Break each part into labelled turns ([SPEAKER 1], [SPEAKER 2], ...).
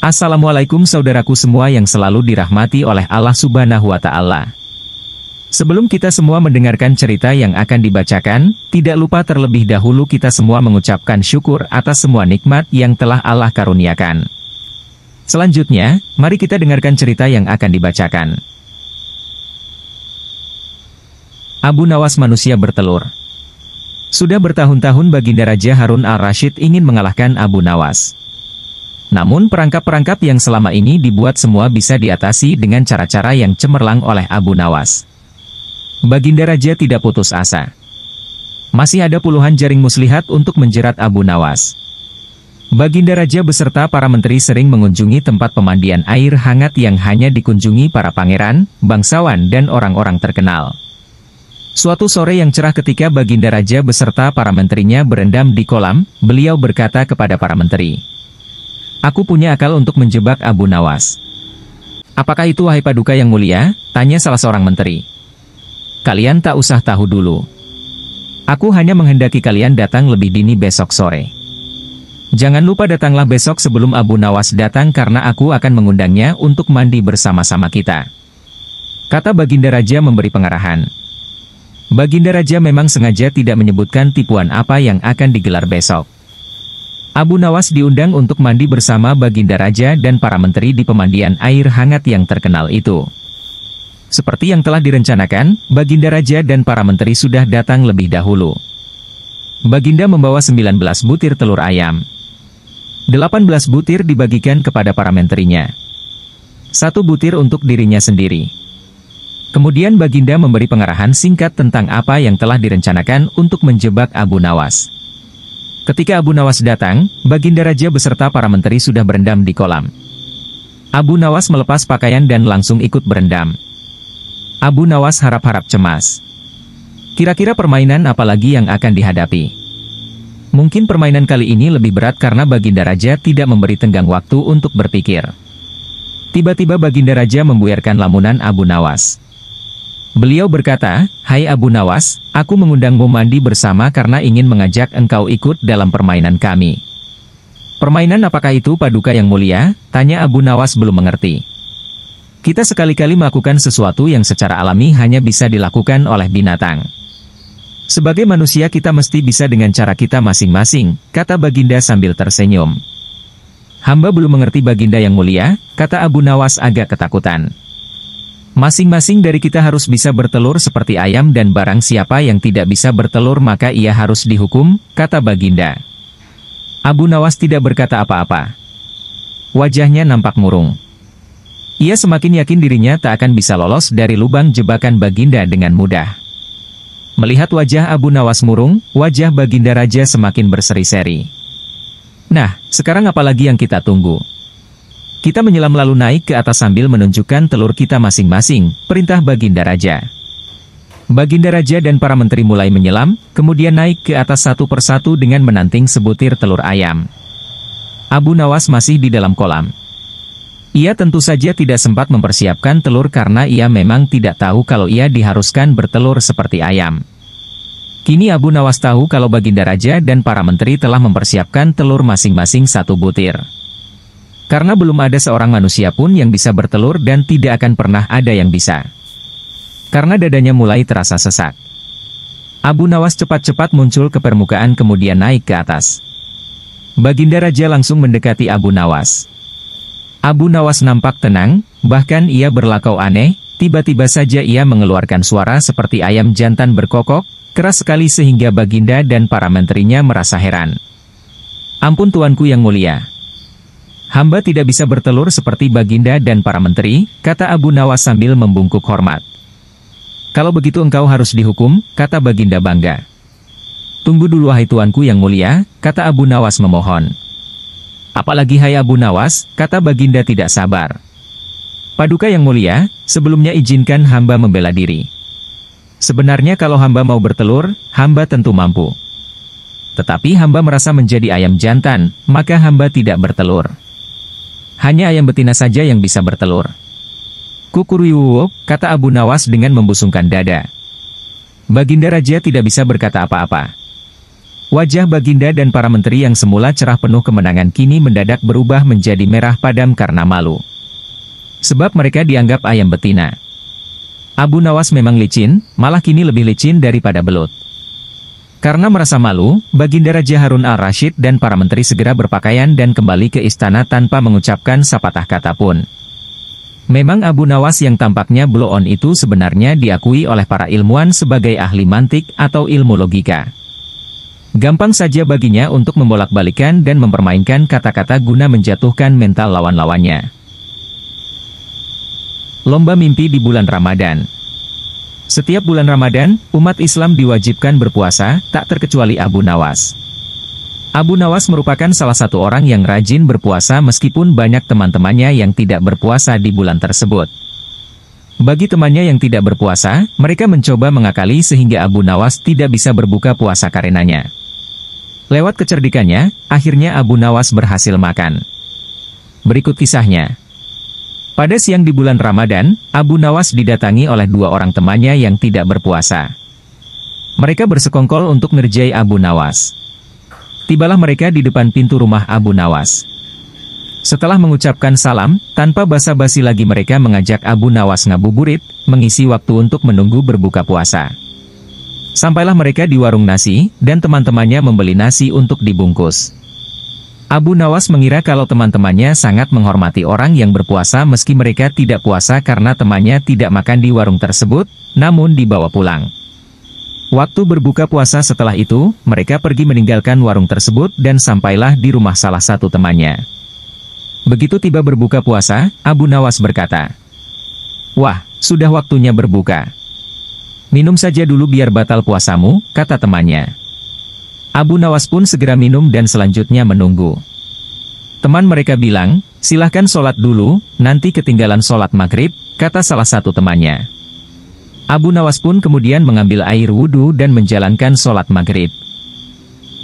[SPEAKER 1] Assalamualaikum saudaraku semua yang selalu dirahmati oleh Allah Subhanahu wa Ta'ala. Sebelum kita semua mendengarkan cerita yang akan dibacakan, tidak lupa terlebih dahulu kita semua mengucapkan syukur atas semua nikmat yang telah Allah karuniakan. Selanjutnya, mari kita dengarkan cerita yang akan dibacakan. Abu Nawas manusia bertelur. Sudah bertahun-tahun Baginda Raja Harun al-Rashid ingin mengalahkan Abu Nawas. Namun perangkap-perangkap yang selama ini dibuat semua bisa diatasi dengan cara-cara yang cemerlang oleh Abu Nawas. Baginda Raja tidak putus asa. Masih ada puluhan jaring muslihat untuk menjerat Abu Nawas. Baginda Raja beserta para menteri sering mengunjungi tempat pemandian air hangat yang hanya dikunjungi para pangeran, bangsawan dan orang-orang terkenal. Suatu sore yang cerah ketika Baginda Raja beserta para menterinya berendam di kolam, beliau berkata kepada para menteri, "Aku punya akal untuk menjebak Abu Nawas." "Apakah itu wahai Paduka yang mulia?" tanya salah seorang menteri. "Kalian tak usah tahu dulu. Aku hanya menghendaki kalian datang lebih dini besok sore. Jangan lupa datanglah besok sebelum Abu Nawas datang karena aku akan mengundangnya untuk mandi bersama-sama kita," kata Baginda Raja memberi pengarahan. Baginda Raja memang sengaja tidak menyebutkan tipuan apa yang akan digelar besok. Abu Nawas diundang untuk mandi bersama Baginda Raja dan para menteri di pemandian air hangat yang terkenal itu. Seperti yang telah direncanakan, Baginda Raja dan para menteri sudah datang lebih dahulu. Baginda membawa 19 butir telur ayam. 18 butir dibagikan kepada para menterinya. 1 butir untuk dirinya sendiri. Kemudian Baginda memberi pengarahan singkat tentang apa yang telah direncanakan untuk menjebak Abu Nawas. Ketika Abu Nawas datang, Baginda Raja beserta para menteri sudah berendam di kolam. Abu Nawas melepas pakaian dan langsung ikut berendam. Abu Nawas harap-harap cemas. Kira-kira permainan apa lagi yang akan dihadapi? Mungkin permainan kali ini lebih berat karena Baginda Raja tidak memberi tenggang waktu untuk berpikir. Tiba-tiba Baginda Raja membuyarkan lamunan Abu Nawas. Beliau berkata, "Hai Abu Nawas, aku mengundangmu mandi bersama karena ingin mengajak engkau ikut dalam permainan kami." "Permainan apakah itu Paduka yang mulia?" tanya Abu Nawas belum mengerti. "Kita sekali-kali melakukan sesuatu yang secara alami hanya bisa dilakukan oleh binatang. Sebagai manusia kita mesti bisa dengan cara kita masing-masing," kata Baginda sambil tersenyum. "Hamba belum mengerti Baginda yang mulia," kata Abu Nawas agak ketakutan. "Masing-masing dari kita harus bisa bertelur seperti ayam dan barang siapa yang tidak bisa bertelur maka ia harus dihukum," kata Baginda. Abu Nawas tidak berkata apa-apa. Wajahnya nampak murung. Ia semakin yakin dirinya tak akan bisa lolos dari lubang jebakan Baginda dengan mudah. Melihat wajah Abu Nawas murung, wajah Baginda Raja semakin berseri-seri. "Nah, sekarang apa lagi yang kita tunggu? Kita menyelam lalu naik ke atas sambil menunjukkan telur kita masing-masing," perintah Baginda Raja. Baginda Raja dan para menteri mulai menyelam, kemudian naik ke atas satu persatu dengan menanting sebutir telur ayam. Abu Nawas masih di dalam kolam. Ia tentu saja tidak sempat mempersiapkan telur karena ia memang tidak tahu kalau ia diharuskan bertelur seperti ayam. Kini Abu Nawas tahu kalau Baginda Raja dan para menteri telah mempersiapkan telur masing-masing 1 butir. Karena belum ada seorang manusia pun yang bisa bertelur dan tidak akan pernah ada yang bisa. Karena dadanya mulai terasa sesak. Abu Nawas cepat-cepat muncul ke permukaan kemudian naik ke atas. Baginda Raja langsung mendekati Abu Nawas. Abu Nawas nampak tenang, bahkan ia berlakau aneh, tiba-tiba saja ia mengeluarkan suara seperti ayam jantan berkokok, keras sekali sehingga Baginda dan para menterinya merasa heran. "Ampun Tuanku yang mulia. Hamba tidak bisa bertelur seperti Baginda dan para menteri," kata Abu Nawas sambil membungkuk hormat. "Kalau begitu engkau harus dihukum," kata Baginda bangga. "Tunggu dulu wahai Tuanku yang mulia," kata Abu Nawas memohon. "Apalagi hai Abu Nawas," kata Baginda tidak sabar. "Paduka yang mulia, sebelumnya izinkan hamba membela diri. Sebenarnya kalau hamba mau bertelur, hamba tentu mampu. Tetapi hamba merasa menjadi ayam jantan, maka hamba tidak bertelur. Hanya ayam betina saja yang bisa bertelur." "Kukuruyuwup," kata Abu Nawas dengan membusungkan dada. Baginda Raja tidak bisa berkata apa-apa. Wajah Baginda dan para menteri yang semula cerah penuh kemenangan kini mendadak berubah menjadi merah padam karena malu. Sebab mereka dianggap ayam betina. Abu Nawas memang licin, malah kini lebih licin daripada belut. Karena merasa malu, Baginda Raja Harun al-Rasyid dan para menteri segera berpakaian dan kembali ke istana tanpa mengucapkan sepatah kata pun. Memang Abu Nawas yang tampaknya blow-on itu sebenarnya diakui oleh para ilmuwan sebagai ahli mantik atau ilmu logika. Gampang saja baginya untuk membolak-balikan dan mempermainkan kata-kata guna menjatuhkan mental lawan-lawannya. Lomba mimpi di bulan Ramadan. Setiap bulan Ramadan, umat Islam diwajibkan berpuasa, tak terkecuali Abu Nawas. Abu Nawas merupakan salah satu orang yang rajin berpuasa meskipun banyak teman-temannya yang tidak berpuasa di bulan tersebut. Bagi temannya yang tidak berpuasa, mereka mencoba mengakali sehingga Abu Nawas tidak bisa berbuka puasa karenanya. Lewat kecerdikannya, akhirnya Abu Nawas berhasil makan. Berikut kisahnya. Pada siang di bulan Ramadan, Abu Nawas didatangi oleh dua orang temannya yang tidak berpuasa. Mereka bersekongkol untuk ngerjai Abu Nawas. Tibalah mereka di depan pintu rumah Abu Nawas. Setelah mengucapkan salam, tanpa basa-basi lagi mereka mengajak Abu Nawas ngabuburit, mengisi waktu untuk menunggu berbuka puasa. Sampailah mereka di warung nasi, dan teman-temannya membeli nasi untuk dibungkus. Abu Nawas mengira kalau teman-temannya sangat menghormati orang yang berpuasa meski mereka tidak puasa karena temannya tidak makan di warung tersebut, namun dibawa pulang. Waktu berbuka puasa setelah itu, mereka pergi meninggalkan warung tersebut dan sampailah di rumah salah satu temannya. Begitu tiba berbuka puasa, Abu Nawas berkata, "Wah, sudah waktunya berbuka. Minum saja dulu biar batal puasamu," kata temannya. Abu Nawas pun segera minum dan selanjutnya menunggu. Teman mereka bilang, "Silahkan sholat dulu, nanti ketinggalan sholat maghrib," kata salah satu temannya. Abu Nawas pun kemudian mengambil air wudhu dan menjalankan sholat maghrib.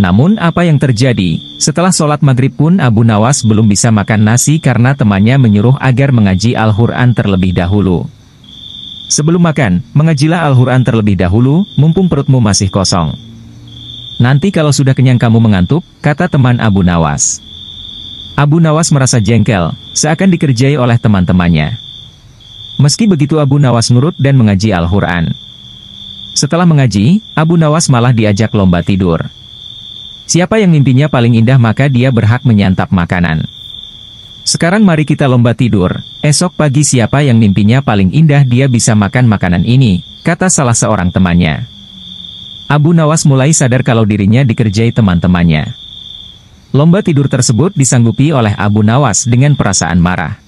[SPEAKER 1] Namun apa yang terjadi, setelah sholat maghrib pun Abu Nawas belum bisa makan nasi karena temannya menyuruh agar mengaji Al-Quran terlebih dahulu. "Sebelum makan, mengajilah Al-Quran terlebih dahulu, mumpung perutmu masih kosong. Nanti kalau sudah kenyang kamu mengantuk," kata teman Abu Nawas. Abu Nawas merasa jengkel, seakan dikerjai oleh teman-temannya. Meski begitu Abu Nawas nurut dan mengaji Al-Quran. Setelah mengaji, Abu Nawas malah diajak lomba tidur. Siapa yang mimpinya paling indah maka dia berhak menyantap makanan. Sekarang mari kita lomba tidur, esok pagi siapa yang mimpinya paling indah dia bisa makan makanan ini, kata salah seorang temannya. Abu Nawas mulai sadar kalau dirinya dikerjai teman-temannya. Lomba tidur tersebut disanggupi oleh Abu Nawas dengan perasaan marah.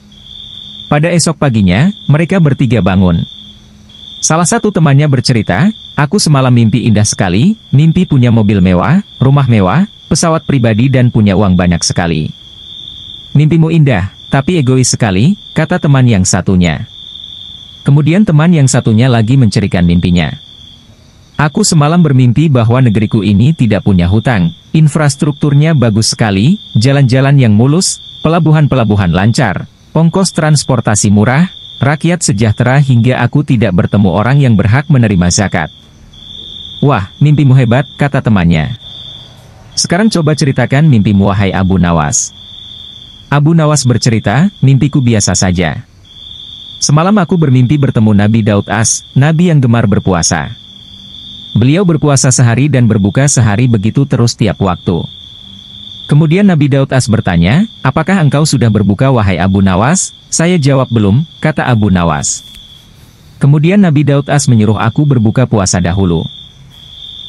[SPEAKER 1] Pada esok paginya, mereka bertiga bangun. Salah satu temannya bercerita, "Aku semalam mimpi indah sekali, mimpi punya mobil mewah, rumah mewah, pesawat pribadi dan punya uang banyak sekali." "Mimpimu indah, tapi egois sekali," kata teman yang satunya. Kemudian teman yang satunya lagi mencerikan mimpinya. "Aku semalam bermimpi bahwa negeriku ini tidak punya hutang, infrastrukturnya bagus sekali, jalan-jalan yang mulus, pelabuhan-pelabuhan lancar, ongkos transportasi murah, rakyat sejahtera hingga aku tidak bertemu orang yang berhak menerima zakat." "Wah, mimpimu hebat," kata temannya. "Sekarang coba ceritakan mimpimu wahai Abu Nawas." Abu Nawas bercerita, "Mimpiku biasa saja. Semalam aku bermimpi bertemu Nabi Daud As, Nabi yang gemar berpuasa. Beliau berpuasa sehari dan berbuka sehari begitu terus tiap waktu. Kemudian Nabi Daud As bertanya, 'Apakah engkau sudah berbuka wahai Abu Nawas?' Saya jawab belum, kata Abu Nawas. Kemudian Nabi Daud As menyuruh aku berbuka puasa dahulu.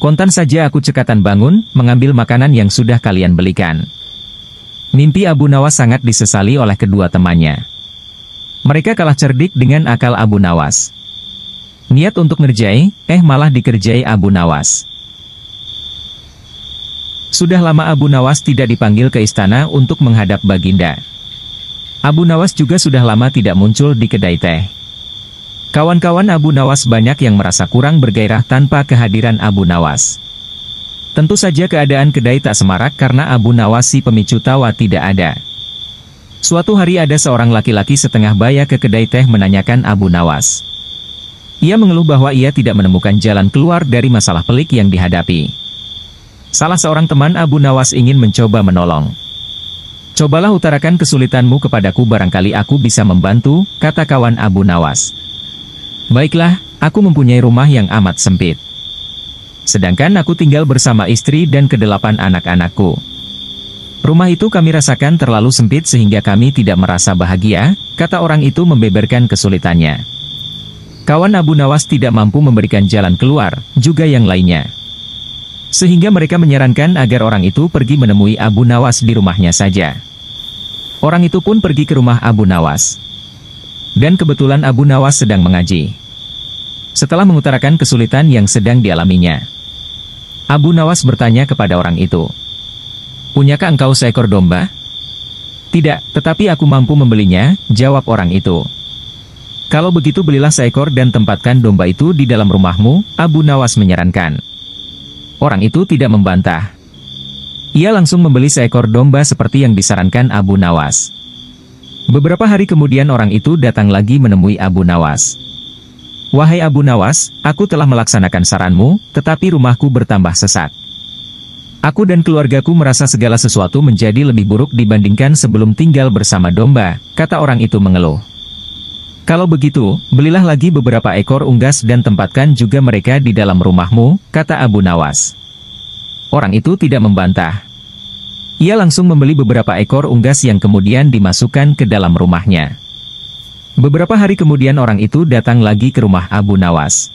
[SPEAKER 1] Kontan saja aku cekatan bangun, mengambil makanan yang sudah kalian belikan." Mimpi Abu Nawas sangat disesali oleh kedua temannya. Mereka kalah cerdik dengan akal Abu Nawas. Niat untuk ngerjai, malah dikerjai Abu Nawas. Sudah lama Abu Nawas tidak dipanggil ke istana untuk menghadap Baginda. Abu Nawas juga sudah lama tidak muncul di kedai teh. Kawan-kawan Abu Nawas banyak yang merasa kurang bergairah tanpa kehadiran Abu Nawas. Tentu saja keadaan kedai tak semarak karena Abu Nawas si pemicu tawa tidak ada. Suatu hari ada seorang laki-laki setengah baya ke kedai teh menanyakan Abu Nawas. Ia mengeluh bahwa ia tidak menemukan jalan keluar dari masalah pelik yang dihadapi. Salah seorang teman Abu Nawas ingin mencoba menolong. "Cobalah utarakan kesulitanmu kepadaku, barangkali aku bisa membantu," kata kawan Abu Nawas. "Baiklah, aku mempunyai rumah yang amat sempit. Sedangkan aku tinggal bersama istri dan ke-8 anak-anakku. Rumah itu kami rasakan terlalu sempit sehingga kami tidak merasa bahagia," kata orang itu membeberkan kesulitannya. Kawan Abu Nawas tidak mampu memberikan jalan keluar, juga yang lainnya. Sehingga mereka menyarankan agar orang itu pergi menemui Abu Nawas di rumahnya saja. Orang itu pun pergi ke rumah Abu Nawas. Dan kebetulan Abu Nawas sedang mengaji. Setelah mengutarakan kesulitan yang sedang dialaminya, Abu Nawas bertanya kepada orang itu, "Punyakah engkau seekor domba?" "Tidak, tetapi aku mampu membelinya," jawab orang itu. "Kalau begitu belilah seekor dan tempatkan domba itu di dalam rumahmu," Abu Nawas menyarankan. Orang itu tidak membantah. Ia langsung membeli seekor domba seperti yang disarankan Abu Nawas. Beberapa hari kemudian orang itu datang lagi menemui Abu Nawas. "Wahai Abu Nawas, aku telah melaksanakan saranmu, tetapi rumahku bertambah sesak. Aku dan keluargaku merasa segala sesuatu menjadi lebih buruk dibandingkan sebelum tinggal bersama domba," kata orang itu mengeluh. "Kalau begitu, belilah lagi beberapa ekor unggas dan tempatkan juga mereka di dalam rumahmu," kata Abu Nawas. Orang itu tidak membantah. Ia langsung membeli beberapa ekor unggas yang kemudian dimasukkan ke dalam rumahnya. Beberapa hari kemudian orang itu datang lagi ke rumah Abu Nawas.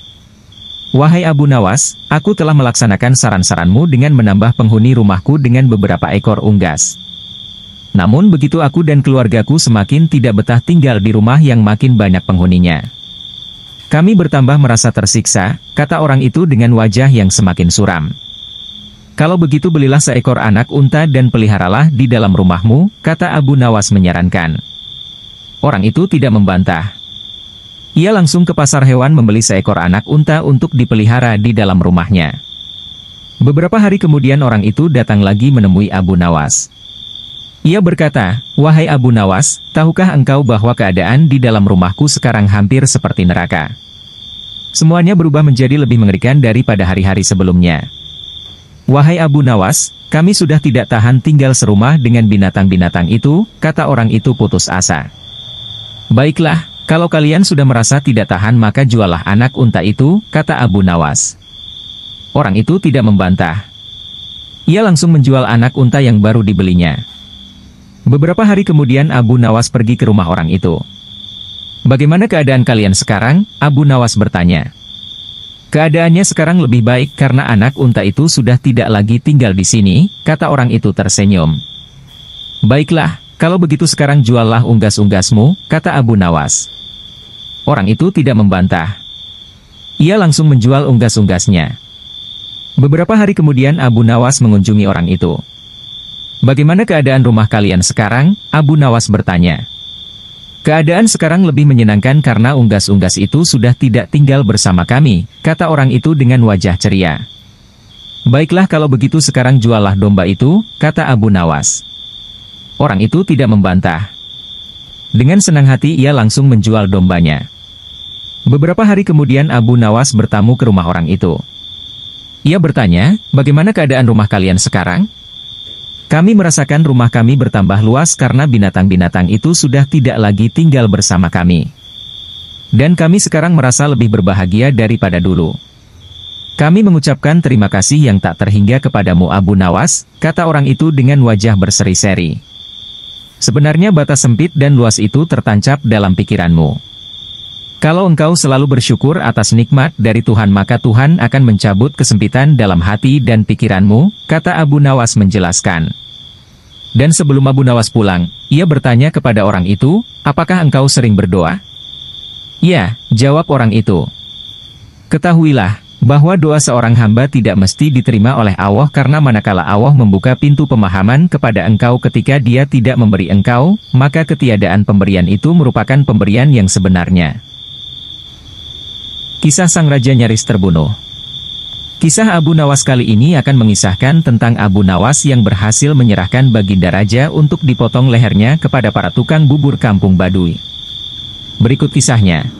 [SPEAKER 1] "Wahai Abu Nawas, aku telah melaksanakan saran-saranmu dengan menambah penghuni rumahku dengan beberapa ekor unggas. Namun begitu aku dan keluargaku semakin tidak betah tinggal di rumah yang makin banyak penghuninya. Kami bertambah merasa tersiksa," kata orang itu dengan wajah yang semakin suram. "Kalau begitu belilah seekor anak unta dan peliharalah di dalam rumahmu," kata Abu Nawas menyarankan. Orang itu tidak membantah. Ia langsung ke pasar hewan membeli seekor anak unta untuk dipelihara di dalam rumahnya. Beberapa hari kemudian orang itu datang lagi menemui Abu Nawas. Ia berkata, "Wahai Abu Nawas, tahukah engkau bahwa keadaan di dalam rumahku sekarang hampir seperti neraka? Semuanya berubah menjadi lebih mengerikan daripada hari-hari sebelumnya. Wahai Abu Nawas, kami sudah tidak tahan tinggal serumah dengan binatang-binatang itu," kata orang itu putus asa. "Baiklah, kalau kalian sudah merasa tidak tahan maka juallah anak unta itu," kata Abu Nawas. Orang itu tidak membantah. Ia langsung menjual anak unta yang baru dibelinya. Beberapa hari kemudian Abu Nawas pergi ke rumah orang itu. "Bagaimana keadaan kalian sekarang?" Abu Nawas bertanya. "Keadaannya sekarang lebih baik karena anak unta itu sudah tidak lagi tinggal di sini," kata orang itu tersenyum. "Baiklah, kalau begitu sekarang juallah unggas-unggasmu," kata Abu Nawas. Orang itu tidak membantah. Ia langsung menjual unggas-unggasnya. Beberapa hari kemudian Abu Nawas mengunjungi orang itu. "Bagaimana keadaan rumah kalian sekarang?" Abu Nawas bertanya. "Keadaan sekarang lebih menyenangkan karena unggas-unggas itu sudah tidak tinggal bersama kami," kata orang itu dengan wajah ceria. "Baiklah kalau begitu sekarang juallah domba itu," kata Abu Nawas. Orang itu tidak membantah. Dengan senang hati ia langsung menjual dombanya. Beberapa hari kemudian Abu Nawas bertamu ke rumah orang itu. Ia bertanya, "Bagaimana keadaan rumah kalian sekarang?" "Kami merasakan rumah kami bertambah luas karena binatang-binatang itu sudah tidak lagi tinggal bersama kami. Dan kami sekarang merasa lebih berbahagia daripada dulu. Kami mengucapkan terima kasih yang tak terhingga kepadamu Abu Nawas," kata orang itu dengan wajah berseri-seri. "Sebenarnya batas sempit dan luas itu tertancap dalam pikiranmu. Kalau engkau selalu bersyukur atas nikmat dari Tuhan maka Tuhan akan mencabut kesempitan dalam hati dan pikiranmu," kata Abu Nawas menjelaskan. Dan sebelum Abu Nawas pulang, ia bertanya kepada orang itu, "Apakah engkau sering berdoa?" "Ya," jawab orang itu. "Ketahuilah, bahwa doa seorang hamba tidak mesti diterima oleh Allah karena manakala Allah membuka pintu pemahaman kepada engkau ketika Dia tidak memberi engkau, maka ketiadaan pemberian itu merupakan pemberian yang sebenarnya." Kisah sang raja nyaris terbunuh. Kisah Abu Nawas kali ini akan mengisahkan tentang Abu Nawas yang berhasil menyerahkan baginda raja untuk dipotong lehernya kepada para tukang bubur kampung Baduy. Berikut kisahnya.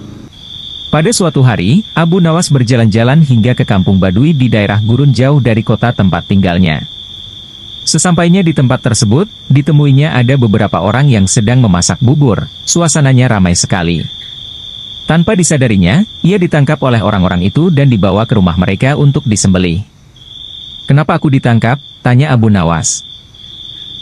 [SPEAKER 1] Pada suatu hari, Abu Nawas berjalan-jalan hingga ke kampung Badui di daerah gurun jauh dari kota tempat tinggalnya. Sesampainya di tempat tersebut, ditemuinya ada beberapa orang yang sedang memasak bubur. Suasananya ramai sekali. Tanpa disadarinya, ia ditangkap oleh orang-orang itu dan dibawa ke rumah mereka untuk disembelih. "Kenapa aku ditangkap?" tanya Abu Nawas.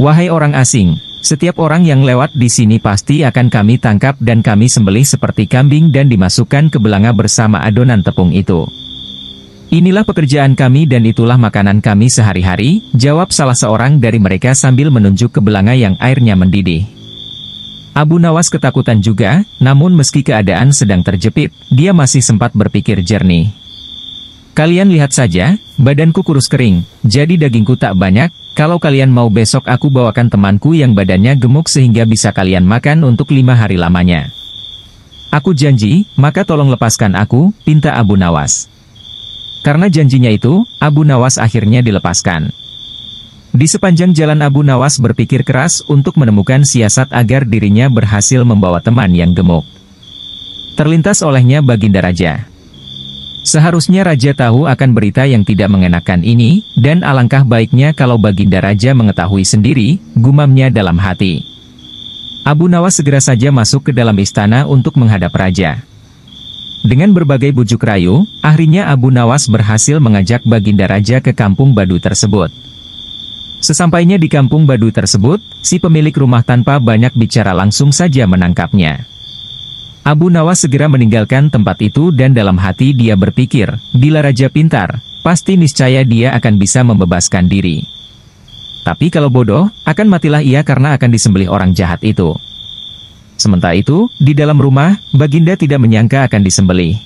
[SPEAKER 1] "Wahai orang asing, setiap orang yang lewat di sini pasti akan kami tangkap dan kami sembelih seperti kambing dan dimasukkan ke belanga bersama adonan tepung itu. Inilah pekerjaan kami dan itulah makanan kami sehari-hari," jawab salah seorang dari mereka sambil menunjuk ke belanga yang airnya mendidih. Abu Nawas ketakutan juga, namun meski keadaan sedang terjepit, dia masih sempat berpikir jernih. "Kalian lihat saja, badanku kurus kering, jadi dagingku tak banyak. Kalau kalian mau besok aku bawakan temanku yang badannya gemuk sehingga bisa kalian makan untuk 5 hari lamanya." "Aku janji, maka tolong lepaskan aku," pinta Abu Nawas. Karena janjinya itu, Abu Nawas akhirnya dilepaskan. Di sepanjang jalan Abu Nawas berpikir keras untuk menemukan siasat agar dirinya berhasil membawa teman yang gemuk. Terlintas olehnya Baginda Raja. Seharusnya Raja tahu akan berita yang tidak mengenakan ini, dan alangkah baiknya kalau Baginda Raja mengetahui sendiri, gumamnya dalam hati. Abu Nawas segera saja masuk ke dalam istana untuk menghadap Raja. Dengan berbagai bujuk rayu, akhirnya Abu Nawas berhasil mengajak Baginda Raja ke kampung Badui tersebut. Sesampainya di kampung Badui tersebut, si pemilik rumah tanpa banyak bicara langsung saja menangkapnya. Abu Nawas segera meninggalkan tempat itu dan dalam hati dia berpikir, bila Raja pintar, pasti niscaya dia akan bisa membebaskan diri. Tapi kalau bodoh, akan matilah ia karena akan disembelih orang jahat itu. Sementara itu, di dalam rumah, Baginda tidak menyangka akan disembelih.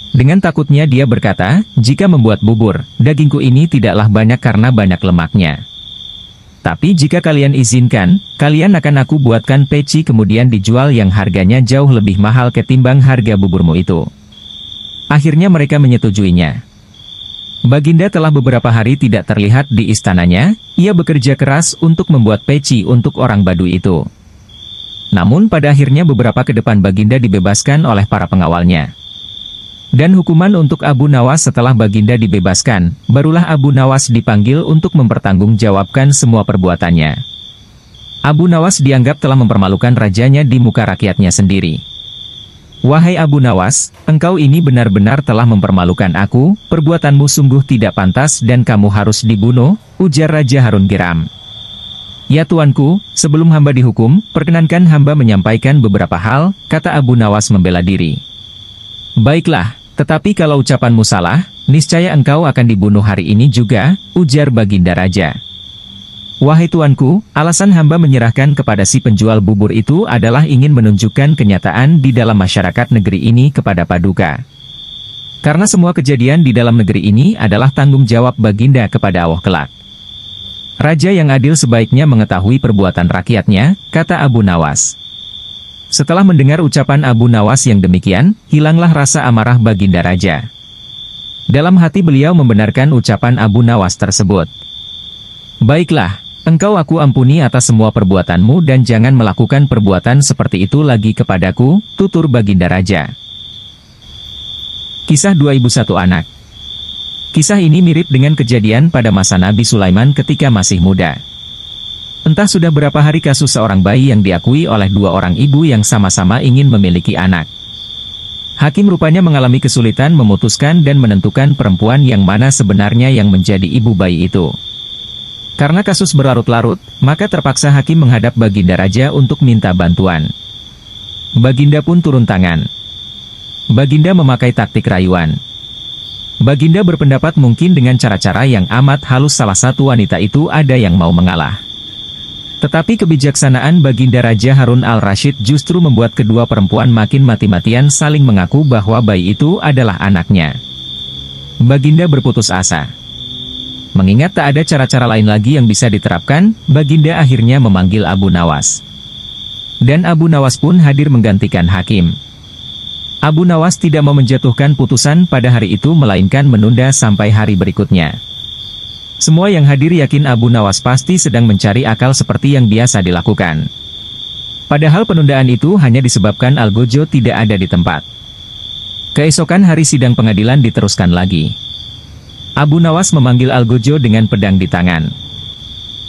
[SPEAKER 1] Dengan takutnya dia berkata, "Jika membuat bubur, dagingku ini tidaklah banyak karena banyak lemaknya. Tapi jika kalian izinkan, kalian akan aku buatkan peci kemudian dijual yang harganya jauh lebih mahal ketimbang harga buburmu itu." Akhirnya mereka menyetujuinya. Baginda telah beberapa hari tidak terlihat di istananya, ia bekerja keras untuk membuat peci untuk orang Badui itu. Namun pada akhirnya beberapa ke depan Baginda dibebaskan oleh para pengawalnya. Dan hukuman untuk Abu Nawas setelah Baginda dibebaskan, barulah Abu Nawas dipanggil untuk mempertanggungjawabkan semua perbuatannya. Abu Nawas dianggap telah mempermalukan rajanya di muka rakyatnya sendiri. "Wahai Abu Nawas, engkau ini benar-benar telah mempermalukan aku, perbuatanmu sungguh tidak pantas dan kamu harus dibunuh," ujar Raja Harun geram. "Ya tuanku, sebelum hamba dihukum, perkenankan hamba menyampaikan beberapa hal," kata Abu Nawas membela diri. "Baiklah, tetapi kalau ucapanmu salah, niscaya engkau akan dibunuh hari ini juga," ujar Baginda Raja. "Wahai tuanku, alasan hamba menyerahkan kepada si penjual bubur itu adalah ingin menunjukkan kenyataan di dalam masyarakat negeri ini kepada Paduka. Karena semua kejadian di dalam negeri ini adalah tanggung jawab Baginda kepada Allah kelak. Raja yang adil sebaiknya mengetahui perbuatan rakyatnya," kata Abu Nawas. Setelah mendengar ucapan Abu Nawas yang demikian, hilanglah rasa amarah Baginda Raja. Dalam hati beliau membenarkan ucapan Abu Nawas tersebut. "Baiklah, engkau aku ampuni atas semua perbuatanmu dan jangan melakukan perbuatan seperti itu lagi kepadaku," tutur Baginda Raja. Kisah Dua Ibu Satu Anak. Kisah ini mirip dengan kejadian pada masa Nabi Sulaiman ketika masih muda. Entah sudah berapa hari kasus seorang bayi yang diakui oleh dua orang ibu yang sama-sama ingin memiliki anak. Hakim rupanya mengalami kesulitan memutuskan dan menentukan perempuan yang mana sebenarnya yang menjadi ibu bayi itu. Karena kasus berlarut-larut, maka terpaksa hakim menghadap Baginda Raja untuk minta bantuan. Baginda pun turun tangan. Baginda memakai taktik rayuan. Baginda berpendapat mungkin dengan cara-cara yang amat halus salah satu wanita itu ada yang mau mengalah. Tetapi kebijaksanaan Baginda Raja Harun al-Rasyid justru membuat kedua perempuan makin mati-matian saling mengaku bahwa bayi itu adalah anaknya. Baginda berputus asa. Mengingat tak ada cara-cara lain lagi yang bisa diterapkan, Baginda akhirnya memanggil Abu Nawas. Dan Abu Nawas pun hadir menggantikan hakim. Abu Nawas tidak mau menjatuhkan putusan pada hari itu melainkan menunda sampai hari berikutnya. Semua yang hadir yakin Abu Nawas pasti sedang mencari akal seperti yang biasa dilakukan. Padahal penundaan itu hanya disebabkan Algojo tidak ada di tempat. Keesokan hari sidang pengadilan diteruskan lagi. Abu Nawas memanggil Algojo dengan pedang di tangan.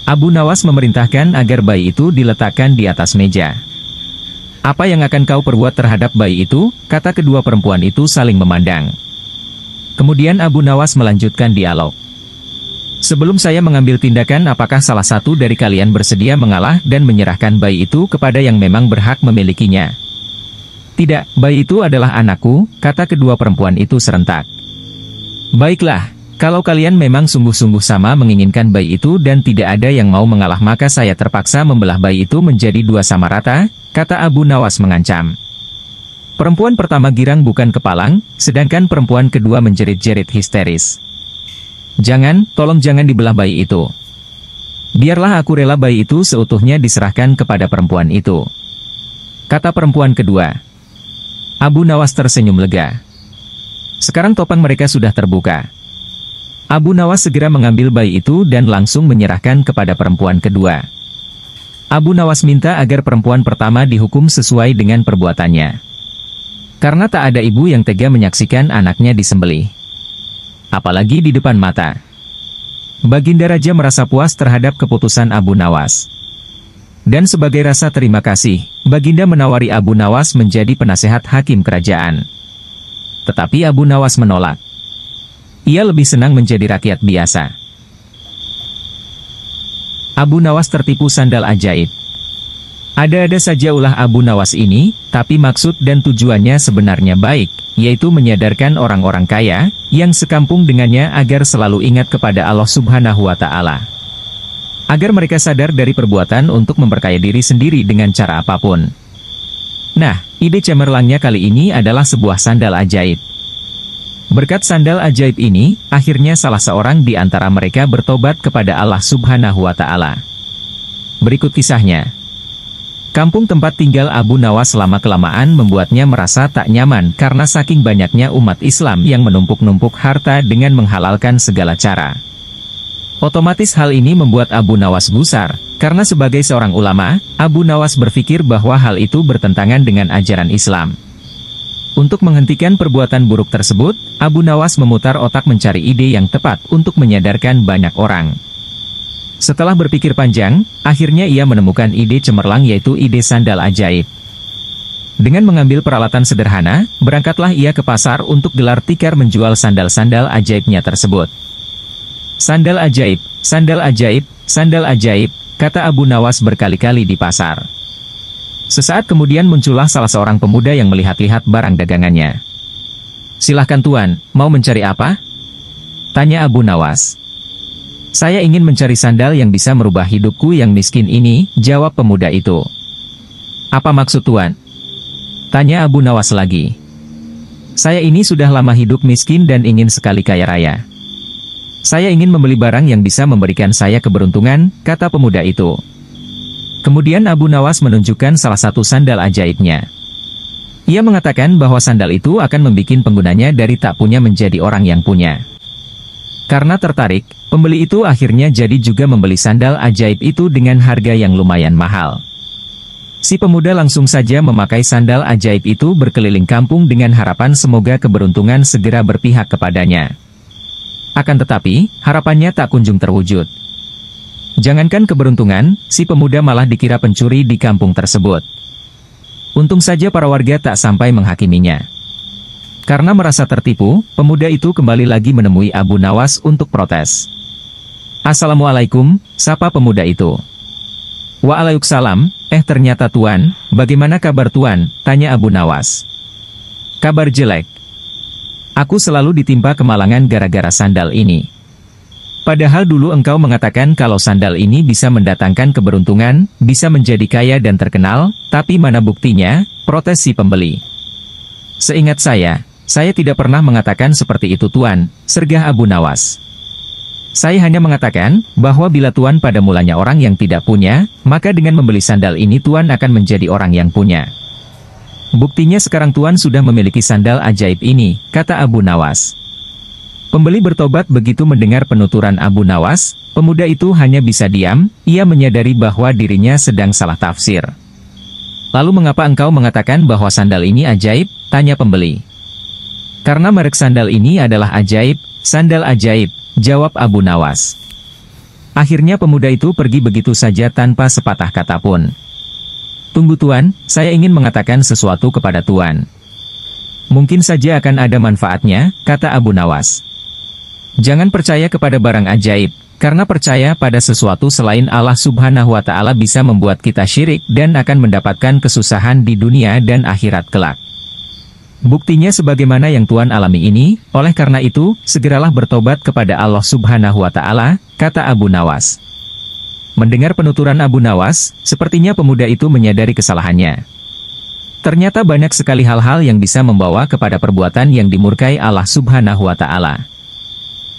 [SPEAKER 1] Abu Nawas memerintahkan agar bayi itu diletakkan di atas meja. "Apa yang akan kau perbuat terhadap bayi itu?" kata kedua perempuan itu saling memandang. Kemudian Abu Nawas melanjutkan dialog. "Sebelum saya mengambil tindakan, apakah salah satu dari kalian bersedia mengalah dan menyerahkan bayi itu kepada yang memang berhak memilikinya?" "Tidak, bayi itu adalah anakku," kata kedua perempuan itu serentak. "Baiklah, kalau kalian memang sungguh-sungguh sama menginginkan bayi itu dan tidak ada yang mau mengalah, maka saya terpaksa membelah bayi itu menjadi dua sama rata," kata Abu Nawas mengancam. Perempuan pertama girang bukan kepalang, sedangkan perempuan kedua menjerit-jerit histeris. "Jangan, tolong jangan dibelah bayi itu. Biarlah aku rela bayi itu seutuhnya diserahkan kepada perempuan itu," kata perempuan kedua. Abu Nawas tersenyum lega. Sekarang topeng mereka sudah terbuka. Abu Nawas segera mengambil bayi itu dan langsung menyerahkan kepada perempuan kedua. Abu Nawas minta agar perempuan pertama dihukum sesuai dengan perbuatannya. Karena tak ada ibu yang tega menyaksikan anaknya disembelih. Apalagi di depan mata. Baginda Raja merasa puas terhadap keputusan Abu Nawas. Dan sebagai rasa terima kasih, Baginda menawari Abu Nawas menjadi penasehat hakim kerajaan. Tetapi Abu Nawas menolak. Ia lebih senang menjadi rakyat biasa. Abu Nawas tertipu sandal ajaib. Ada-ada saja ulah Abu Nawas ini, tapi maksud dan tujuannya sebenarnya baik, yaitu menyadarkan orang-orang kaya, yang sekampung dengannya agar selalu ingat kepada Allah Subhanahu wa Ta'ala. Agar mereka sadar dari perbuatan untuk memperkaya diri sendiri dengan cara apapun. Nah, ide cemerlangnya kali ini adalah sebuah sandal ajaib. Berkat sandal ajaib ini, akhirnya salah seorang di antara mereka bertobat kepada Allah Subhanahu wa Ta'ala. Berikut kisahnya. Kampung tempat tinggal Abu Nawas lama-kelamaan membuatnya merasa tak nyaman karena saking banyaknya umat Islam yang menumpuk-numpuk harta dengan menghalalkan segala cara. Otomatis hal ini membuat Abu Nawas gusar, karena sebagai seorang ulama, Abu Nawas berpikir bahwa hal itu bertentangan dengan ajaran Islam. Untuk menghentikan perbuatan buruk tersebut, Abu Nawas memutar otak mencari ide yang tepat untuk menyadarkan banyak orang. Setelah berpikir panjang, akhirnya ia menemukan ide cemerlang, yaitu ide sandal ajaib. Dengan mengambil peralatan sederhana, berangkatlah ia ke pasar untuk gelar tikar menjual sandal-sandal ajaibnya tersebut. "Sandal ajaib, sandal ajaib, sandal ajaib," kata Abu Nawas berkali-kali di pasar. Sesaat kemudian muncullah salah seorang pemuda yang melihat-lihat barang dagangannya. "Silahkan tuan, mau mencari apa?" tanya Abu Nawas. "Saya ingin mencari sandal yang bisa merubah hidupku yang miskin ini," jawab pemuda itu. "Apa maksud tuan?" tanya Abu Nawas lagi. "Saya ini sudah lama hidup miskin dan ingin sekali kaya raya. Saya ingin membeli barang yang bisa memberikan saya keberuntungan," kata pemuda itu. Kemudian Abu Nawas menunjukkan salah satu sandal ajaibnya. Ia mengatakan bahwa sandal itu akan membuat penggunanya dari tak punya menjadi orang yang punya. Karena tertarik, pembeli itu akhirnya jadi juga membeli sandal ajaib itu dengan harga yang lumayan mahal. Si pemuda langsung saja memakai sandal ajaib itu berkeliling kampung dengan harapan semoga keberuntungan segera berpihak kepadanya. Akan tetapi, harapannya tak kunjung terwujud. Jangankan keberuntungan, si pemuda malah dikira pencuri di kampung tersebut. Untung saja para warga tak sampai menghakiminya. Karena merasa tertipu, pemuda itu kembali lagi menemui Abu Nawas untuk protes. "Assalamualaikum," sapa pemuda itu. "Waalaikumsalam, ternyata tuan, bagaimana kabar tuan?" tanya Abu Nawas. "Kabar jelek. Aku selalu ditimpa kemalangan gara-gara sandal ini. Padahal dulu engkau mengatakan kalau sandal ini bisa mendatangkan keberuntungan, bisa menjadi kaya dan terkenal, tapi mana buktinya?" protes si pembeli. "Seingat saya tidak pernah mengatakan seperti itu tuan," sergah Abu Nawas. "Saya hanya mengatakan, bahwa bila tuan pada mulanya orang yang tidak punya, maka dengan membeli sandal ini tuan akan menjadi orang yang punya. Buktinya sekarang tuan sudah memiliki sandal ajaib ini," kata Abu Nawas. Pembeli bertobat begitu mendengar penuturan Abu Nawas, pemuda itu hanya bisa diam, ia menyadari bahwa dirinya sedang salah tafsir. "Lalu mengapa engkau mengatakan bahwa sandal ini ajaib?" tanya pembeli. Karena merek sandal ini adalah ajaib, sandal ajaib, jawab Abu Nawas. Akhirnya pemuda itu pergi begitu saja tanpa sepatah kata pun. Tunggu Tuan, saya ingin mengatakan sesuatu kepada Tuan. Mungkin saja akan ada manfaatnya, kata Abu Nawas. Jangan percaya kepada barang ajaib, karena percaya pada sesuatu selain Allah Subhanahu wa Ta'ala bisa membuat kita syirik dan akan mendapatkan kesusahan di dunia dan akhirat kelak. Buktinya sebagaimana yang Tuan alami ini, oleh karena itu, segeralah bertobat kepada Allah Subhanahu wa Ta'ala, kata Abu Nawas. Mendengar penuturan Abu Nawas, sepertinya pemuda itu menyadari kesalahannya. Ternyata banyak sekali hal-hal yang bisa membawa kepada perbuatan yang dimurkai Allah Subhanahu wa Ta'ala.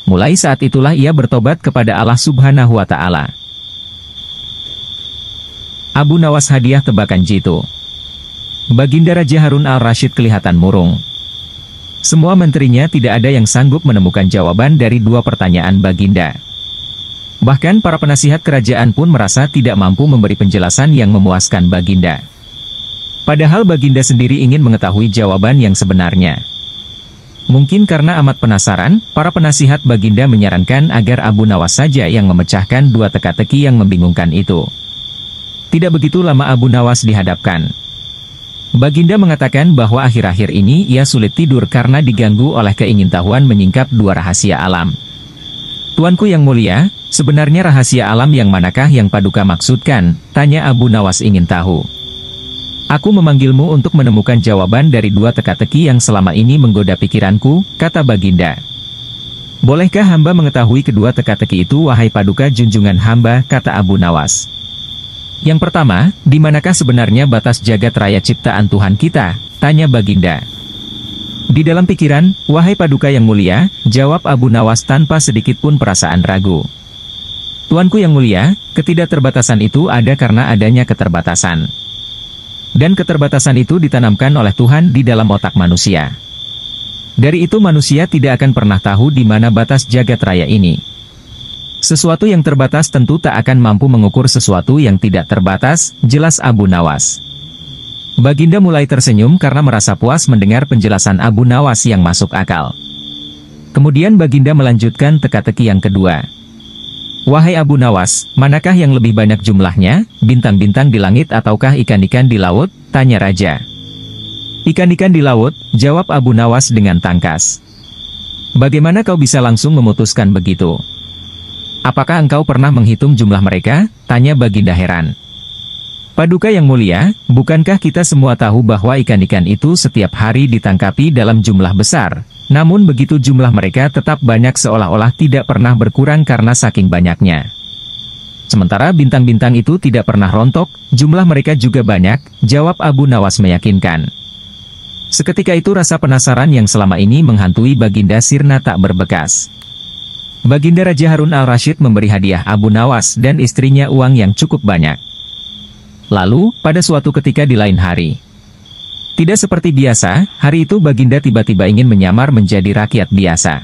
[SPEAKER 1] Mulai saat itulah ia bertobat kepada Allah Subhanahu wa Ta'ala. Abu Nawas hadiah tebakan jitu. Baginda Raja Harun al-Rasyid kelihatan murung. Semua menterinya tidak ada yang sanggup menemukan jawaban dari dua pertanyaan Baginda. Bahkan para penasihat kerajaan pun merasa tidak mampu memberi penjelasan yang memuaskan Baginda. Padahal Baginda sendiri ingin mengetahui jawaban yang sebenarnya. Mungkin karena amat penasaran, para penasihat Baginda menyarankan agar Abu Nawas saja yang memecahkan dua teka-teki yang membingungkan itu. Tidak begitu lama Abu Nawas dihadapkan. Baginda mengatakan bahwa akhir-akhir ini ia sulit tidur karena diganggu oleh keingintahuan menyingkap dua rahasia alam. Tuanku yang mulia, sebenarnya rahasia alam yang manakah yang Paduka maksudkan? Tanya Abu Nawas ingin tahu. Aku memanggilmu untuk menemukan jawaban dari dua teka-teki yang selama ini menggoda pikiranku, kata Baginda. Bolehkah hamba mengetahui kedua teka-teki itu wahai Paduka junjungan hamba, kata Abu Nawas. Yang pertama, di manakah sebenarnya batas jagat raya ciptaan Tuhan kita? Tanya Baginda. Di dalam pikiran, wahai Paduka yang mulia, jawab Abu Nawas tanpa sedikit pun perasaan ragu. Tuanku yang mulia, ketidakterbatasan itu ada karena adanya keterbatasan. Dan keterbatasan itu ditanamkan oleh Tuhan di dalam otak manusia. Dari itu manusia tidak akan pernah tahu di mana batas jagat raya ini. Sesuatu yang terbatas tentu tak akan mampu mengukur sesuatu yang tidak terbatas, jelas Abu Nawas. Baginda mulai tersenyum karena merasa puas mendengar penjelasan Abu Nawas yang masuk akal. Kemudian Baginda melanjutkan teka-teki yang kedua. Wahai Abu Nawas, manakah yang lebih banyak jumlahnya, bintang-bintang di langit ataukah ikan-ikan di laut? Tanya Raja. Ikan-ikan di laut, jawab Abu Nawas dengan tangkas. Bagaimana kau bisa langsung memutuskan begitu? Apakah engkau pernah menghitung jumlah mereka? Tanya Baginda heran. Paduka yang mulia, bukankah kita semua tahu bahwa ikan-ikan itu setiap hari ditangkapi dalam jumlah besar? Namun begitu jumlah mereka tetap banyak seolah-olah tidak pernah berkurang karena saking banyaknya. Sementara bintang-bintang itu tidak pernah rontok, jumlah mereka juga banyak, jawab Abu Nawas meyakinkan. Seketika itu rasa penasaran yang selama ini menghantui Baginda sirna tak berbekas. Baginda Raja Harun al-Rasyid memberi hadiah Abu Nawas dan istrinya uang yang cukup banyak. Lalu, pada suatu ketika di lain hari. Tidak seperti biasa, hari itu Baginda tiba-tiba ingin menyamar menjadi rakyat biasa.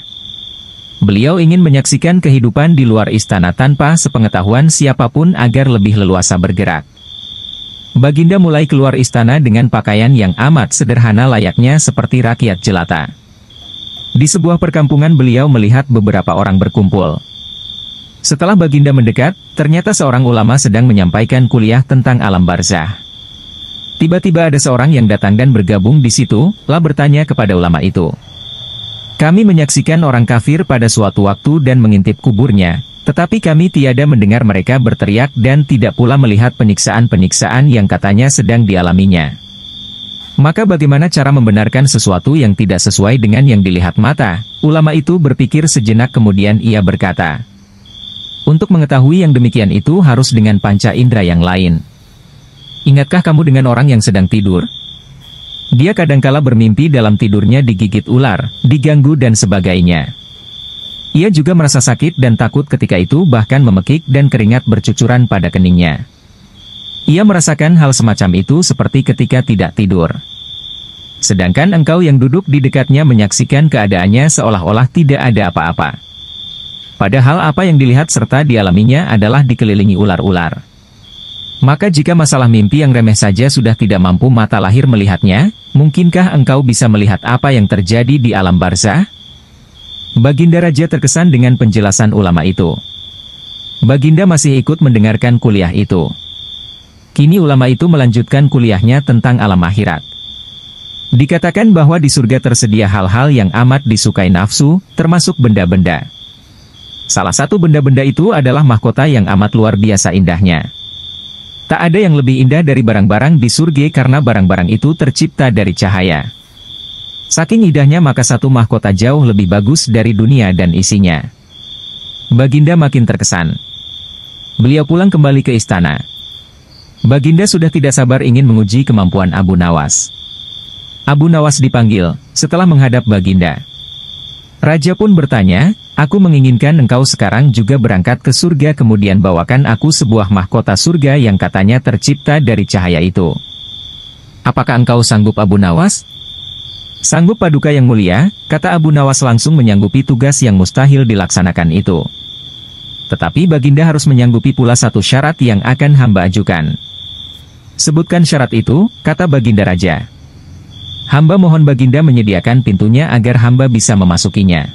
[SPEAKER 1] Beliau ingin menyaksikan kehidupan di luar istana tanpa sepengetahuan siapapun agar lebih leluasa bergerak. Baginda mulai keluar istana dengan pakaian yang amat sederhana layaknya seperti rakyat jelata. Di sebuah perkampungan beliau melihat beberapa orang berkumpul. Setelah Baginda mendekat, ternyata seorang ulama sedang menyampaikan kuliah tentang alam barzah. Tiba-tiba ada seorang yang datang dan bergabung di situ, lalu bertanya kepada ulama itu. Kami menyaksikan orang kafir pada suatu waktu dan mengintip kuburnya, tetapi kami tiada mendengar mereka berteriak dan tidak pula melihat penyiksaan-penyiksaan yang katanya sedang dialaminya. Maka bagaimana cara membenarkan sesuatu yang tidak sesuai dengan yang dilihat mata? Ulama itu berpikir sejenak kemudian ia berkata, untuk mengetahui yang demikian itu harus dengan panca indera yang lain. Ingatkah kamu dengan orang yang sedang tidur? Dia kadangkala bermimpi dalam tidurnya digigit ular, diganggu dan sebagainya. Ia juga merasa sakit dan takut ketika itu bahkan memekik dan keringat bercucuran pada keningnya. Ia merasakan hal semacam itu seperti ketika tidak tidur. Sedangkan engkau yang duduk di dekatnya menyaksikan keadaannya seolah-olah tidak ada apa-apa. Padahal apa yang dilihat serta dialaminya adalah dikelilingi ular-ular. Maka jika masalah mimpi yang remeh saja sudah tidak mampu mata lahir melihatnya, mungkinkah engkau bisa melihat apa yang terjadi di alam barzah? Baginda Raja terkesan dengan penjelasan ulama itu. Baginda masih ikut mendengarkan kuliah itu. Kini ulama itu melanjutkan kuliahnya tentang alam akhirat. Dikatakan bahwa di surga tersedia hal-hal yang amat disukai nafsu, termasuk benda-benda. Salah satu benda-benda itu adalah mahkota yang amat luar biasa indahnya. Tak ada yang lebih indah dari barang-barang di surga karena barang-barang itu tercipta dari cahaya. Saking indahnya maka satu mahkota jauh lebih bagus dari dunia dan isinya. Baginda makin terkesan. Beliau pulang kembali ke istana. Baginda sudah tidak sabar ingin menguji kemampuan Abu Nawas. Abu Nawas dipanggil, setelah menghadap Baginda. Raja pun bertanya, aku menginginkan engkau sekarang juga berangkat ke surga kemudian bawakan aku sebuah mahkota surga yang katanya tercipta dari cahaya itu. Apakah engkau sanggup Abu Nawas? Sanggup Paduka yang mulia, kata Abu Nawas langsung menyanggupi tugas yang mustahil dilaksanakan itu. Tetapi Baginda harus menyanggupi pula satu syarat yang akan hamba ajukan. Sebutkan syarat itu, kata Baginda Raja. Hamba mohon Baginda menyediakan pintunya agar hamba bisa memasukinya.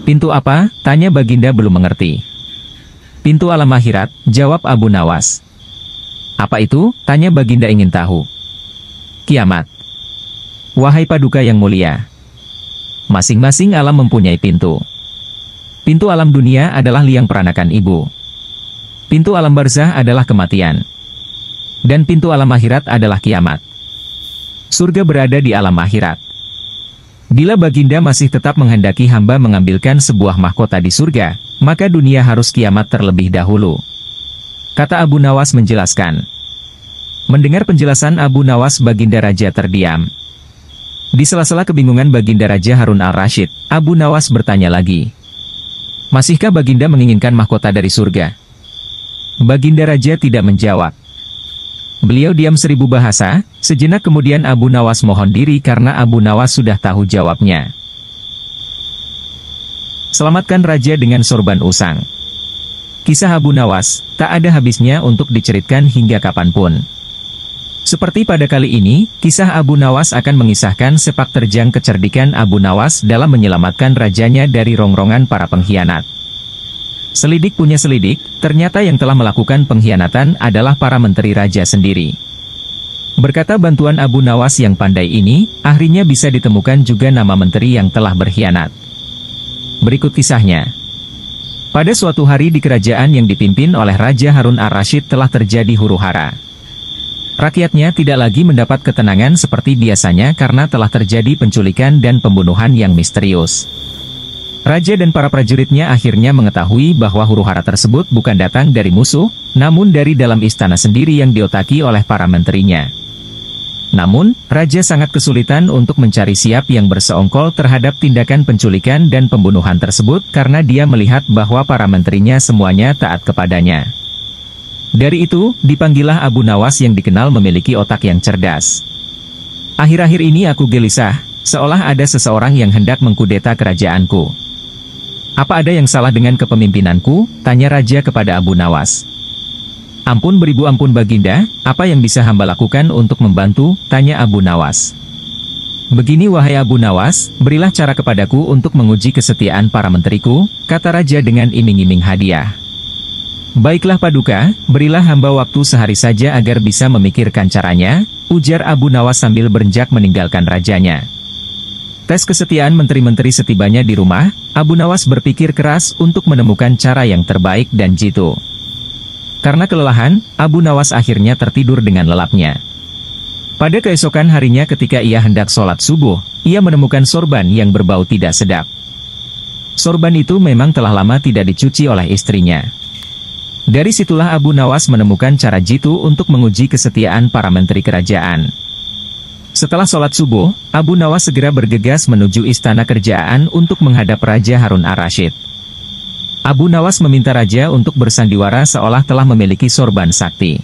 [SPEAKER 1] Pintu apa? Tanya Baginda belum mengerti. Pintu alam akhirat, jawab Abu Nawas. Apa itu? Tanya Baginda ingin tahu. Kiamat. Wahai Paduka yang mulia. Masing-masing alam mempunyai pintu. Pintu alam dunia adalah liang peranakan ibu. Pintu alam barzah adalah kematian. Dan pintu alam akhirat adalah kiamat. Surga berada di alam akhirat. Bila Baginda masih tetap menghendaki hamba mengambilkan sebuah mahkota di surga, maka dunia harus kiamat terlebih dahulu. Kata Abu Nawas menjelaskan. Mendengar penjelasan Abu Nawas Baginda Raja terdiam. Di sela-sela kebingungan Baginda Raja Harun al-Rashid, Abu Nawas bertanya lagi. Masihkah Baginda menginginkan mahkota dari surga? Baginda Raja tidak menjawab. Beliau diam 1000 bahasa, sejenak kemudian Abu Nawas mohon diri karena Abu Nawas sudah tahu jawabnya. Selamatkan Raja dengan sorban usang. Kisah Abu Nawas, tak ada habisnya untuk diceritakan hingga kapanpun. Seperti pada kali ini, kisah Abu Nawas akan mengisahkan sepak terjang kecerdikan Abu Nawas dalam menyelamatkan rajanya dari rongrongan para pengkhianat. Selidik punya selidik, ternyata yang telah melakukan pengkhianatan adalah para menteri raja sendiri. Berkata bantuan Abu Nawas yang pandai ini, akhirnya bisa ditemukan juga nama menteri yang telah berkhianat. Berikut kisahnya. Pada suatu hari di kerajaan yang dipimpin oleh Raja Harun al-Rashid telah terjadi huru-hara. Rakyatnya tidak lagi mendapat ketenangan seperti biasanya karena telah terjadi penculikan dan pembunuhan yang misterius. Raja dan para prajuritnya akhirnya mengetahui bahwa huru-hara tersebut bukan datang dari musuh, namun dari dalam istana sendiri yang diotaki oleh para menterinya. Namun, Raja sangat kesulitan untuk mencari siap yang berseongkol terhadap tindakan penculikan dan pembunuhan tersebut karena dia melihat bahwa para menterinya semuanya taat kepadanya. Dari itu, dipanggillah Abu Nawas yang dikenal memiliki otak yang cerdas. Akhir-akhir ini aku gelisah, seolah ada seseorang yang hendak mengkudeta kerajaanku. Apa ada yang salah dengan kepemimpinanku? Tanya Raja kepada Abu Nawas. Ampun beribu ampun Baginda, apa yang bisa hamba lakukan untuk membantu? Tanya Abu Nawas. Begini wahai Abu Nawas, berilah cara kepadaku untuk menguji kesetiaan para menteriku, kata Raja dengan iming-iming hadiah. Baiklah Paduka, berilah hamba waktu sehari saja agar bisa memikirkan caranya, ujar Abu Nawas sambil berenjak meninggalkan rajanya. Tes kesetiaan menteri-menteri setibanya di rumah, Abu Nawas berpikir keras untuk menemukan cara yang terbaik dan jitu. Karena kelelahan, Abu Nawas akhirnya tertidur dengan lelapnya. Pada keesokan harinya ketika ia hendak sholat subuh, ia menemukan sorban yang berbau tidak sedap. Sorban itu memang telah lama tidak dicuci oleh istrinya. Dari situlah Abu Nawas menemukan cara jitu untuk menguji kesetiaan para menteri kerajaan. Setelah sholat subuh, Abu Nawas segera bergegas menuju istana kerajaan untuk menghadap Raja Harun al-Rashid. Abu Nawas meminta Raja untuk bersandiwara seolah telah memiliki sorban sakti.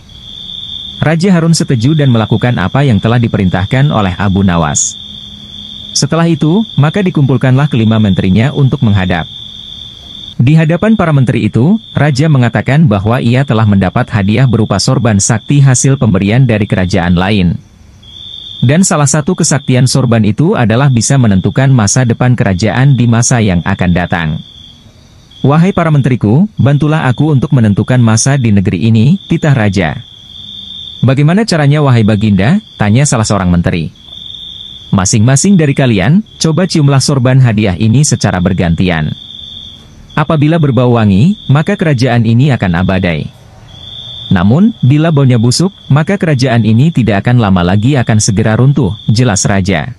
[SPEAKER 1] Raja Harun setuju dan melakukan apa yang telah diperintahkan oleh Abu Nawas. Setelah itu, maka dikumpulkanlah kelima menterinya untuk menghadap. Di hadapan para menteri itu, Raja mengatakan bahwa ia telah mendapat hadiah berupa sorban sakti hasil pemberian dari kerajaan lain. Dan salah satu kesaktian sorban itu adalah bisa menentukan masa depan kerajaan di masa yang akan datang. Wahai para menteriku, bantulah aku untuk menentukan masa di negeri ini, titah Raja. Bagaimana caranya wahai Baginda? Tanya salah seorang menteri. Masing-masing dari kalian, coba ciumlah sorban hadiah ini secara bergantian. Apabila berbau wangi, maka kerajaan ini akan abadai. Namun, bila baunya busuk, maka kerajaan ini tidak akan lama lagi akan segera runtuh, jelas Raja.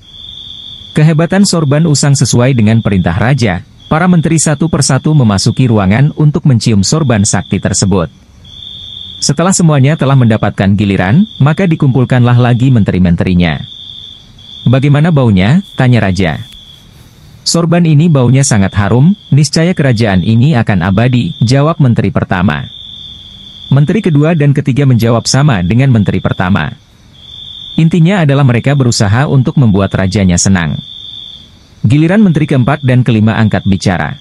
[SPEAKER 1] Kehebatan sorban usang sesuai dengan perintah Raja, para menteri satu persatu memasuki ruangan untuk mencium sorban sakti tersebut. Setelah semuanya telah mendapatkan giliran, maka dikumpulkanlah lagi menteri-menterinya. Bagaimana baunya? Tanya Raja. Sorban ini baunya sangat harum, niscaya kerajaan ini akan abadi, jawab menteri pertama. Menteri kedua dan ketiga menjawab sama dengan menteri pertama. Intinya adalah mereka berusaha untuk membuat rajanya senang. Giliran menteri keempat dan kelima angkat bicara.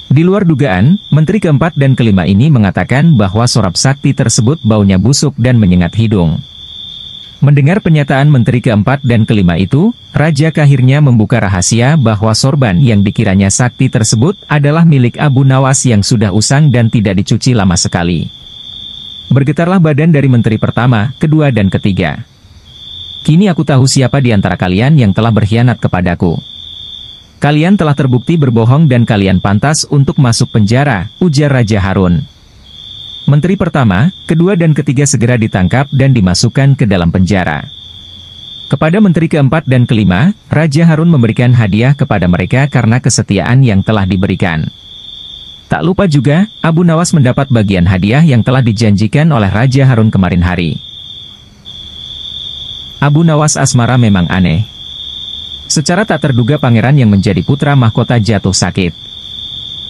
[SPEAKER 1] Di luar dugaan, menteri keempat dan kelima ini mengatakan bahwa sorab sakti tersebut baunya busuk dan menyengat hidung. Mendengar pernyataan menteri keempat dan kelima itu, Raja akhirnya membuka rahasia bahwa sorban yang dikiranya sakti tersebut adalah milik Abu Nawas yang sudah usang dan tidak dicuci lama sekali. Bergetarlah badan dari menteri pertama, kedua dan ketiga. Kini aku tahu siapa di antara kalian yang telah berkhianat kepadaku. Kalian telah terbukti berbohong dan kalian pantas untuk masuk penjara, ujar Raja Harun. Menteri pertama, kedua dan ketiga segera ditangkap dan dimasukkan ke dalam penjara. Kepada menteri keempat dan kelima, Raja Harun memberikan hadiah kepada mereka karena kesetiaan yang telah diberikan. Tak lupa juga, Abu Nawas mendapat bagian hadiah yang telah dijanjikan oleh Raja Harun kemarin hari. Abu Nawas asmara memang aneh. Secara tak terduga pangeran yang menjadi putra mahkota jatuh sakit.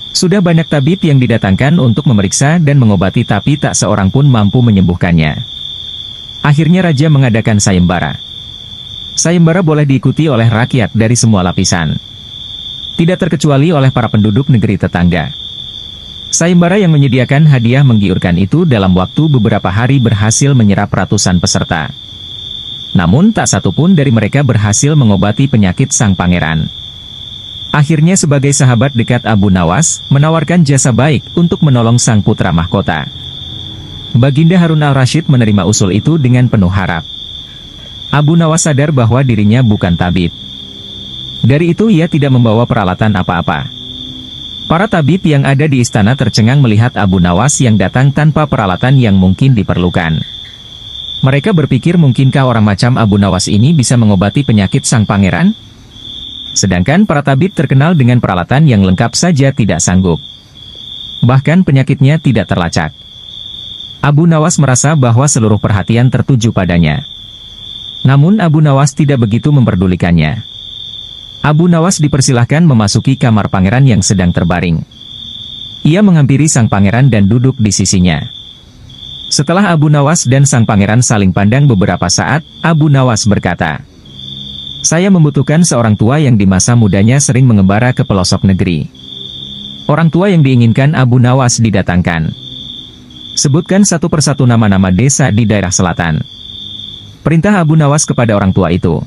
[SPEAKER 1] Sudah banyak tabib yang didatangkan untuk memeriksa dan mengobati tapi tak seorang pun mampu menyembuhkannya. Akhirnya Raja mengadakan sayembara. Sayembara boleh diikuti oleh rakyat dari semua lapisan. Tidak terkecuali oleh para penduduk negeri tetangga. Sayembara yang menyediakan hadiah menggiurkan itu dalam waktu beberapa hari berhasil menyerap ratusan peserta. Namun tak satu pun dari mereka berhasil mengobati penyakit sang pangeran. Akhirnya sebagai sahabat dekat Abu Nawas, menawarkan jasa baik untuk menolong sang putra mahkota. Baginda Harun al-Rashid menerima usul itu dengan penuh harap. Abu Nawas sadar bahwa dirinya bukan tabib. Dari itu ia tidak membawa peralatan apa-apa. Para tabib yang ada di istana tercengang melihat Abu Nawas yang datang tanpa peralatan yang mungkin diperlukan. Mereka berpikir mungkinkah orang macam Abu Nawas ini bisa mengobati penyakit sang pangeran? Sedangkan para tabib terkenal dengan peralatan yang lengkap saja tidak sanggup. Bahkan penyakitnya tidak terlacak. Abu Nawas merasa bahwa seluruh perhatian tertuju padanya. Namun Abu Nawas tidak begitu memperdulikannya. Abu Nawas dipersilahkan memasuki kamar pangeran yang sedang terbaring. Ia menghampiri sang pangeran dan duduk di sisinya. Setelah Abu Nawas dan sang pangeran saling pandang beberapa saat, Abu Nawas berkata, "Saya membutuhkan seorang tua yang di masa mudanya sering mengembara ke pelosok negeri." Orang tua yang diinginkan Abu Nawas didatangkan. Sebutkan satu persatu nama-nama desa di daerah selatan. Perintah Abu Nawas kepada orang tua itu.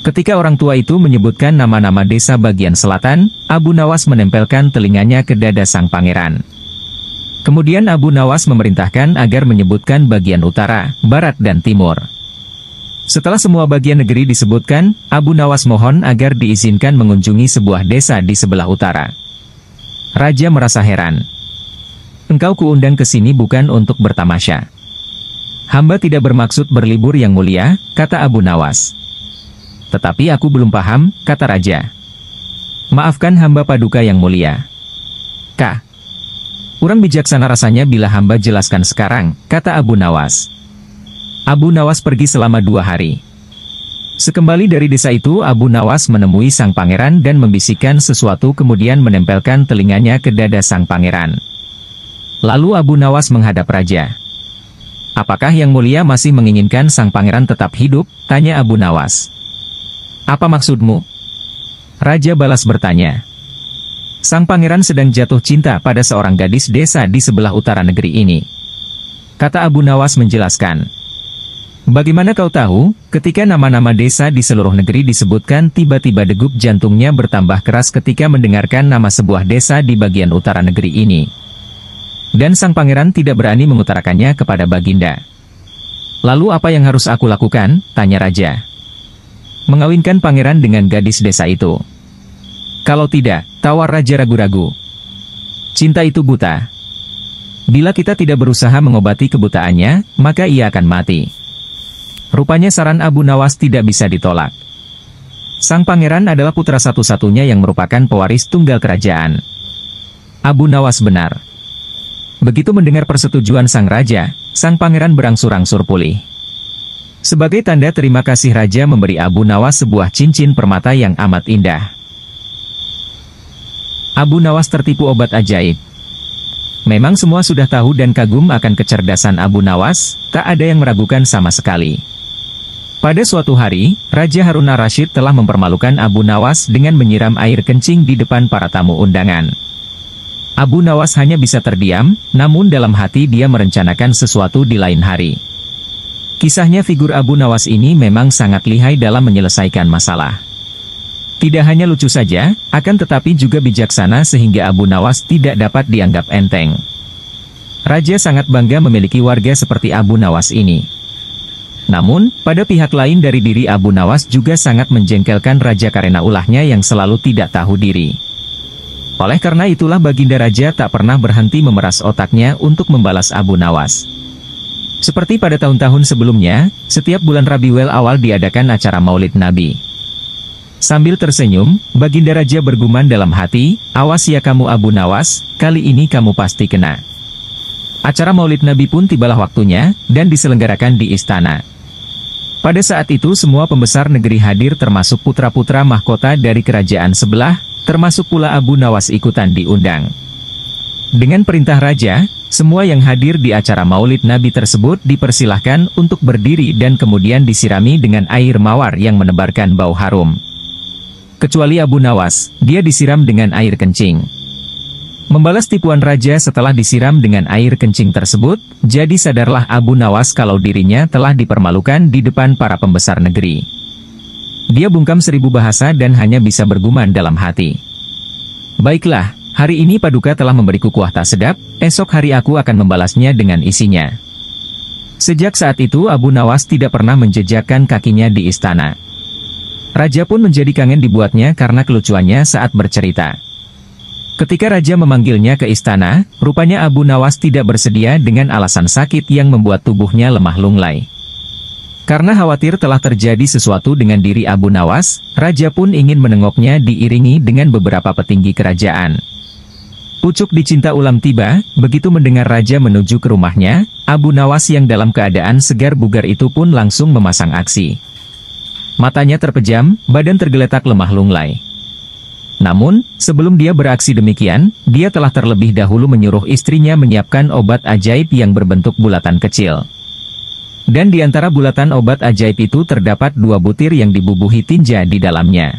[SPEAKER 1] Ketika orang tua itu menyebutkan nama-nama desa bagian selatan, Abu Nawas menempelkan telinganya ke dada sang pangeran. Kemudian Abu Nawas memerintahkan agar menyebutkan bagian utara, barat dan timur. Setelah semua bagian negeri disebutkan, Abu Nawas mohon agar diizinkan mengunjungi sebuah desa di sebelah utara. Raja merasa heran. "Engkau kuundang ke sini bukan untuk bertamasya. Hamba tidak bermaksud berlibur yang mulia," kata Abu Nawas. "Tetapi aku belum paham," kata Raja. "Maafkan hamba paduka yang mulia." "Kah? Kurang bijaksana rasanya bila hamba jelaskan sekarang," kata Abu Nawas. Abu Nawas pergi selama 2 hari. Sekembali dari desa itu, Abu Nawas menemui sang pangeran dan membisikkan sesuatu kemudian menempelkan telinganya ke dada sang pangeran. Lalu Abu Nawas menghadap Raja. "Apakah yang mulia masih menginginkan sang pangeran tetap hidup?" tanya Abu Nawas. "Apa maksudmu?" Raja balas bertanya. sang pangeran sedang jatuh cinta pada seorang gadis desa di sebelah utara negeri ini. Kata Abu Nawas menjelaskan. Bagaimana kau tahu, ketika nama-nama desa di seluruh negeri disebutkan tiba-tiba degup jantungnya bertambah keras ketika mendengarkan nama sebuah desa di bagian utara negeri ini. Dan sang pangeran tidak berani mengutarakannya kepada Baginda. Lalu apa yang harus aku lakukan? Tanya raja. Mengawinkan pangeran dengan gadis desa itu. Kalau tidak, tawar raja ragu-ragu. Cinta itu buta. Bila kita tidak berusaha mengobati kebutaannya, maka ia akan mati. Rupanya saran Abu Nawas tidak bisa ditolak. Sang pangeran adalah putra satu-satunya yang merupakan pewaris tunggal kerajaan. Abu Nawas benar. Begitu mendengar persetujuan sang raja, sang pangeran berangsur-angsur pulih. Sebagai tanda terima kasih raja memberi Abu Nawas sebuah cincin permata yang amat indah. Abu Nawas tertipu obat ajaib. Memang semua sudah tahu dan kagum akan kecerdasan Abu Nawas, tak ada yang meragukan sama sekali. Pada suatu hari, Raja Harun ar-Rasyid telah mempermalukan Abu Nawas dengan menyiram air kencing di depan para tamu undangan. Abu Nawas hanya bisa terdiam, namun dalam hati dia merencanakan sesuatu di lain hari. Kisahnya figur Abu Nawas ini memang sangat lihai dalam menyelesaikan masalah. Tidak hanya lucu saja, akan tetapi juga bijaksana sehingga Abu Nawas tidak dapat dianggap enteng. Raja sangat bangga memiliki warga seperti Abu Nawas ini. Namun, pada pihak lain dari diri Abu Nawas juga sangat menjengkelkan raja karena ulahnya yang selalu tidak tahu diri. Oleh karena itulah Baginda Raja tak pernah berhenti memeras otaknya untuk membalas Abu Nawas. Seperti pada tahun-tahun sebelumnya, setiap bulan Rabiul Awal diadakan acara Maulid Nabi. Sambil tersenyum, Baginda Raja bergumam dalam hati, awas ya kamu Abu Nawas, kali ini kamu pasti kena. Acara Maulid Nabi pun tibalah waktunya, dan diselenggarakan di istana. Pada saat itu semua pembesar negeri hadir termasuk putra-putra mahkota dari kerajaan sebelah, termasuk pula Abu Nawas ikutan diundang. Dengan perintah raja, semua yang hadir di acara Maulid Nabi tersebut dipersilahkan untuk berdiri dan kemudian disirami dengan air mawar yang menebarkan bau harum. Kecuali Abu Nawas, dia disiram dengan air kencing. Membalas tipuan raja setelah disiram dengan air kencing tersebut, jadi sadarlah Abu Nawas kalau dirinya telah dipermalukan di depan para pembesar negeri. Dia bungkam 1000 bahasa dan hanya bisa bergumam dalam hati. Baiklah, hari ini Paduka telah memberiku kuah tak sedap, esok hari aku akan membalasnya dengan isinya. Sejak saat itu Abu Nawas tidak pernah menjejakkan kakinya di istana. Raja pun menjadi kangen dibuatnya karena kelucuannya saat bercerita. Ketika raja memanggilnya ke istana, rupanya Abu Nawas tidak bersedia dengan alasan sakit yang membuat tubuhnya lemah lunglai. Karena khawatir telah terjadi sesuatu dengan diri Abu Nawas, raja pun ingin menengoknya diiringi dengan beberapa petinggi kerajaan. Pucuk dicinta ulam tiba, begitu mendengar raja menuju ke rumahnya, Abu Nawas yang dalam keadaan segar bugar itu pun langsung memasang aksi. Matanya terpejam, badan tergeletak lemah lunglai. Namun, sebelum dia beraksi demikian, dia telah terlebih dahulu menyuruh istrinya menyiapkan obat ajaib yang berbentuk bulatan kecil. Dan di antara bulatan obat ajaib itu terdapat 2 butir yang dibubuhi tinja di dalamnya.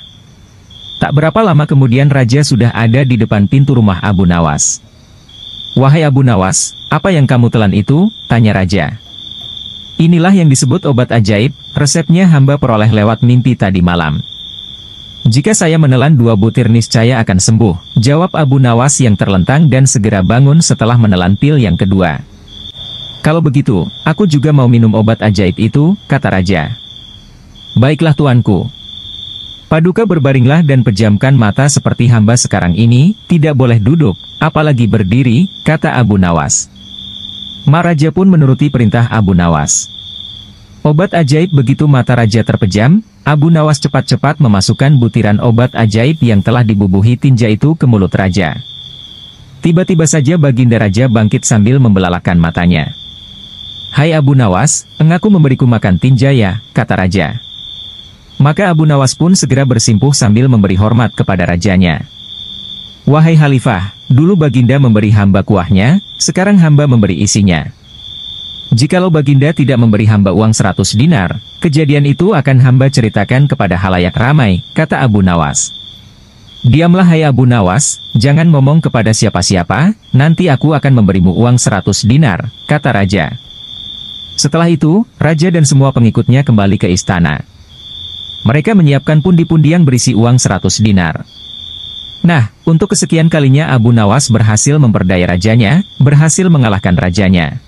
[SPEAKER 1] Tak berapa lama kemudian raja sudah ada di depan pintu rumah Abu Nawas. "Wahai Abu Nawas, apa yang kamu telan itu?" tanya raja. "Inilah yang disebut obat ajaib, resepnya hamba peroleh lewat mimpi tadi malam. Jika saya menelan 2 butir niscaya akan sembuh," jawab Abu Nawas yang terlentang dan segera bangun setelah menelan pil yang kedua. "Kalau begitu, aku juga mau minum obat ajaib itu," kata raja. "Baiklah tuanku." Paduka berbaringlah dan pejamkan mata seperti hamba sekarang ini, tidak boleh duduk, apalagi berdiri, kata Abu Nawas. Raja pun menuruti perintah Abu Nawas. Obat ajaib begitu mata raja terpejam, Abu Nawas cepat-cepat memasukkan butiran obat ajaib yang telah dibubuhi tinja itu ke mulut raja. Tiba-tiba saja Baginda Raja bangkit sambil membelalakan matanya. "Hai Abu Nawas, engkau memberiku makan tinja ya," kata raja. Maka Abu Nawas pun segera bersimpuh sambil memberi hormat kepada rajanya. "Wahai Khalifah, dulu Baginda memberi hamba kuahnya, sekarang hamba memberi isinya. Jikalau Baginda tidak memberi hamba uang 100 dinar, kejadian itu akan hamba ceritakan kepada halayak ramai," kata Abu Nawas. Diamlah hai Abu Nawas, jangan ngomong kepada siapa-siapa, nanti aku akan memberimu uang 100 dinar, kata raja. Setelah itu, raja dan semua pengikutnya kembali ke istana. Mereka menyiapkan pundi-pundi yang berisi uang 100 dinar. Nah, untuk kesekian kalinya Abu Nawas berhasil memperdaya rajanya, berhasil mengalahkan rajanya.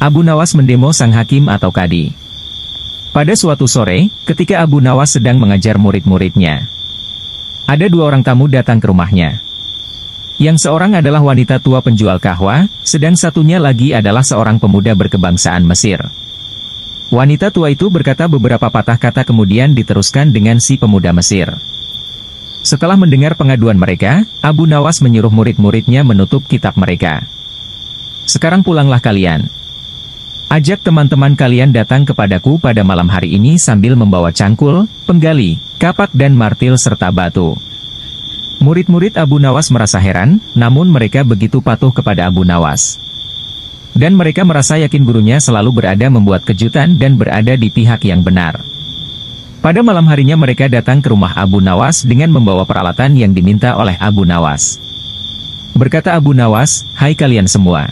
[SPEAKER 1] Abu Nawas mendemo sang hakim atau kadi. Pada suatu sore, ketika Abu Nawas sedang mengajar murid-muridnya, ada dua orang tamu datang ke rumahnya. Yang seorang adalah wanita tua penjual kahwa, sedang satunya lagi adalah seorang pemuda berkebangsaan Mesir. Wanita tua itu berkata beberapa patah kata kemudian diteruskan dengan si pemuda Mesir. Setelah mendengar pengaduan mereka, Abu Nawas menyuruh murid-muridnya menutup kitab mereka. Sekarang pulanglah kalian. Ajak teman-teman kalian datang kepadaku pada malam hari ini sambil membawa cangkul, penggali, kapak dan martil serta batu. Murid-murid Abu Nawas merasa heran, namun mereka begitu patuh kepada Abu Nawas. Dan mereka merasa yakin gurunya selalu berada membuat kejutan dan berada di pihak yang benar. Pada malam harinya mereka datang ke rumah Abu Nawas dengan membawa peralatan yang diminta oleh Abu Nawas. Berkata Abu Nawas, hai kalian semua.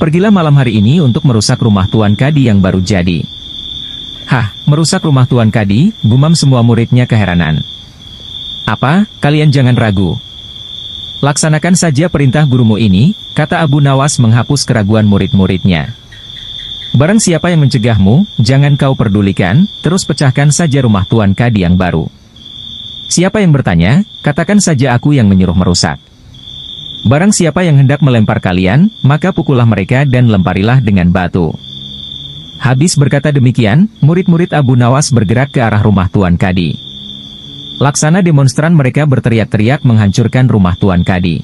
[SPEAKER 1] Pergilah malam hari ini untuk merusak rumah Tuan Kadi yang baru jadi. Hah, merusak rumah Tuan Kadi, gumam semua muridnya keheranan. Apa, kalian jangan ragu. Laksanakan saja perintah gurumu ini, kata Abu Nawas menghapus keraguan murid-muridnya. Barang siapa yang mencegahmu, jangan kau pedulikan, terus pecahkan saja rumah Tuan Kadi yang baru. Siapa yang bertanya, katakan saja aku yang menyuruh merusak. Barang siapa yang hendak melempar kalian, maka pukullah mereka dan lemparilah dengan batu. Habis berkata demikian, murid-murid Abu Nawas bergerak ke arah rumah Tuan Kadi. Laksana demonstran mereka berteriak-teriak menghancurkan rumah Tuan Kadi.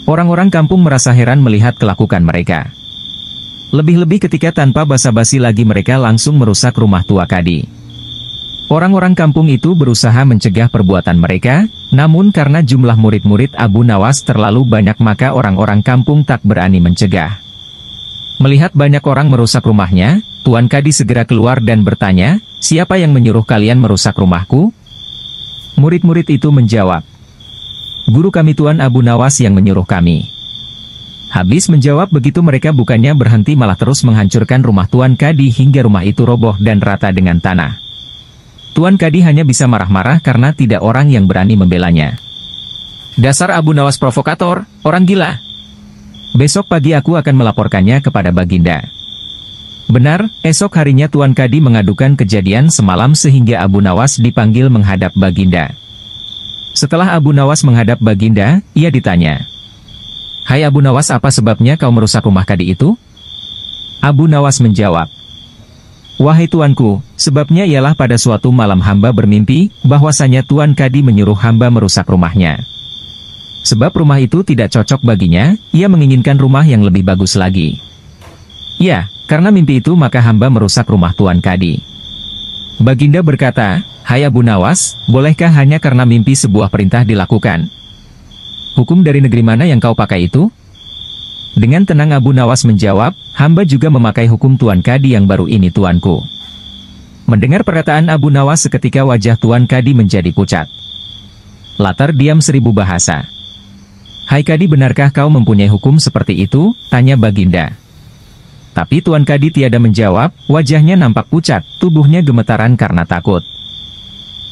[SPEAKER 1] Orang-orang kampung merasa heran melihat kelakukan mereka. Lebih-lebih ketika tanpa basa-basi lagi mereka langsung merusak rumah tua Kadi. Orang-orang kampung itu berusaha mencegah perbuatan mereka, namun karena jumlah murid-murid Abu Nawas terlalu banyak maka orang-orang kampung tak berani mencegah. Melihat banyak orang merusak rumahnya, Tuan Kadi segera keluar dan bertanya, siapa yang menyuruh kalian merusak rumahku? Murid-murid itu menjawab, guru kami Tuan Abu Nawas yang menyuruh kami. Habis menjawab begitu mereka bukannya berhenti malah terus menghancurkan rumah Tuan Kadi hingga rumah itu roboh dan rata dengan tanah. Tuan Kadi hanya bisa marah-marah karena tidak orang yang berani membelanya. Dasar Abu Nawas provokator, orang gila. Besok pagi aku akan melaporkannya kepada Baginda. Benar, esok harinya Tuan Kadi mengadukan kejadian semalam sehingga Abu Nawas dipanggil menghadap Baginda. Setelah Abu Nawas menghadap Baginda, ia ditanya, hai Abu Nawas, apa sebabnya kau merusak rumah Kadi itu? Abu Nawas menjawab, wahai tuanku, sebabnya ialah pada suatu malam hamba bermimpi, bahwasanya Tuan Kadi menyuruh hamba merusak rumahnya. Sebab rumah itu tidak cocok baginya, ia menginginkan rumah yang lebih bagus lagi. Ya, karena mimpi itu maka hamba merusak rumah Tuan Kadi. Baginda berkata, hai Abu Nawas, bolehkah hanya karena mimpi sebuah perintah dilakukan? Hukum dari negeri mana yang kau pakai itu? Dengan tenang Abu Nawas menjawab, hamba juga memakai hukum Tuan Kadi yang baru ini tuanku. Mendengar perkataan Abu Nawas seketika wajah Tuan Kadi menjadi pucat. Latar diam 1000 bahasa. Hai Kadi, benarkah kau mempunyai hukum seperti itu? Tanya Baginda. Tapi Tuan Kadi tiada menjawab, wajahnya nampak pucat, tubuhnya gemetaran karena takut.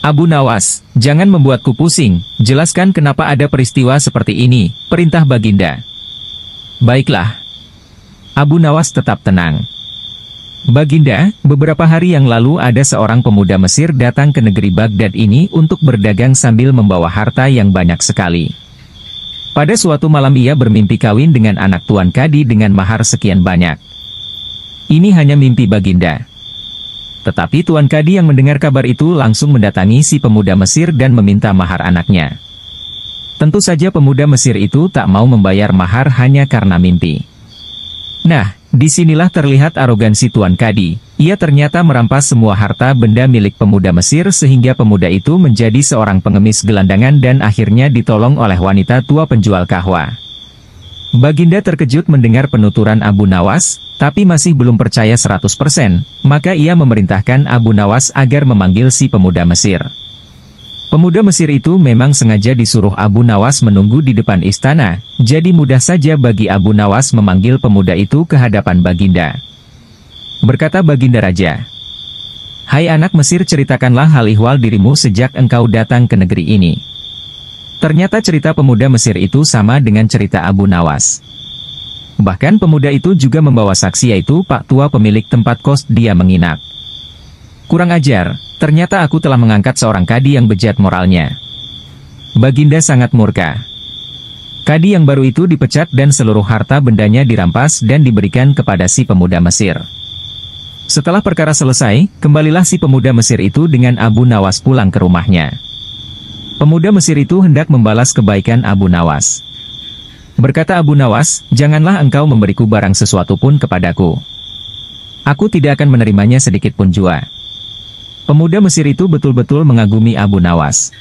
[SPEAKER 1] Abu Nawas, jangan membuatku pusing, jelaskan kenapa ada peristiwa seperti ini, perintah Baginda. Baiklah. Abu Nawas tetap tenang. Baginda, beberapa hari yang lalu ada seorang pemuda Mesir datang ke negeri Baghdad ini untuk berdagang sambil membawa harta yang banyak sekali. Pada suatu malam ia bermimpi kawin dengan anak Tuan Kadi dengan mahar sekian banyak. Ini hanya mimpi Baginda. Tetapi Tuan Kadi yang mendengar kabar itu langsung mendatangi si pemuda Mesir dan meminta mahar anaknya. Tentu saja pemuda Mesir itu tak mau membayar mahar hanya karena mimpi. Nah, disinilah terlihat arogansi Tuan Kadi. Ia ternyata merampas semua harta benda milik pemuda Mesir sehingga pemuda itu menjadi seorang pengemis gelandangan dan akhirnya ditolong oleh wanita tua penjual kahwa. Baginda terkejut mendengar penuturan Abu Nawas, tapi masih belum percaya 100%, maka ia memerintahkan Abu Nawas agar memanggil si pemuda Mesir. Pemuda Mesir itu memang sengaja disuruh Abu Nawas menunggu di depan istana, jadi mudah saja bagi Abu Nawas memanggil pemuda itu ke hadapan Baginda. Berkata Baginda Raja, "Hai anak Mesir, ceritakanlah hal ihwal dirimu sejak engkau datang ke negeri ini." Ternyata cerita pemuda Mesir itu sama dengan cerita Abu Nawas. Bahkan pemuda itu juga membawa saksi, yaitu Pak Tua pemilik tempat kos dia menginap. Kurang ajar, ternyata aku telah mengangkat seorang kadi yang bejat moralnya. Baginda sangat murka. Kadi yang baru itu dipecat dan seluruh harta bendanya dirampas dan diberikan kepada si pemuda Mesir. Setelah perkara selesai, kembalilah si pemuda Mesir itu dengan Abu Nawas pulang ke rumahnya. Pemuda Mesir itu hendak membalas kebaikan Abu Nawas. Berkata Abu Nawas, "Janganlah engkau memberiku barang sesuatu pun kepadaku. Aku tidak akan menerimanya sedikit pun jua." Pemuda Mesir itu betul-betul mengagumi Abu Nawas.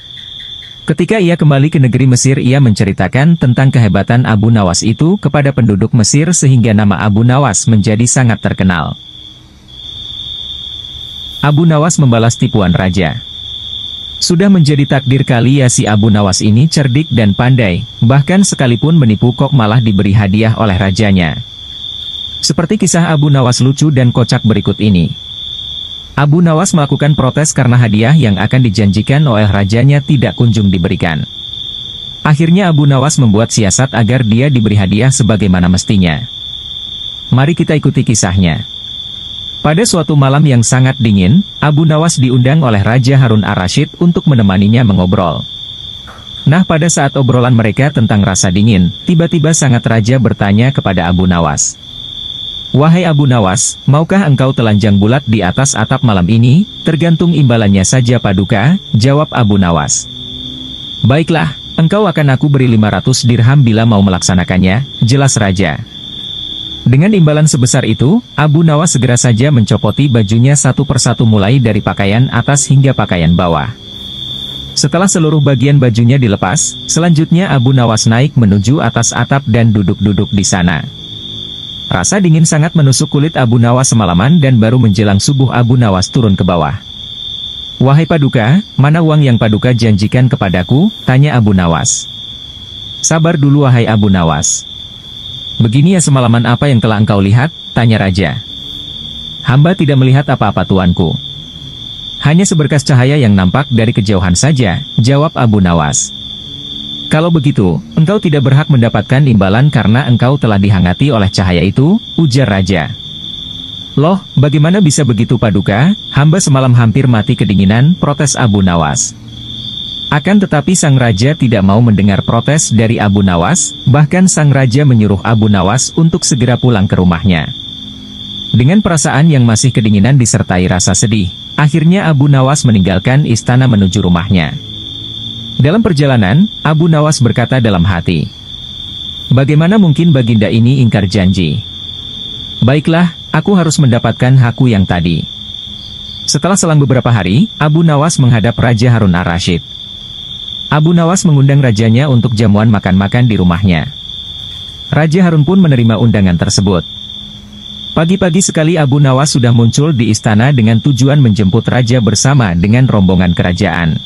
[SPEAKER 1] Ketika ia kembali ke negeri Mesir, ia menceritakan tentang kehebatan Abu Nawas itu kepada penduduk Mesir sehingga nama Abu Nawas menjadi sangat terkenal. Abu Nawas membalas tipuan raja. Sudah menjadi takdir kali ya si Abu Nawas ini cerdik dan pandai, bahkan sekalipun menipu kok malah diberi hadiah oleh rajanya. Seperti kisah Abu Nawas lucu dan kocak berikut ini. Abu Nawas melakukan protes karena hadiah yang akan dijanjikan oleh rajanya tidak kunjung diberikan. Akhirnya Abu Nawas membuat siasat agar dia diberi hadiah sebagaimana mestinya. Mari kita ikuti kisahnya. Pada suatu malam yang sangat dingin, Abu Nawas diundang oleh Raja Harun ar-Rasyid untuk menemaninya mengobrol. Nah, pada saat obrolan mereka tentang rasa dingin, tiba-tiba sangat raja bertanya kepada Abu Nawas. "Wahai Abu Nawas, maukah engkau telanjang bulat di atas atap malam ini? Tergantung imbalannya saja Paduka," jawab Abu Nawas. "Baiklah, engkau akan aku beri 500 dirham bila mau melaksanakannya," jelas raja. Dengan imbalan sebesar itu, Abu Nawas segera saja mencopoti bajunya satu persatu mulai dari pakaian atas hingga pakaian bawah. Setelah seluruh bagian bajunya dilepas, selanjutnya Abu Nawas naik menuju atas atap dan duduk-duduk di sana. Rasa dingin sangat menusuk kulit Abu Nawas semalaman dan baru menjelang subuh Abu Nawas turun ke bawah. "Wahai Paduka, mana uang yang Paduka janjikan kepadaku?" tanya Abu Nawas. "Sabar dulu wahai Abu Nawas. Begini ya, semalaman apa yang telah engkau lihat?" tanya raja. "Hamba tidak melihat apa-apa tuanku. Hanya seberkas cahaya yang nampak dari kejauhan saja," jawab Abu Nawas. "Kalau begitu, engkau tidak berhak mendapatkan imbalan karena engkau telah dihangati oleh cahaya itu," ujar raja. "Loh, bagaimana bisa begitu Paduka? Hamba semalam hampir mati kedinginan," protes Abu Nawas. Akan tetapi sang raja tidak mau mendengar protes dari Abu Nawas, bahkan sang raja menyuruh Abu Nawas untuk segera pulang ke rumahnya. Dengan perasaan yang masih kedinginan disertai rasa sedih, akhirnya Abu Nawas meninggalkan istana menuju rumahnya. Dalam perjalanan, Abu Nawas berkata dalam hati, "Bagaimana mungkin Baginda ini ingkar janji? Baiklah, aku harus mendapatkan hakku yang tadi." Setelah selang beberapa hari, Abu Nawas menghadap Raja Harun ar-Rasyid. Abu Nawas mengundang rajanya untuk jamuan makan-makan di rumahnya. Raja Harun pun menerima undangan tersebut. Pagi-pagi sekali Abu Nawas sudah muncul di istana dengan tujuan menjemput raja bersama dengan rombongan kerajaan.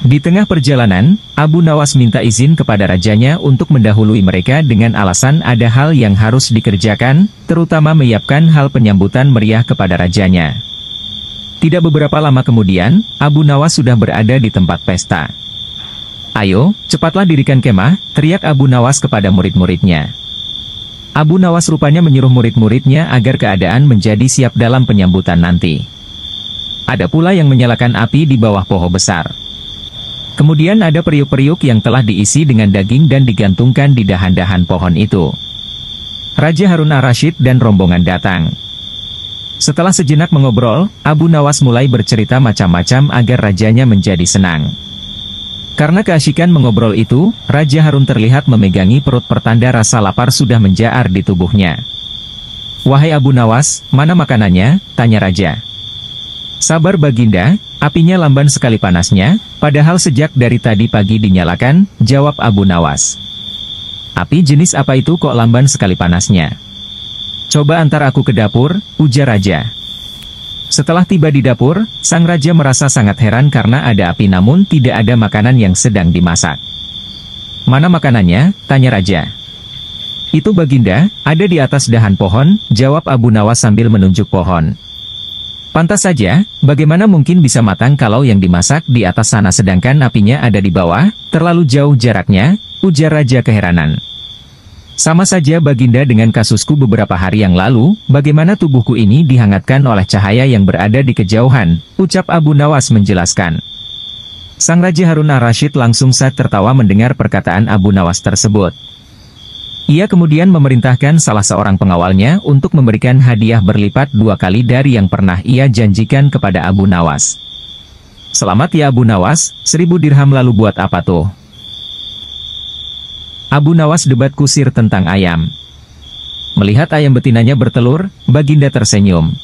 [SPEAKER 1] Di tengah perjalanan, Abu Nawas minta izin kepada rajanya untuk mendahului mereka dengan alasan ada hal yang harus dikerjakan, terutama menyiapkan hal penyambutan meriah kepada rajanya. Tidak beberapa lama kemudian, Abu Nawas sudah berada di tempat pesta. "Ayo, cepatlah dirikan kemah," teriak Abu Nawas kepada murid-muridnya. Abu Nawas rupanya menyuruh murid-muridnya agar keadaan menjadi siap dalam penyambutan nanti. Ada pula yang menyalakan api di bawah pohon besar. Kemudian ada periuk-periuk yang telah diisi dengan daging dan digantungkan di dahan-dahan pohon itu. Raja Harun ar-Rasyid dan rombongan datang. Setelah sejenak mengobrol, Abu Nawas mulai bercerita macam-macam agar rajanya menjadi senang. Karena keasyikan mengobrol itu, Raja Harun terlihat memegangi perut pertanda rasa lapar sudah menjaar di tubuhnya. "Wahai Abu Nawas, mana makanannya?" tanya raja. "Sabar Baginda, apinya lamban sekali panasnya, padahal sejak dari tadi pagi dinyalakan," jawab Abu Nawas. "Api jenis apa itu kok lamban sekali panasnya?" "Coba antar aku ke dapur," ujar raja. Setelah tiba di dapur, sang raja merasa sangat heran karena ada api namun tidak ada makanan yang sedang dimasak. "Mana makanannya?" tanya raja. "Itu Baginda, ada di atas dahan pohon," jawab Abu Nawas sambil menunjuk pohon. "Pantas saja, bagaimana mungkin bisa matang kalau yang dimasak di atas sana sedangkan apinya ada di bawah, terlalu jauh jaraknya," ujar raja keheranan. "Sama saja Baginda dengan kasusku beberapa hari yang lalu, bagaimana tubuhku ini dihangatkan oleh cahaya yang berada di kejauhan," ucap Abu Nawas menjelaskan. Sang Raja Harun ar-Rasyid langsung tertawa mendengar perkataan Abu Nawas tersebut. Ia kemudian memerintahkan salah seorang pengawalnya untuk memberikan hadiah berlipat 2 kali dari yang pernah ia janjikan kepada Abu Nawas. "Selamat ya Abu Nawas, 1000 dirham lalu buat apa tuh?" Abu Nawas debat kusir tentang ayam. Melihat ayam betinanya bertelur, Baginda tersenyum.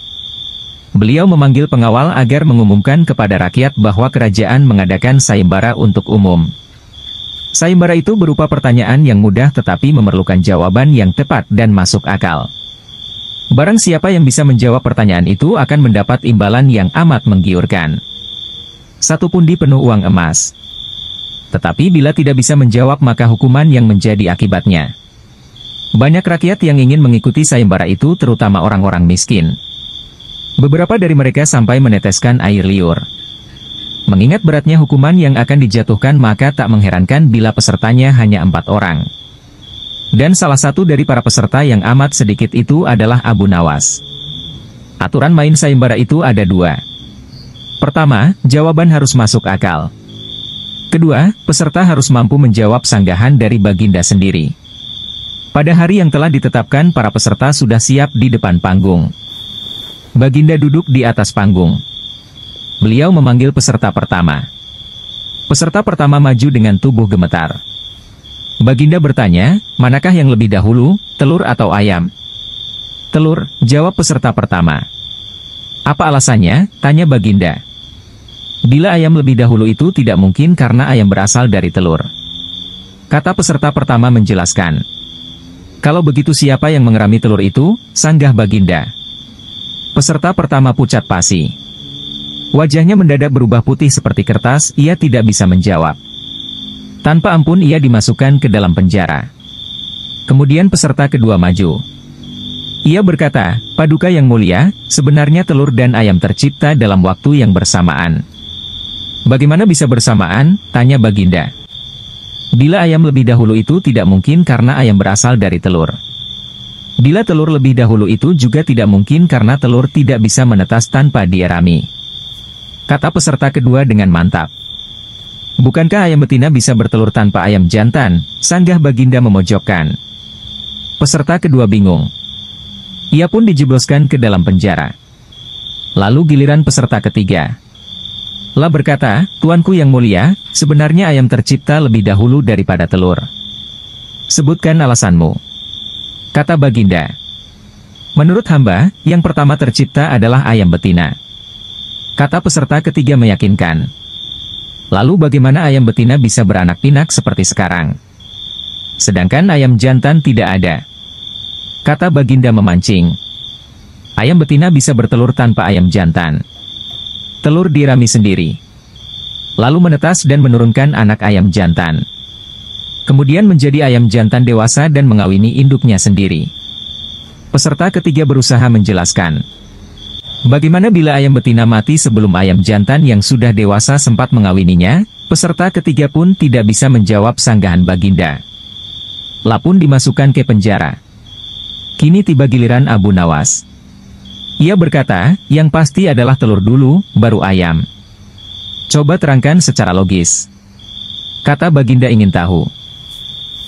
[SPEAKER 1] Beliau memanggil pengawal agar mengumumkan kepada rakyat bahwa kerajaan mengadakan sayembara untuk umum. Sayembara itu berupa pertanyaan yang mudah tetapi memerlukan jawaban yang tepat dan masuk akal. Barang siapa yang bisa menjawab pertanyaan itu akan mendapat imbalan yang amat menggiurkan. 1 pundi penuh uang emas. Tetapi bila tidak bisa menjawab maka hukuman yang menjadi akibatnya. Banyak rakyat yang ingin mengikuti sayembara itu terutama orang-orang miskin. Beberapa dari mereka sampai meneteskan air liur. Mengingat beratnya hukuman yang akan dijatuhkan maka tak mengherankan bila pesertanya hanya 4 orang. Dan salah satu dari para peserta yang amat sedikit itu adalah Abu Nawas. Aturan main sayembara itu ada 2. Pertama, jawaban harus masuk akal. Kedua, peserta harus mampu menjawab sanggahan dari Baginda sendiri. Pada hari yang telah ditetapkan para peserta sudah siap di depan panggung. Baginda duduk di atas panggung. Beliau memanggil peserta pertama. Peserta pertama maju dengan tubuh gemetar. Baginda bertanya, "Manakah yang lebih dahulu, telur atau ayam?" "Telur," jawab peserta pertama. "Apa alasannya?" tanya Baginda. "Bila ayam lebih dahulu itu tidak mungkin karena ayam berasal dari telur," kata peserta pertama menjelaskan. "Kalau begitu siapa yang mengerami telur itu?" sanggah Baginda. Peserta pertama pucat pasi. Wajahnya mendadak berubah putih seperti kertas, ia tidak bisa menjawab. Tanpa ampun ia dimasukkan ke dalam penjara. Kemudian peserta kedua maju. Ia berkata, "Paduka yang mulia, sebenarnya telur dan ayam tercipta dalam waktu yang bersamaan." "Bagaimana bisa bersamaan?" tanya Baginda. "Bila ayam lebih dahulu itu tidak mungkin karena ayam berasal dari telur. Bila telur lebih dahulu itu juga tidak mungkin karena telur tidak bisa menetas tanpa dierami," kata peserta kedua dengan mantap. "Bukankah ayam betina bisa bertelur tanpa ayam jantan?" sanggah Baginda memojokkan. Peserta kedua bingung. Ia pun dijebloskan ke dalam penjara. Lalu giliran peserta ketiga. Lah berkata, "Tuanku yang mulia, sebenarnya ayam tercipta lebih dahulu daripada telur." "Sebutkan alasanmu," kata Baginda. "Menurut hamba, yang pertama tercipta adalah ayam betina," kata peserta ketiga meyakinkan. "Lalu bagaimana ayam betina bisa beranak pinak seperti sekarang? Sedangkan ayam jantan tidak ada," kata Baginda memancing. "Ayam betina bisa bertelur tanpa ayam jantan. Telur dirami sendiri, lalu menetas dan menurunkan anak ayam jantan. Kemudian menjadi ayam jantan dewasa dan mengawini induknya sendiri." Peserta ketiga berusaha menjelaskan. "Bagaimana bila ayam betina mati sebelum ayam jantan yang sudah dewasa sempat mengawininya?" Peserta ketiga pun tidak bisa menjawab sanggahan Baginda. Lah pun dimasukkan ke penjara. Kini tiba giliran Abu Nawas. Ia berkata, "Yang pasti adalah telur dulu, baru ayam." "Coba terangkan secara logis," kata Baginda ingin tahu.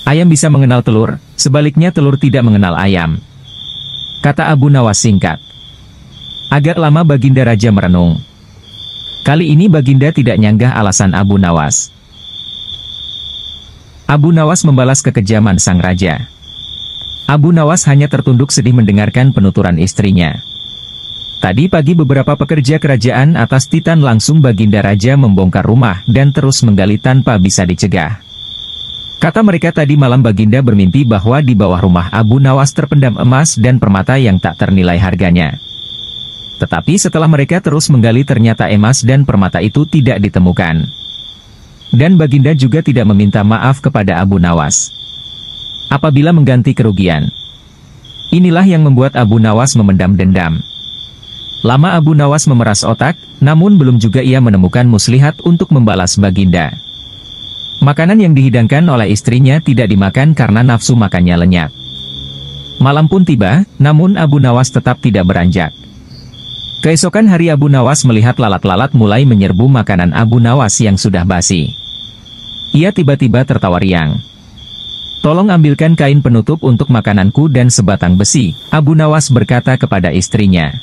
[SPEAKER 1] "Ayam bisa mengenal telur, sebaliknya telur tidak mengenal ayam," kata Abu Nawas singkat. Agak lama Baginda Raja merenung. Kali ini Baginda tidak nyanggah alasan Abu Nawas. Abu Nawas membalas kekejaman sang raja. Abu Nawas hanya tertunduk sedih mendengarkan penuturan istrinya. Tadi pagi beberapa pekerja kerajaan atas Titan langsung Baginda Raja membongkar rumah dan terus menggali tanpa bisa dicegah. Kata mereka tadi malam Baginda bermimpi bahwa di bawah rumah Abu Nawas terpendam emas dan permata yang tak ternilai harganya. Tetapi setelah mereka terus menggali ternyata emas dan permata itu tidak ditemukan. Dan Baginda juga tidak meminta maaf kepada Abu Nawas apabila mengganti kerugian. Inilah yang membuat Abu Nawas memendam dendam. Lama Abu Nawas memeras otak, namun belum juga ia menemukan muslihat untuk membalas Baginda. Makanan yang dihidangkan oleh istrinya tidak dimakan karena nafsu makannya lenyap. Malam pun tiba, namun Abu Nawas tetap tidak beranjak. Keesokan hari Abu Nawas melihat lalat-lalat mulai menyerbu makanan Abu Nawas yang sudah basi. Ia tiba-tiba tertawa riang. "Tolong ambilkan kain penutup untuk makananku dan sebatang besi," Abu Nawas berkata kepada istrinya.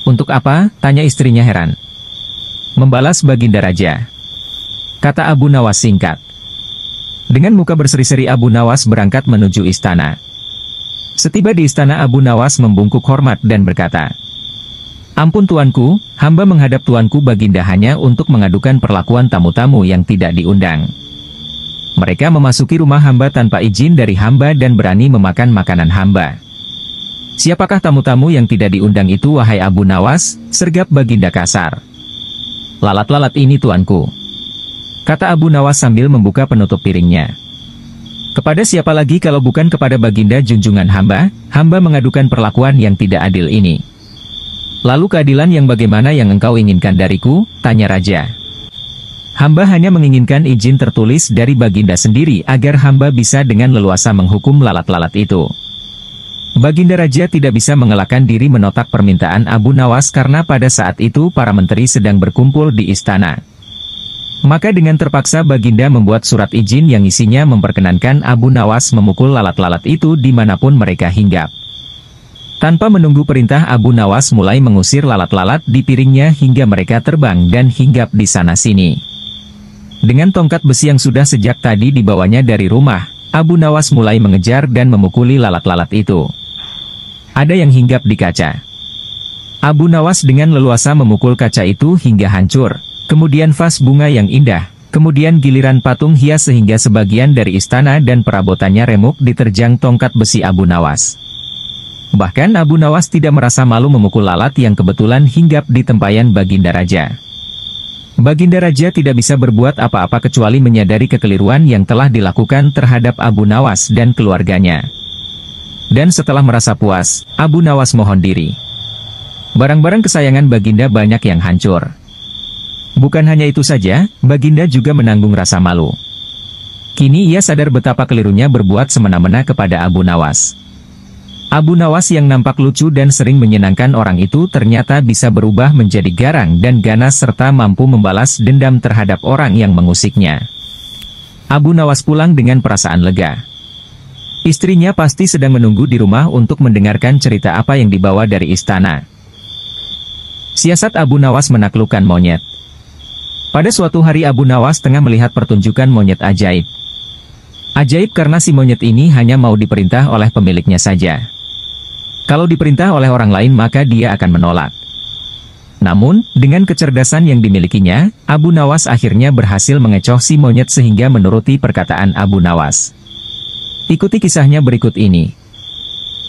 [SPEAKER 1] "Untuk apa?" tanya istrinya heran. "Membalas Baginda Raja," kata Abu Nawas singkat. Dengan muka berseri-seri Abu Nawas berangkat menuju istana. Setiba di istana Abu Nawas membungkuk hormat dan berkata, "Ampun tuanku, hamba menghadap tuanku Baginda hanya untuk mengadukan perlakuan tamu-tamu yang tidak diundang. Mereka memasuki rumah hamba tanpa izin dari hamba dan berani memakan makanan hamba." "Siapakah tamu-tamu yang tidak diundang itu wahai Abu Nawas?" sergap Baginda kasar. "Lalat-lalat ini tuanku," kata Abu Nawas sambil membuka penutup piringnya. "Kepada siapa lagi kalau bukan kepada Baginda junjungan hamba mengadukan perlakuan yang tidak adil ini." "Lalu keadilan yang bagaimana yang engkau inginkan dariku?" tanya Raja. "Hamba hanya menginginkan izin tertulis dari Baginda sendiri agar hamba bisa dengan leluasa menghukum lalat-lalat itu." Baginda Raja tidak bisa mengelakkan diri menotak permintaan Abu Nawas karena pada saat itu para menteri sedang berkumpul di istana. Maka dengan terpaksa Baginda membuat surat izin yang isinya memperkenankan Abu Nawas memukul lalat-lalat itu dimanapun mereka hinggap. Tanpa menunggu perintah, Abu Nawas mulai mengusir lalat-lalat di piringnya hingga mereka terbang dan hinggap di sana-sini. Dengan tongkat besi yang sudah sejak tadi dibawanya dari rumah, Abu Nawas mulai mengejar dan memukuli lalat-lalat itu. Ada yang hinggap di kaca. Abu Nawas dengan leluasa memukul kaca itu hingga hancur, kemudian vas bunga yang indah, kemudian giliran patung hias sehingga sebagian dari istana dan perabotannya remuk diterjang tongkat besi Abu Nawas. Bahkan Abu Nawas tidak merasa malu memukul lalat yang kebetulan hinggap di tempayan Baginda Raja. Baginda Raja tidak bisa berbuat apa-apa kecuali menyadari kekeliruan yang telah dilakukan terhadap Abu Nawas dan keluarganya. Dan setelah merasa puas, Abu Nawas mohon diri. Barang-barang kesayangan Baginda banyak yang hancur. Bukan hanya itu saja, Baginda juga menanggung rasa malu. Kini ia sadar betapa kelirunya berbuat semena-mena kepada Abu Nawas. Abu Nawas yang nampak lucu dan sering menyenangkan orang itu ternyata bisa berubah menjadi garang dan ganas serta mampu membalas dendam terhadap orang yang mengusiknya. Abu Nawas pulang dengan perasaan lega. Istrinya pasti sedang menunggu di rumah untuk mendengarkan cerita apa yang dibawa dari istana. Siasat Abu Nawas menaklukkan monyet. Pada suatu hari Abu Nawas tengah melihat pertunjukan monyet ajaib. Ajaib karena si monyet ini hanya mau diperintah oleh pemiliknya saja. Kalau diperintah oleh orang lain maka dia akan menolak. Namun, dengan kecerdasan yang dimilikinya, Abu Nawas akhirnya berhasil mengecoh si monyet sehingga menuruti perkataan Abu Nawas. Ikuti kisahnya berikut ini.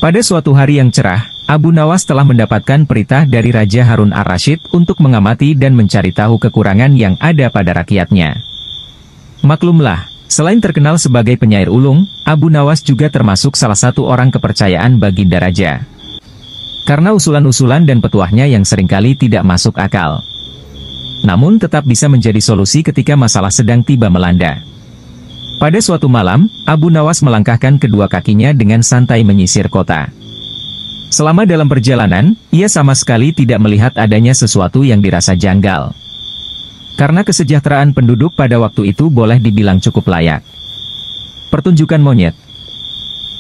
[SPEAKER 1] Pada suatu hari yang cerah, Abu Nawas telah mendapatkan perintah dari Raja Harun ar-Rasyid untuk mengamati dan mencari tahu kekurangan yang ada pada rakyatnya. Maklumlah, selain terkenal sebagai penyair ulung, Abu Nawas juga termasuk salah satu orang kepercayaan Baginda Raja. Karena usulan-usulan dan petuahnya yang seringkali tidak masuk akal, namun tetap bisa menjadi solusi ketika masalah sedang tiba melanda. Pada suatu malam, Abu Nawas melangkahkan kedua kakinya dengan santai menyisir kota. Selama dalam perjalanan, ia sama sekali tidak melihat adanya sesuatu yang dirasa janggal. Karena kesejahteraan penduduk pada waktu itu boleh dibilang cukup layak. Pertunjukan monyet.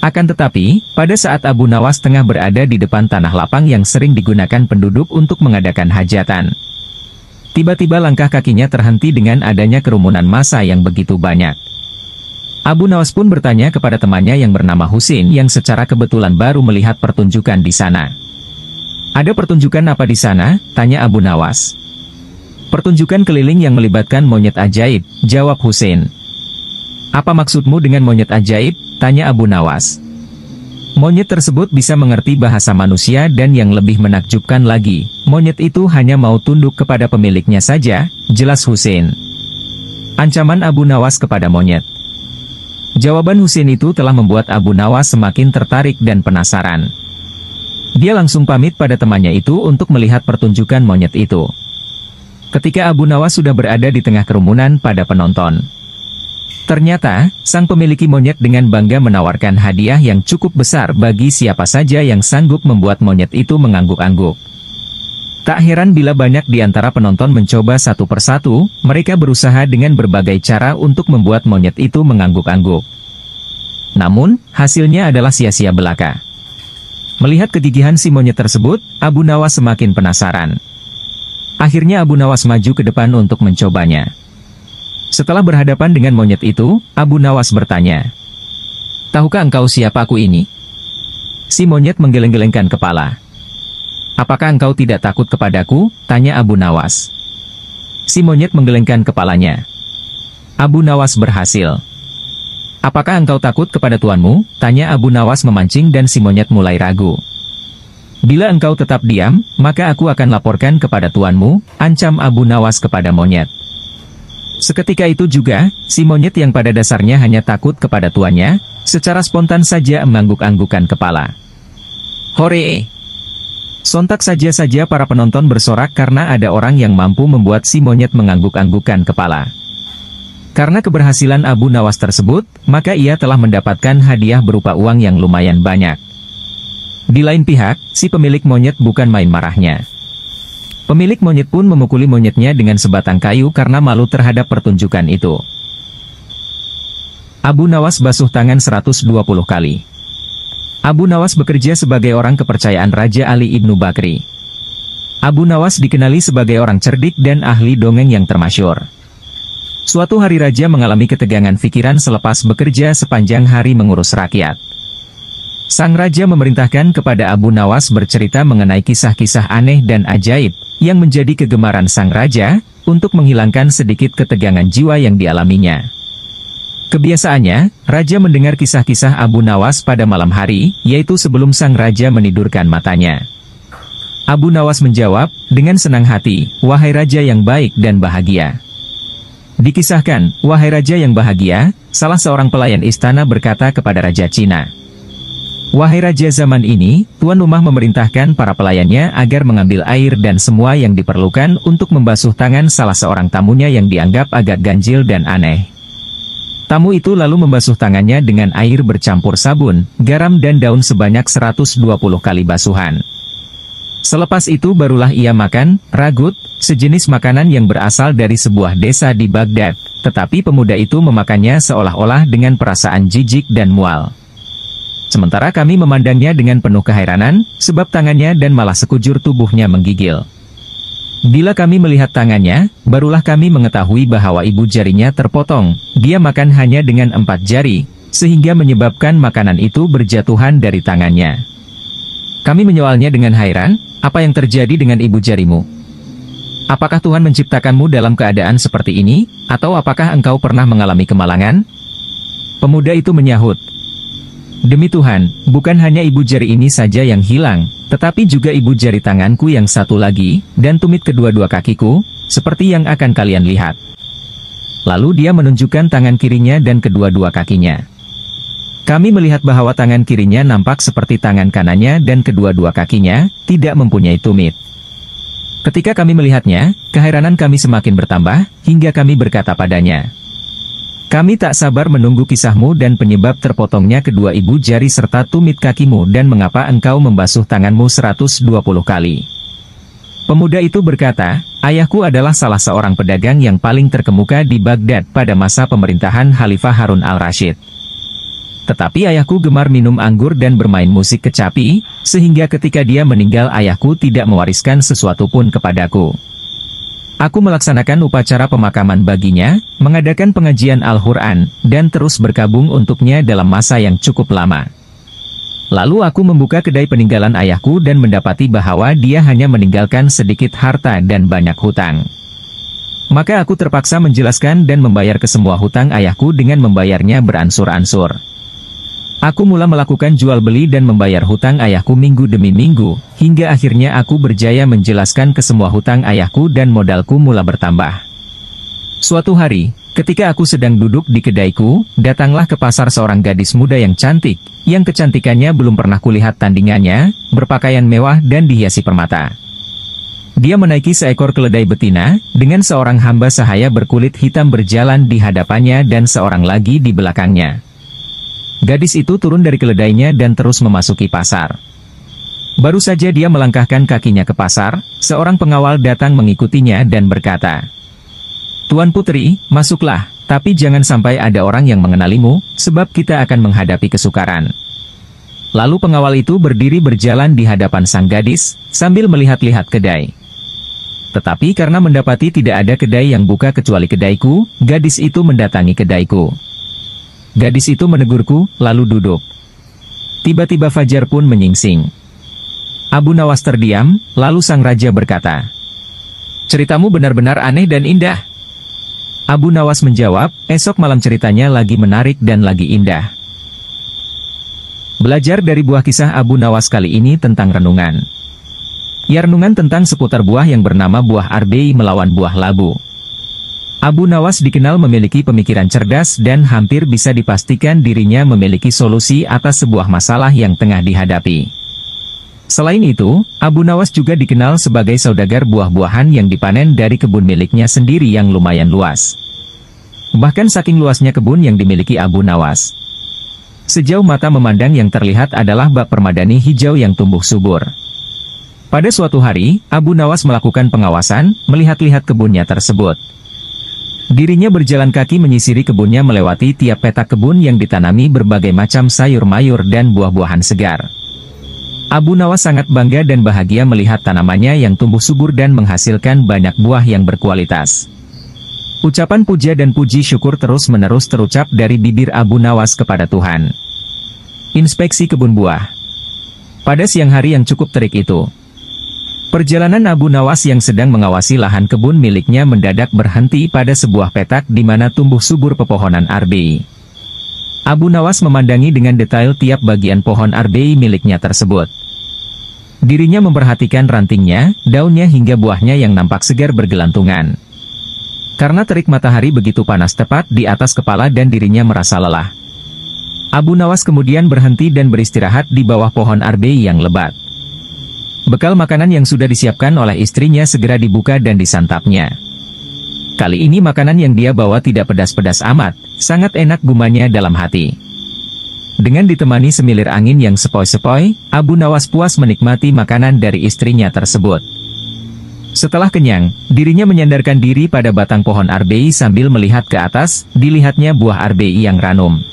[SPEAKER 1] Akan tetapi, pada saat Abu Nawas tengah berada di depan tanah lapang yang sering digunakan penduduk untuk mengadakan hajatan, tiba-tiba langkah kakinya terhenti dengan adanya kerumunan massa yang begitu banyak. Abu Nawas pun bertanya kepada temannya yang bernama Husin yang secara kebetulan baru melihat pertunjukan di sana. "Ada pertunjukan apa di sana?" tanya Abu Nawas. "Pertunjukan keliling yang melibatkan monyet ajaib," jawab Husin. "Apa maksudmu dengan monyet ajaib?" tanya Abu Nawas. Monyet tersebut bisa mengerti bahasa manusia dan yang lebih menakjubkan lagi, monyet itu hanya mau tunduk kepada pemiliknya saja, jelas Husein. Ancaman Abu Nawas kepada monyet. Jawaban Husein itu telah membuat Abu Nawas semakin tertarik dan penasaran. Dia langsung pamit pada temannya itu untuk melihat pertunjukan monyet itu. Ketika Abu Nawas sudah berada di tengah kerumunan pada penonton, ternyata, sang pemilik monyet dengan bangga menawarkan hadiah yang cukup besar bagi siapa saja yang sanggup membuat monyet itu mengangguk-angguk. Tak heran bila banyak di antara penonton mencoba satu persatu, mereka berusaha dengan berbagai cara untuk membuat monyet itu mengangguk-angguk. Namun, hasilnya adalah sia-sia belaka. Melihat kegigihan si monyet tersebut, Abu Nawas semakin penasaran. Akhirnya Abu Nawas maju ke depan untuk mencobanya. Setelah berhadapan dengan monyet itu, Abu Nawas bertanya, "Tahukah engkau siapa aku ini?" Si monyet menggeleng-gelengkan kepala. "Apakah engkau tidak takut kepadaku?" tanya Abu Nawas. Si monyet menggelengkan kepalanya. Abu Nawas berhasil. "Apakah engkau takut kepada tuanmu?" tanya Abu Nawas memancing dan si monyet mulai ragu. "Bila engkau tetap diam, maka aku akan laporkan kepada tuanmu," ancam Abu Nawas kepada monyet. Seketika itu juga, si monyet yang pada dasarnya hanya takut kepada tuannya, secara spontan saja mengangguk-anggukan kepala. "Hore!" Sontak saja para penonton bersorak karena ada orang yang mampu membuat si monyet mengangguk-anggukan kepala. Karena keberhasilan Abu Nawas tersebut, maka ia telah mendapatkan hadiah berupa uang yang lumayan banyak. Di lain pihak, si pemilik monyet bukan main marahnya. Pemilik monyet pun memukuli monyetnya dengan sebatang kayu karena malu terhadap pertunjukan itu. Abu Nawas basuh tangan 120 kali. Abu Nawas bekerja sebagai orang kepercayaan Raja Ali Ibnu Bakri. Abu Nawas dikenali sebagai orang cerdik dan ahli dongeng yang termasyhur. Suatu hari raja mengalami ketegangan pikiran selepas bekerja sepanjang hari mengurus rakyat. Sang raja memerintahkan kepada Abu Nawas bercerita mengenai kisah-kisah aneh dan ajaib, yang menjadi kegemaran sang raja, untuk menghilangkan sedikit ketegangan jiwa yang dialaminya. Kebiasaannya, raja mendengar kisah-kisah Abu Nawas pada malam hari, yaitu sebelum sang raja menidurkan matanya. Abu Nawas menjawab, dengan senang hati, "Wahai raja yang baik dan bahagia." Dikisahkan, wahai raja yang bahagia, salah seorang pelayan istana berkata kepada Raja Cina, "Wahai raja zaman ini, tuan rumah memerintahkan para pelayannya agar mengambil air dan semua yang diperlukan untuk membasuh tangan salah seorang tamunya yang dianggap agak ganjil dan aneh. Tamu itu lalu membasuh tangannya dengan air bercampur sabun, garam dan daun sebanyak 120 kali basuhan. Selepas itu barulah ia makan ragut, sejenis makanan yang berasal dari sebuah desa di Baghdad, tetapi pemuda itu memakannya seolah-olah dengan perasaan jijik dan mual. Sementara kami memandangnya dengan penuh keheranan, sebab tangannya dan malah sekujur tubuhnya menggigil. Bila kami melihat tangannya, barulah kami mengetahui bahwa ibu jarinya terpotong, dia makan hanya dengan 4 jari, sehingga menyebabkan makanan itu berjatuhan dari tangannya. Kami menyoalnya dengan heran, apa yang terjadi dengan ibu jarimu? Apakah Tuhan menciptakanmu dalam keadaan seperti ini, atau apakah engkau pernah mengalami kemalangan?" Pemuda itu menyahut, "Demi Tuhan, bukan hanya ibu jari ini saja yang hilang, tetapi juga ibu jari tanganku yang satu lagi, dan tumit kedua-dua kakiku, seperti yang akan kalian lihat." Lalu dia menunjukkan tangan kirinya dan kedua-dua kakinya. Kami melihat bahwa tangan kirinya nampak seperti tangan kanannya dan kedua-dua kakinya tidak mempunyai tumit. Ketika kami melihatnya, keheranan kami semakin bertambah, hingga kami berkata padanya, "Kami tak sabar menunggu kisahmu dan penyebab terpotongnya kedua ibu jari serta tumit kakimu dan mengapa engkau membasuh tanganmu 120 kali. Pemuda itu berkata, "Ayahku adalah salah seorang pedagang yang paling terkemuka di Baghdad pada masa pemerintahan Khalifah Harun al-Rashid. Tetapi ayahku gemar minum anggur dan bermain musik kecapi, sehingga ketika dia meninggal ayahku tidak mewariskan sesuatu pun kepadaku. Aku melaksanakan upacara pemakaman baginya, mengadakan pengajian Al-Quran, dan terus berkabung untuknya dalam masa yang cukup lama. Lalu aku membuka kedai peninggalan ayahku dan mendapati bahwa dia hanya meninggalkan sedikit harta dan banyak hutang. Maka aku terpaksa menjelaskan dan membayar ke semua hutang ayahku dengan membayarnya beransur-ansur. Aku mula melakukan jual beli dan membayar hutang ayahku minggu demi minggu, hingga akhirnya aku berjaya menjelaskan ke semua hutang ayahku dan modalku mula bertambah. Suatu hari, ketika aku sedang duduk di kedaiku, datanglah ke pasar seorang gadis muda yang cantik, yang kecantikannya belum pernah kulihat tandingannya, berpakaian mewah dan dihiasi permata. Dia menaiki seekor keledai betina, dengan seorang hamba sahaya berkulit hitam berjalan di hadapannya dan seorang lagi di belakangnya. Gadis itu turun dari keledainya dan terus memasuki pasar. Baru saja dia melangkahkan kakinya ke pasar, seorang pengawal datang mengikutinya dan berkata, "Tuan Putri, masuklah, tapi jangan sampai ada orang yang mengenalimu, sebab kita akan menghadapi kesukaran." Lalu pengawal itu berdiri berjalan di hadapan sang gadis, sambil melihat-lihat kedai. Tetapi karena mendapati tidak ada kedai yang buka kecuali kedaiku, gadis itu mendatangi kedaiku. Gadis itu menegurku, lalu duduk. Tiba-tiba fajar pun menyingsing. Abu Nawas terdiam, lalu sang raja berkata, "Ceritamu benar-benar aneh dan indah." Abu Nawas menjawab, "Esok malam ceritanya lagi menarik dan lagi indah." Belajar dari buah kisah Abu Nawas kali ini tentang renungan. Ya, renungan tentang seputar buah yang bernama buah arbei melawan buah labu. Abu Nawas dikenal memiliki pemikiran cerdas dan hampir bisa dipastikan dirinya memiliki solusi atas sebuah masalah yang tengah dihadapi. Selain itu, Abu Nawas juga dikenal sebagai saudagar buah-buahan yang dipanen dari kebun miliknya sendiri yang lumayan luas. Bahkan saking luasnya kebun yang dimiliki Abu Nawas, sejauh mata memandang yang terlihat adalah bak permadani hijau yang tumbuh subur. Pada suatu hari, Abu Nawas melakukan pengawasan, melihat-lihat kebunnya tersebut. Dirinya berjalan kaki menyisiri kebunnya melewati tiap petak kebun yang ditanami berbagai macam sayur mayur dan buah-buahan segar. Abu Nawas sangat bangga dan bahagia melihat tanamannya yang tumbuh subur dan menghasilkan banyak buah yang berkualitas. Ucapan puja dan puji syukur terus-menerus terucap dari bibir Abu Nawas kepada Tuhan. Inspeksi kebun buah. Pada siang hari yang cukup terik itu, perjalanan Abu Nawas yang sedang mengawasi lahan kebun miliknya mendadak berhenti pada sebuah petak di mana tumbuh subur pepohonan arbei. Abu Nawas memandangi dengan detail tiap bagian pohon arbei miliknya tersebut. Dirinya memperhatikan rantingnya, daunnya hingga buahnya yang nampak segar bergelantungan. Karena terik matahari begitu panas tepat di atas kepala dan dirinya merasa lelah, Abu Nawas kemudian berhenti dan beristirahat di bawah pohon arbei yang lebat. Bekal makanan yang sudah disiapkan oleh istrinya segera dibuka dan disantapnya. Kali ini makanan yang dia bawa tidak pedas-pedas amat, sangat enak gumanya dalam hati. Dengan ditemani semilir angin yang sepoi-sepoi, Abu Nawas puas menikmati makanan dari istrinya tersebut. Setelah kenyang, dirinya menyandarkan diri pada batang pohon arbei sambil melihat ke atas, dilihatnya buah arbei yang ranum.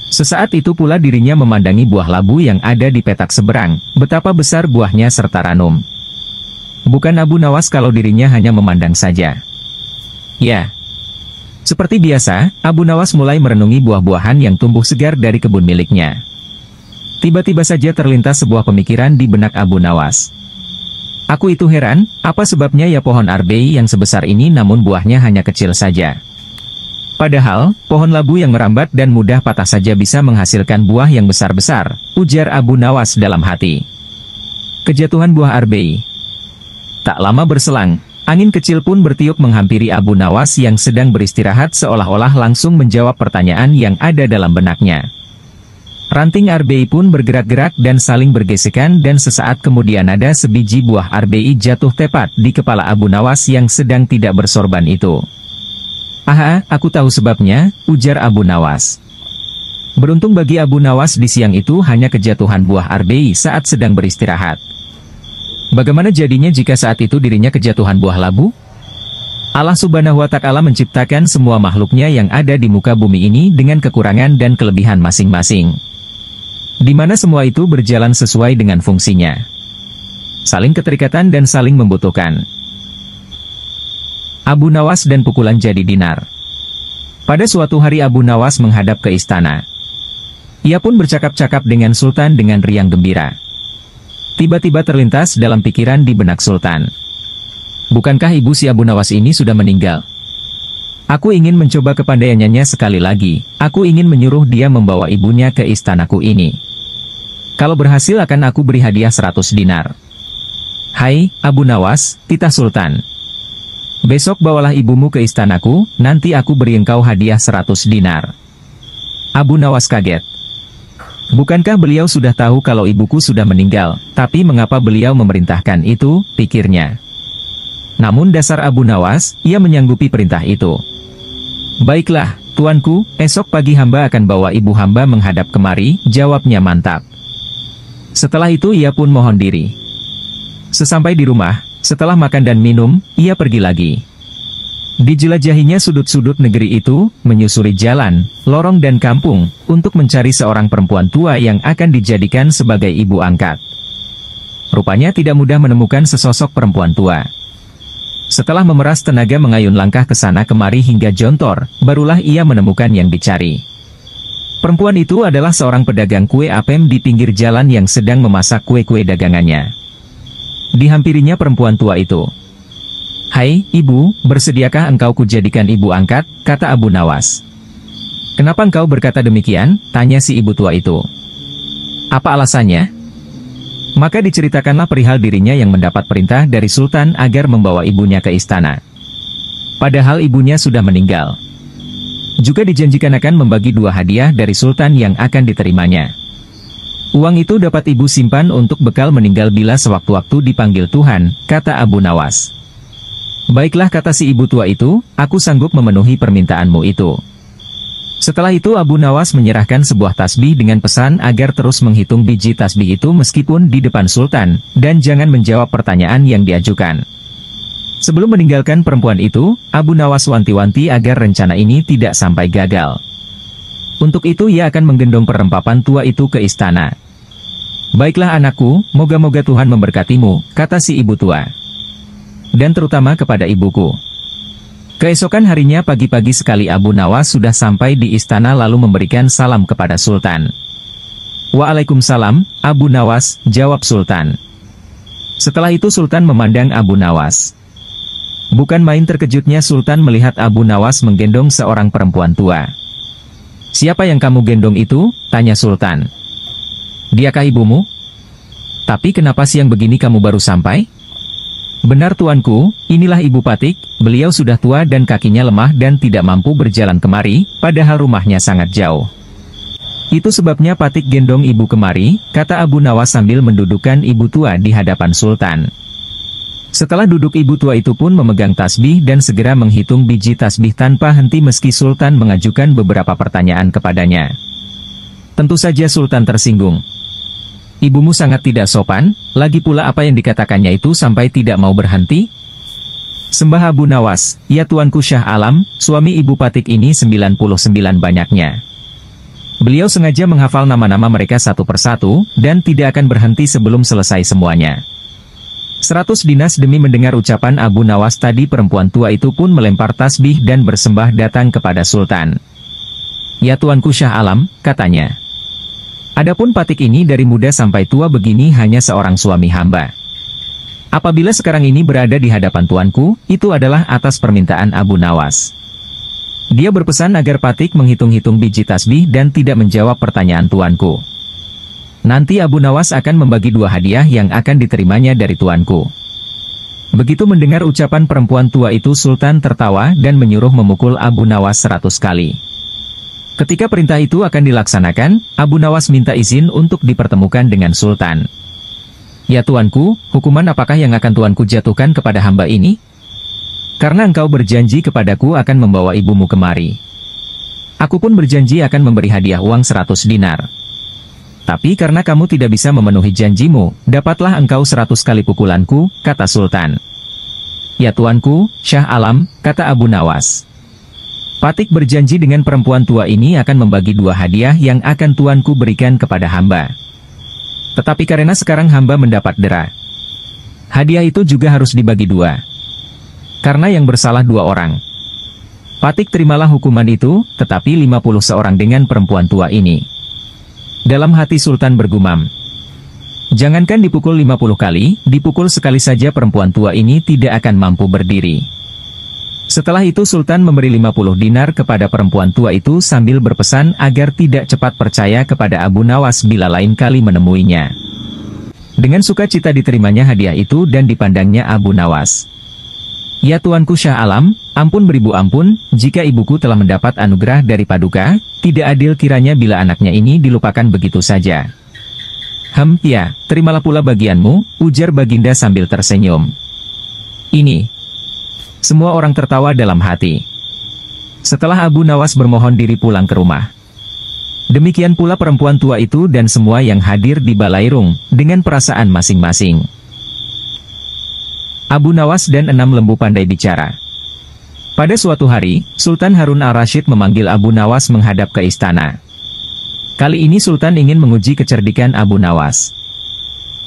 [SPEAKER 1] Sesaat itu pula dirinya memandangi buah labu yang ada di petak seberang, betapa besar buahnya serta ranum. Bukan Abu Nawas kalau dirinya hanya memandang saja. Ya, seperti biasa, Abu Nawas mulai merenungi buah-buahan yang tumbuh segar dari kebun miliknya. Tiba-tiba saja terlintas sebuah pemikiran di benak Abu Nawas. Aku itu heran, apa sebabnya ya pohon arbei yang sebesar ini namun buahnya hanya kecil saja. Padahal, pohon labu yang merambat dan mudah patah saja bisa menghasilkan buah yang besar-besar, ujar Abu Nawas dalam hati. Kejatuhan buah arbei. Tak lama berselang, angin kecil pun bertiup menghampiri Abu Nawas yang sedang beristirahat seolah-olah langsung menjawab pertanyaan yang ada dalam benaknya. Ranting arbei pun bergerak-gerak dan saling bergesekan dan sesaat kemudian ada sebiji buah arbei jatuh tepat di kepala Abu Nawas yang sedang tidak bersorban itu. "Aha, aku tahu sebabnya," ujar Abu Nawas. Beruntung bagi Abu Nawas di siang itu hanya kejatuhan buah arbei saat sedang beristirahat. Bagaimana jadinya jika saat itu dirinya kejatuhan buah labu? Allah Subhanahu wa Ta'ala menciptakan semua makhluknya yang ada di muka bumi ini dengan kekurangan dan kelebihan masing-masing, di mana semua itu berjalan sesuai dengan fungsinya, saling keterikatan dan saling membutuhkan. Abu Nawas dan pukulan jadi dinar. Pada suatu hari Abu Nawas menghadap ke istana. Ia pun bercakap-cakap dengan Sultan dengan riang gembira. Tiba-tiba terlintas dalam pikiran di benak Sultan. Bukankah ibu si Abu Nawas ini sudah meninggal? Aku ingin mencoba kepandaiannya sekali lagi. Aku ingin menyuruh dia membawa ibunya ke istanaku ini. Kalau berhasil akan aku beri hadiah 100 dinar. Hai, Abu Nawas, titah Sultan. Besok bawalah ibumu ke istanaku, nanti aku beri engkau hadiah 100 dinar. Abu Nawas kaget. Bukankah beliau sudah tahu kalau ibuku sudah meninggal, tapi mengapa beliau memerintahkan itu, pikirnya. Namun dasar Abu Nawas, ia menyanggupi perintah itu. Baiklah, tuanku, esok pagi hamba akan bawa ibu hamba menghadap kemari, jawabnya mantap. Setelah itu ia pun mohon diri. Sesampai di rumah, setelah makan dan minum, ia pergi lagi. Dijelajahinya sudut-sudut negeri itu, menyusuri jalan, lorong dan kampung, untuk mencari seorang perempuan tua yang akan dijadikan sebagai ibu angkat. Rupanya tidak mudah menemukan sesosok perempuan tua. Setelah memeras tenaga mengayun langkah ke sana kemari hingga jontor, barulah ia menemukan yang dicari. Perempuan itu adalah seorang pedagang kue apem di pinggir jalan yang sedang memasak kue-kue dagangannya. Dihampirinya perempuan tua itu. Hai, ibu, bersediakah engkau kujadikan ibu angkat, kata Abu Nawas. Kenapa engkau berkata demikian, tanya si ibu tua itu. Apa alasannya? Maka diceritakanlah perihal dirinya yang mendapat perintah dari Sultan agar membawa ibunya ke istana. Padahal ibunya sudah meninggal. Juga dijanjikan akan membagi 2 hadiah dari Sultan yang akan diterimanya. Uang itu dapat ibu simpan untuk bekal meninggal bila sewaktu-waktu dipanggil Tuhan, kata Abu Nawas. Baiklah, kata si ibu tua itu, aku sanggup memenuhi permintaanmu itu. Setelah itu Abu Nawas menyerahkan sebuah tasbih dengan pesan agar terus menghitung biji tasbih itu meskipun di depan Sultan, dan jangan menjawab pertanyaan yang diajukan. Sebelum meninggalkan perempuan itu, Abu Nawas wanti-wanti agar rencana ini tidak sampai gagal. Untuk itu ia akan menggendong perempapan tua itu ke istana. Baiklah anakku, moga-moga Tuhan memberkatimu, kata si ibu tua. Dan terutama kepada ibuku. Keesokan harinya pagi-pagi sekali Abu Nawas sudah sampai di istana lalu memberikan salam kepada Sultan. Waalaikumsalam, Abu Nawas, jawab Sultan. Setelah itu Sultan memandang Abu Nawas. Bukan main terkejutnya Sultan melihat Abu Nawas menggendong seorang perempuan tua. Siapa yang kamu gendong itu? Tanya Sultan. Diakah ibumu? Tapi kenapa siang begini kamu baru sampai? Benar tuanku, inilah Ibu Patik, beliau sudah tua dan kakinya lemah dan tidak mampu berjalan kemari, padahal rumahnya sangat jauh. Itu sebabnya Patik gendong ibu kemari, kata Abu Nawas sambil mendudukkan ibu tua di hadapan Sultan. Setelah duduk ibu tua itu pun memegang tasbih dan segera menghitung biji tasbih tanpa henti meski Sultan mengajukan beberapa pertanyaan kepadanya. Tentu saja Sultan tersinggung. Ibumu sangat tidak sopan, lagi pula apa yang dikatakannya itu sampai tidak mau berhenti? Sembah Abu Nawas, ya tuanku Syah Alam, suami Ibu Patik ini 99 banyaknya. Beliau sengaja menghafal nama-nama mereka satu persatu, dan tidak akan berhenti sebelum selesai semuanya. 100 dinas demi mendengar ucapan Abu Nawas tadi perempuan tua itu pun melempar tasbih dan bersembah datang kepada Sultan. Ya tuanku Syah Alam, katanya. Adapun Patik ini dari muda sampai tua begini hanya seorang suami hamba. Apabila sekarang ini berada di hadapan tuanku, itu adalah atas permintaan Abu Nawas. Dia berpesan agar Patik menghitung-hitung biji tasbih dan tidak menjawab pertanyaan tuanku. Nanti Abu Nawas akan membagi 2 hadiah yang akan diterimanya dari tuanku. Begitu mendengar ucapan perempuan tua itu Sultan tertawa dan menyuruh memukul Abu Nawas 100 kali. Ketika perintah itu akan dilaksanakan, Abu Nawas minta izin untuk dipertemukan dengan Sultan. Ya tuanku, hukuman apakah yang akan tuanku jatuhkan kepada hamba ini? Karena engkau berjanji kepadaku akan membawa ibumu kemari. Aku pun berjanji akan memberi hadiah uang 100 dinar. Tapi karena kamu tidak bisa memenuhi janjimu, dapatlah engkau 100 kali pukulanku, kata Sultan. Ya tuanku, Syah Alam, kata Abu Nawas. Patik berjanji dengan perempuan tua ini akan membagi 2 hadiah yang akan tuanku berikan kepada hamba. Tetapi karena sekarang hamba mendapat dera, hadiah itu juga harus dibagi 2. Karena yang bersalah 2 orang. Patik terimalah hukuman itu, tetapi 50 seorang dengan perempuan tua ini. Dalam hati Sultan bergumam. Jangankan dipukul 50 kali, dipukul sekali saja perempuan tua ini tidak akan mampu berdiri. Setelah itu Sultan memberi 50 dinar kepada perempuan tua itu sambil berpesan agar tidak cepat percaya kepada Abu Nawas bila lain kali menemuinya. Dengan sukacita diterimanya hadiah itu dan dipandangnya Abu Nawas. "Ya Tuanku Syah Alam, ampun beribu ampun, jika ibuku telah mendapat anugerah dari Paduka, tidak adil kiranya bila anaknya ini dilupakan begitu saja." Ya, terimalah pula bagianmu," ujar Baginda sambil tersenyum. "Ini." Semua orang tertawa dalam hati. Setelah Abu Nawas bermohon diri pulang ke rumah. Demikian pula perempuan tua itu dan semua yang hadir di Balairung, dengan perasaan masing-masing. Abu Nawas dan 6 lembu pandai bicara. Pada suatu hari, Sultan Harun al-Rasyid memanggil Abu Nawas menghadap ke istana. Kali ini Sultan ingin menguji kecerdikan Abu Nawas.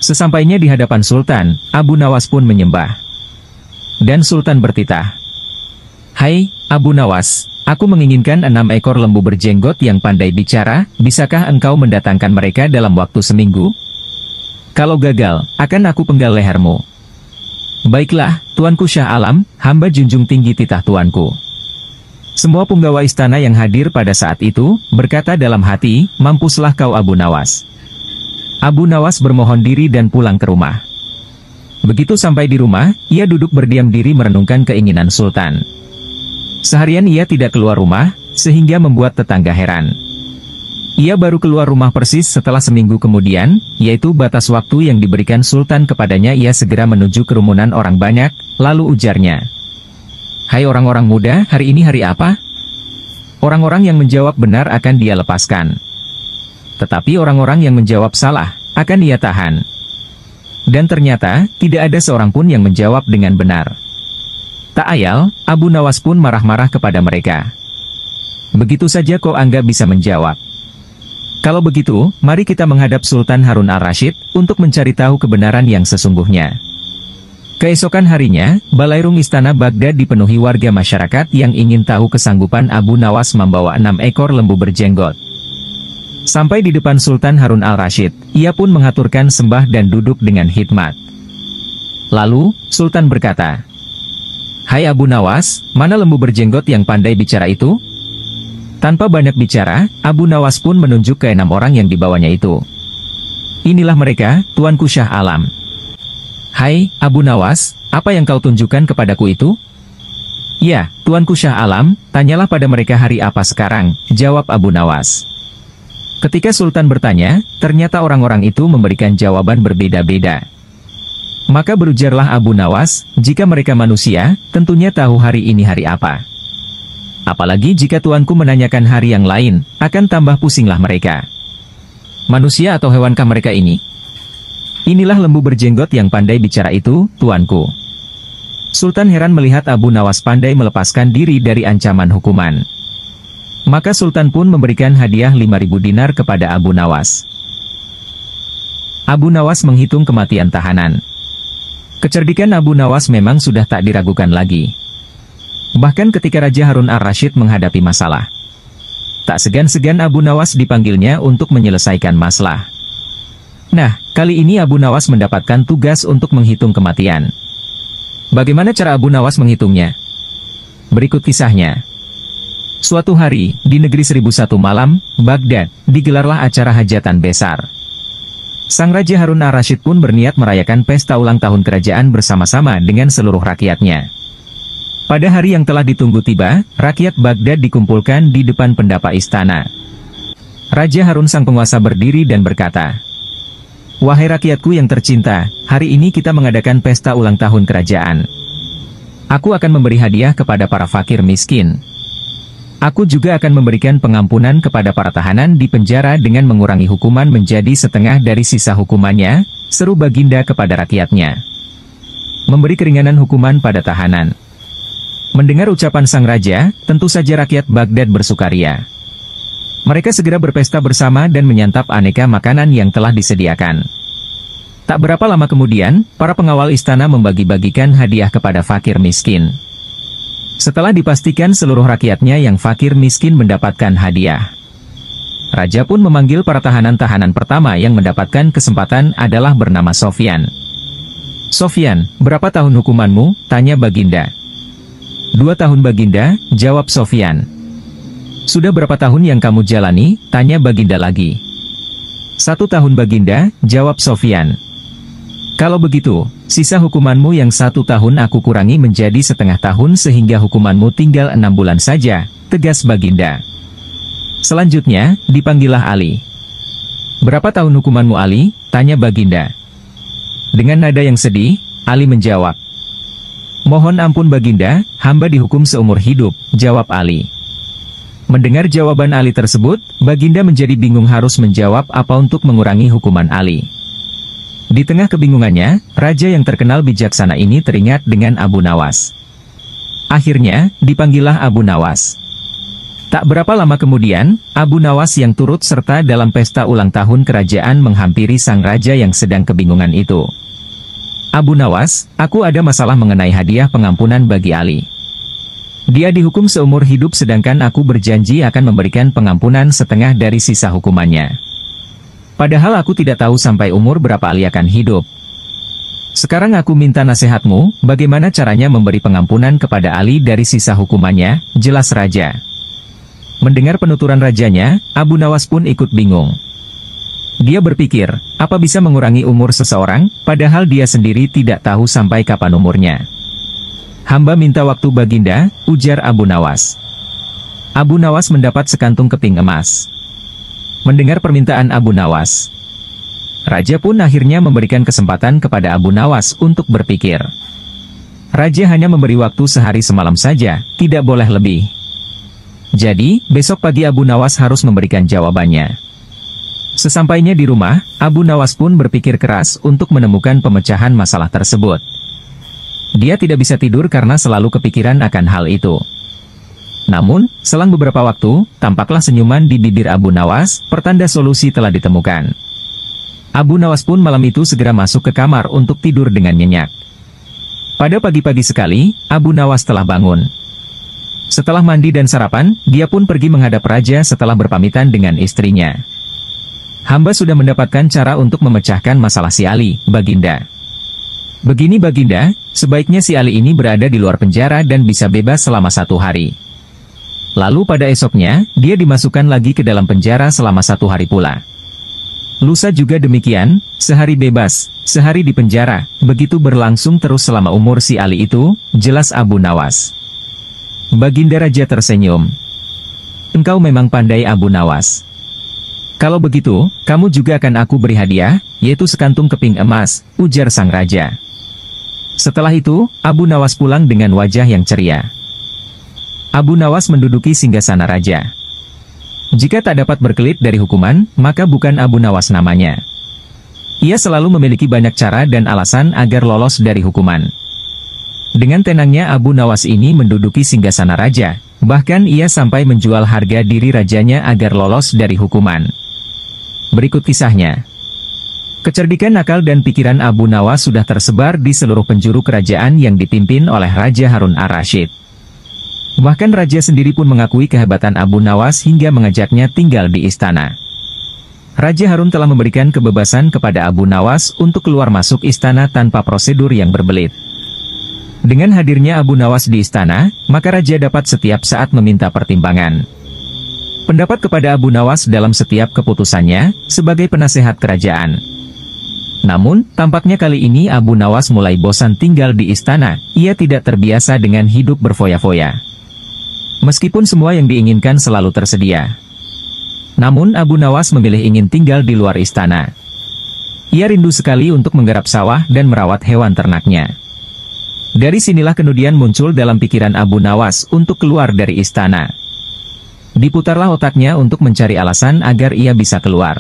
[SPEAKER 1] Sesampainya di hadapan Sultan, Abu Nawas pun menyembah. Dan Sultan bertitah, "Hai, Abu Nawas, aku menginginkan 6 ekor lembu berjenggot yang pandai bicara, bisakah engkau mendatangkan mereka dalam waktu seminggu? Kalau gagal, akan aku penggal lehermu." "Baiklah, Tuanku Syah Alam, hamba junjung tinggi titah Tuanku." Semua punggawa istana yang hadir pada saat itu, berkata dalam hati, "Mampuslah kau Abu Nawas." Abu Nawas bermohon diri dan pulang ke rumah. Begitu sampai di rumah, ia duduk berdiam diri merenungkan keinginan Sultan. Seharian ia tidak keluar rumah, sehingga membuat tetangga heran. Ia baru keluar rumah persis setelah seminggu kemudian, yaitu batas waktu yang diberikan Sultan kepadanya. Ia segera menuju kerumunan orang banyak, lalu ujarnya, "Hai orang-orang muda, hari ini hari apa?" Orang-orang yang menjawab benar akan dia lepaskan. Tetapi orang-orang yang menjawab salah, akan ia tahan. Dan ternyata, tidak ada seorang pun yang menjawab dengan benar. Tak ayal, Abu Nawas pun marah-marah kepada mereka. "Begitu saja kok anggap bisa menjawab? Kalau begitu, mari kita menghadap Sultan Harun al-Rasyid, untuk mencari tahu kebenaran yang sesungguhnya." Keesokan harinya, Balairung istana Baghdad dipenuhi warga masyarakat yang ingin tahu kesanggupan Abu Nawas membawa 6 ekor lembu berjenggot. Sampai di depan Sultan Harun al-Rasyid, ia pun mengaturkan sembah dan duduk dengan khidmat. Lalu, Sultan berkata, "Hai Abu Nawas, mana lembu berjenggot yang pandai bicara itu?" Tanpa banyak bicara, Abu Nawas pun menunjuk ke 6 orang yang dibawanya itu. "Inilah mereka, Tuanku Syah Alam." "Hai, Abu Nawas, apa yang kau tunjukkan kepadaku itu?" "Ya, Tuanku Syah Alam, tanyalah pada mereka hari apa sekarang," jawab Abu Nawas. Ketika Sultan bertanya, ternyata orang-orang itu memberikan jawaban berbeda-beda. Maka berujarlah Abu Nawas, "Jika mereka manusia, tentunya tahu hari ini hari apa. Apalagi jika tuanku menanyakan hari yang lain, akan tambah pusinglah mereka. Manusia atau hewankah mereka ini? Inilah lembu berjenggot yang pandai bicara itu, tuanku." Sultan heran melihat Abu Nawas pandai melepaskan diri dari ancaman hukuman. Maka Sultan pun memberikan hadiah 5.000 dinar kepada Abu Nawas. Abu Nawas menghitung kematian tahanan. Kecerdikan Abu Nawas memang sudah tak diragukan lagi. Bahkan ketika Raja Harun al-Rasyid menghadapi masalah, tak segan-segan Abu Nawas dipanggilnya untuk menyelesaikan masalah. Nah, kali ini Abu Nawas mendapatkan tugas untuk menghitung kematian. Bagaimana cara Abu Nawas menghitungnya? Berikut kisahnya. Suatu hari, di negeri 1001 malam, Baghdad, digelarlah acara hajatan besar. Sang Raja Harun al-Rasyid pun berniat merayakan pesta ulang tahun kerajaan bersama-sama dengan seluruh rakyatnya. Pada hari yang telah ditunggu tiba, rakyat Baghdad dikumpulkan di depan pendapa istana. Raja Harun sang penguasa berdiri dan berkata, "Wahai rakyatku yang tercinta, hari ini kita mengadakan pesta ulang tahun kerajaan. Aku akan memberi hadiah kepada para fakir miskin. Aku juga akan memberikan pengampunan kepada para tahanan di penjara dengan mengurangi hukuman menjadi setengah dari sisa hukumannya," seru Baginda kepada rakyatnya. Memberi keringanan hukuman pada tahanan. Mendengar ucapan sang raja, tentu saja rakyat Baghdad bersukaria. Mereka segera berpesta bersama dan menyantap aneka makanan yang telah disediakan. Tak berapa lama kemudian, para pengawal istana membagi-bagikan hadiah kepada fakir miskin. Setelah dipastikan seluruh rakyatnya yang fakir miskin mendapatkan hadiah, Raja pun memanggil para tahanan-tahanan pertama yang mendapatkan kesempatan adalah bernama Sofyan. "Sofyan, berapa tahun hukumanmu?" tanya Baginda. 2 tahun Baginda, jawab Sofyan. Sudah berapa tahun yang kamu jalani, tanya Baginda lagi. 1 tahun Baginda, jawab Sofyan. Kalau begitu, sisa hukumanmu yang 1 tahun aku kurangi menjadi setengah tahun sehingga hukumanmu tinggal 6 bulan saja, tegas Baginda. Selanjutnya, dipanggillah Ali. Berapa tahun hukumanmu Ali, tanya Baginda. Dengan nada yang sedih, Ali menjawab. Mohon ampun Baginda, hamba dihukum seumur hidup, jawab Ali. Mendengar jawaban Ali tersebut, Baginda menjadi bingung harus menjawab apa untuk mengurangi hukuman Ali. Di tengah kebingungannya, raja yang terkenal bijaksana ini teringat dengan Abu Nawas. Akhirnya, dipanggillah Abu Nawas. Tak berapa lama kemudian, Abu Nawas yang turut serta dalam pesta ulang tahun kerajaan menghampiri sang raja yang sedang kebingungan itu. Abu Nawas, aku ada masalah mengenai hadiah pengampunan bagi Ali. Dia dihukum seumur hidup sedangkan aku berjanji akan memberikan pengampunan setengah dari sisa hukumannya. Padahal aku tidak tahu sampai umur berapa Ali akan hidup. Sekarang aku minta nasihatmu, bagaimana caranya memberi pengampunan kepada Ali dari sisa hukumannya, jelas raja. Mendengar penuturan rajanya, Abu Nawas pun ikut bingung. Dia berpikir, apa bisa mengurangi umur seseorang, padahal dia sendiri tidak tahu sampai kapan umurnya. Hamba minta waktu Baginda, ujar Abu Nawas. Abu Nawas mendapat sekantung keping emas. Mendengar permintaan Abu Nawas, raja pun akhirnya memberikan kesempatan kepada Abu Nawas untuk berpikir. Raja hanya memberi waktu sehari semalam saja, tidak boleh lebih. Jadi, besok pagi Abu Nawas harus memberikan jawabannya. Sesampainya di rumah, Abu Nawas pun berpikir keras untuk menemukan pemecahan masalah tersebut. Dia tidak bisa tidur karena selalu kepikiran akan hal itu. Namun, selang beberapa waktu, tampaklah senyuman di bibir Abu Nawas, pertanda solusi telah ditemukan. Abu Nawas pun malam itu segera masuk ke kamar untuk tidur dengan nyenyak. Pada pagi-pagi sekali, Abu Nawas telah bangun. Setelah mandi dan sarapan, dia pun pergi menghadap raja setelah berpamitan dengan istrinya. Hamba sudah mendapatkan cara untuk memecahkan masalah si Ali, Baginda. Begini Baginda, sebaiknya si Ali ini berada di luar penjara dan bisa bebas selama 1 hari. Lalu pada esoknya, dia dimasukkan lagi ke dalam penjara selama 1 hari pula. Lusa juga demikian, sehari bebas, sehari di penjara, begitu berlangsung terus selama umur si Ali itu, jelas Abu Nawas. Baginda Raja tersenyum. Engkau memang pandai Abu Nawas. Kalau begitu, kamu juga akan aku beri hadiah, yaitu sekantung keping emas, ujar sang raja. Setelah itu, Abu Nawas pulang dengan wajah yang ceria. Abu Nawas menduduki singgasana raja. Jika tak dapat berkelit dari hukuman, maka bukan Abu Nawas namanya. Ia selalu memiliki banyak cara dan alasan agar lolos dari hukuman. Dengan tenangnya Abu Nawas ini menduduki singgasana raja, bahkan ia sampai menjual harga diri rajanya agar lolos dari hukuman. Berikut kisahnya. Kecerdikan akal dan pikiran Abu Nawas sudah tersebar di seluruh penjuru kerajaan yang dipimpin oleh Raja Harun ar-Rasyid. Bahkan raja sendiri pun mengakui kehebatan Abu Nawas hingga mengajaknya tinggal di istana. Raja Harun telah memberikan kebebasan kepada Abu Nawas untuk keluar masuk istana tanpa prosedur yang berbelit. Dengan hadirnya Abu Nawas di istana, maka raja dapat setiap saat meminta pertimbangan pendapat kepada Abu Nawas dalam setiap keputusannya, sebagai penasehat kerajaan. Namun, tampaknya kali ini Abu Nawas mulai bosan tinggal di istana, ia tidak terbiasa dengan hidup berfoya-foya. Meskipun semua yang diinginkan selalu tersedia. Namun Abu Nawas memilih ingin tinggal di luar istana. Ia rindu sekali untuk menggarap sawah dan merawat hewan ternaknya. Dari sinilah kemudian muncul dalam pikiran Abu Nawas untuk keluar dari istana. Diputarlah otaknya untuk mencari alasan agar ia bisa keluar.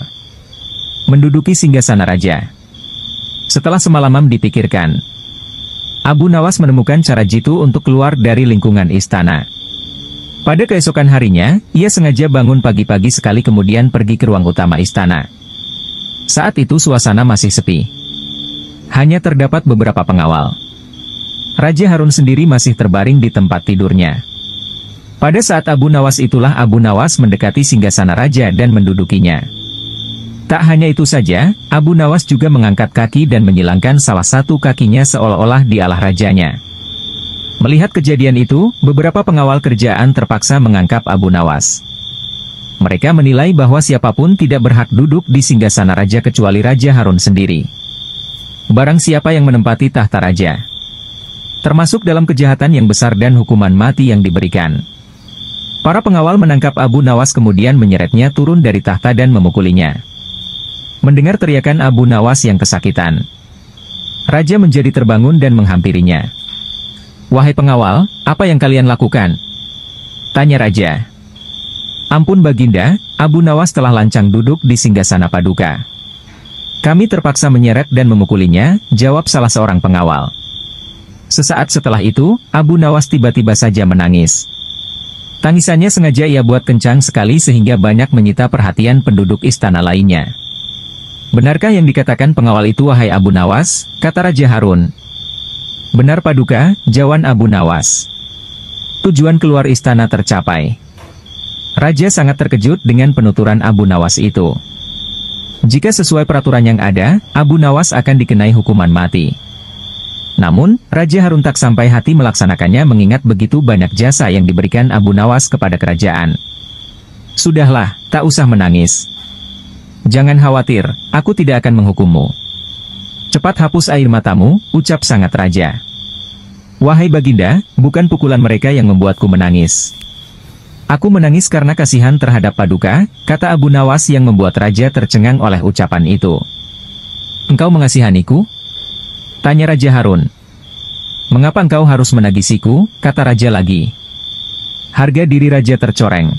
[SPEAKER 1] Menduduki singgasana raja. Setelah semalaman dipikirkan, Abu Nawas menemukan cara jitu untuk keluar dari lingkungan istana. Pada keesokan harinya, ia sengaja bangun pagi-pagi sekali kemudian pergi ke ruang utama istana. Saat itu suasana masih sepi. Hanya terdapat beberapa pengawal. Raja Harun sendiri masih terbaring di tempat tidurnya. Pada saat Abu Nawas itulah Abu Nawas mendekati singgasana raja dan mendudukinya. Tak hanya itu saja, Abu Nawas juga mengangkat kaki dan menyilangkan salah satu kakinya seolah-olah dialah rajanya. Melihat kejadian itu, beberapa pengawal kerajaan terpaksa mengangkat Abu Nawas. Mereka menilai bahwa siapapun tidak berhak duduk di singgasana raja kecuali Raja Harun sendiri. Barang siapa yang menempati tahta raja, termasuk dalam kejahatan yang besar dan hukuman mati yang diberikan. Para pengawal menangkap Abu Nawas kemudian menyeretnya turun dari tahta dan memukulinya. Mendengar teriakan Abu Nawas yang kesakitan, raja menjadi terbangun dan menghampirinya. "Wahai pengawal, apa yang kalian lakukan?" tanya raja. "Ampun Baginda, Abu Nawas telah lancang duduk di singgasana paduka. Kami terpaksa menyeret dan memukulinya," jawab salah seorang pengawal. Sesaat setelah itu, Abu Nawas tiba-tiba saja menangis. Tangisannya sengaja ia buat kencang sekali sehingga banyak menyita perhatian penduduk istana lainnya. "Benarkah yang dikatakan pengawal itu wahai Abu Nawas?" kata Raja Harun. "Benar Paduka," jawab Abu Nawas. Tujuan keluar istana tercapai. Raja sangat terkejut dengan penuturan Abu Nawas itu. Jika sesuai peraturan yang ada, Abu Nawas akan dikenai hukuman mati. Namun, Raja Harun tak sampai hati melaksanakannya mengingat begitu banyak jasa yang diberikan Abu Nawas kepada kerajaan. "Sudahlah, tak usah menangis. Jangan khawatir, aku tidak akan menghukummu. Cepat hapus air matamu," ucap sangat raja. "Wahai Baginda, bukan pukulan mereka yang membuatku menangis. Aku menangis karena kasihan terhadap Paduka," kata Abu Nawas yang membuat raja tercengang oleh ucapan itu. "Engkau mengasihaniku?" tanya Raja Harun. "Mengapa engkau harus menagisiku?" kata raja lagi. Harga diri raja tercoreng.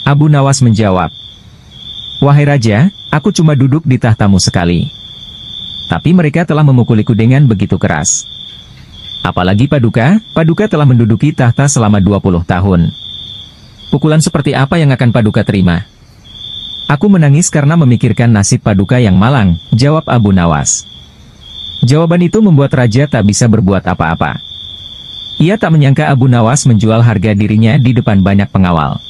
[SPEAKER 1] Abu Nawas menjawab, "Wahai raja, aku cuma duduk di tahtamu sekali. Tapi mereka telah memukuliku dengan begitu keras. Apalagi Paduka telah menduduki tahta selama 20 tahun. Pukulan seperti apa yang akan Paduka terima?" "Aku menangis karena memikirkan nasib Paduka yang malang," jawab Abu Nawas. Jawaban itu membuat raja tak bisa berbuat apa-apa. Ia tak menyangka Abu Nawas menjual harga dirinya di depan banyak pengawal.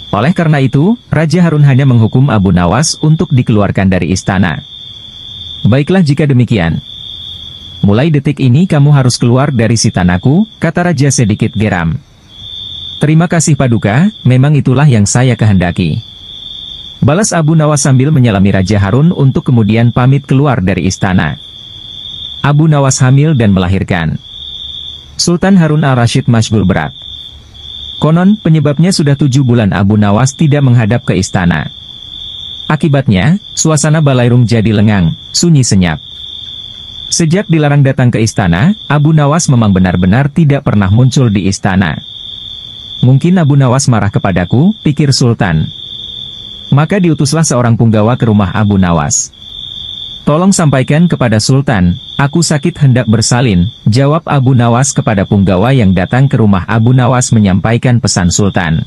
[SPEAKER 1] Oleh karena itu, Raja Harun hanya menghukum Abu Nawas untuk dikeluarkan dari istana. "Baiklah jika demikian. Mulai detik ini kamu harus keluar dari sitanaku," kata raja sedikit geram. "Terima kasih Paduka, memang itulah yang saya kehendaki," balas Abu Nawas sambil menyalami Raja Harun untuk kemudian pamit keluar dari istana. Abu Nawas hamil dan melahirkan. Sultan Harun al-Rasyid masyghul berat. Konon, penyebabnya sudah 7 bulan Abu Nawas tidak menghadap ke istana. Akibatnya, suasana Balairum jadi lengang, sunyi senyap. Sejak dilarang datang ke istana, Abu Nawas memang benar-benar tidak pernah muncul di istana. "Mungkin Abu Nawas marah kepadaku," pikir Sultan. Maka diutuslah seorang punggawa ke rumah Abu Nawas. "Tolong sampaikan kepada Sultan, aku sakit hendak bersalin," jawab Abu Nawas kepada punggawa yang datang ke rumah Abu Nawas menyampaikan pesan Sultan.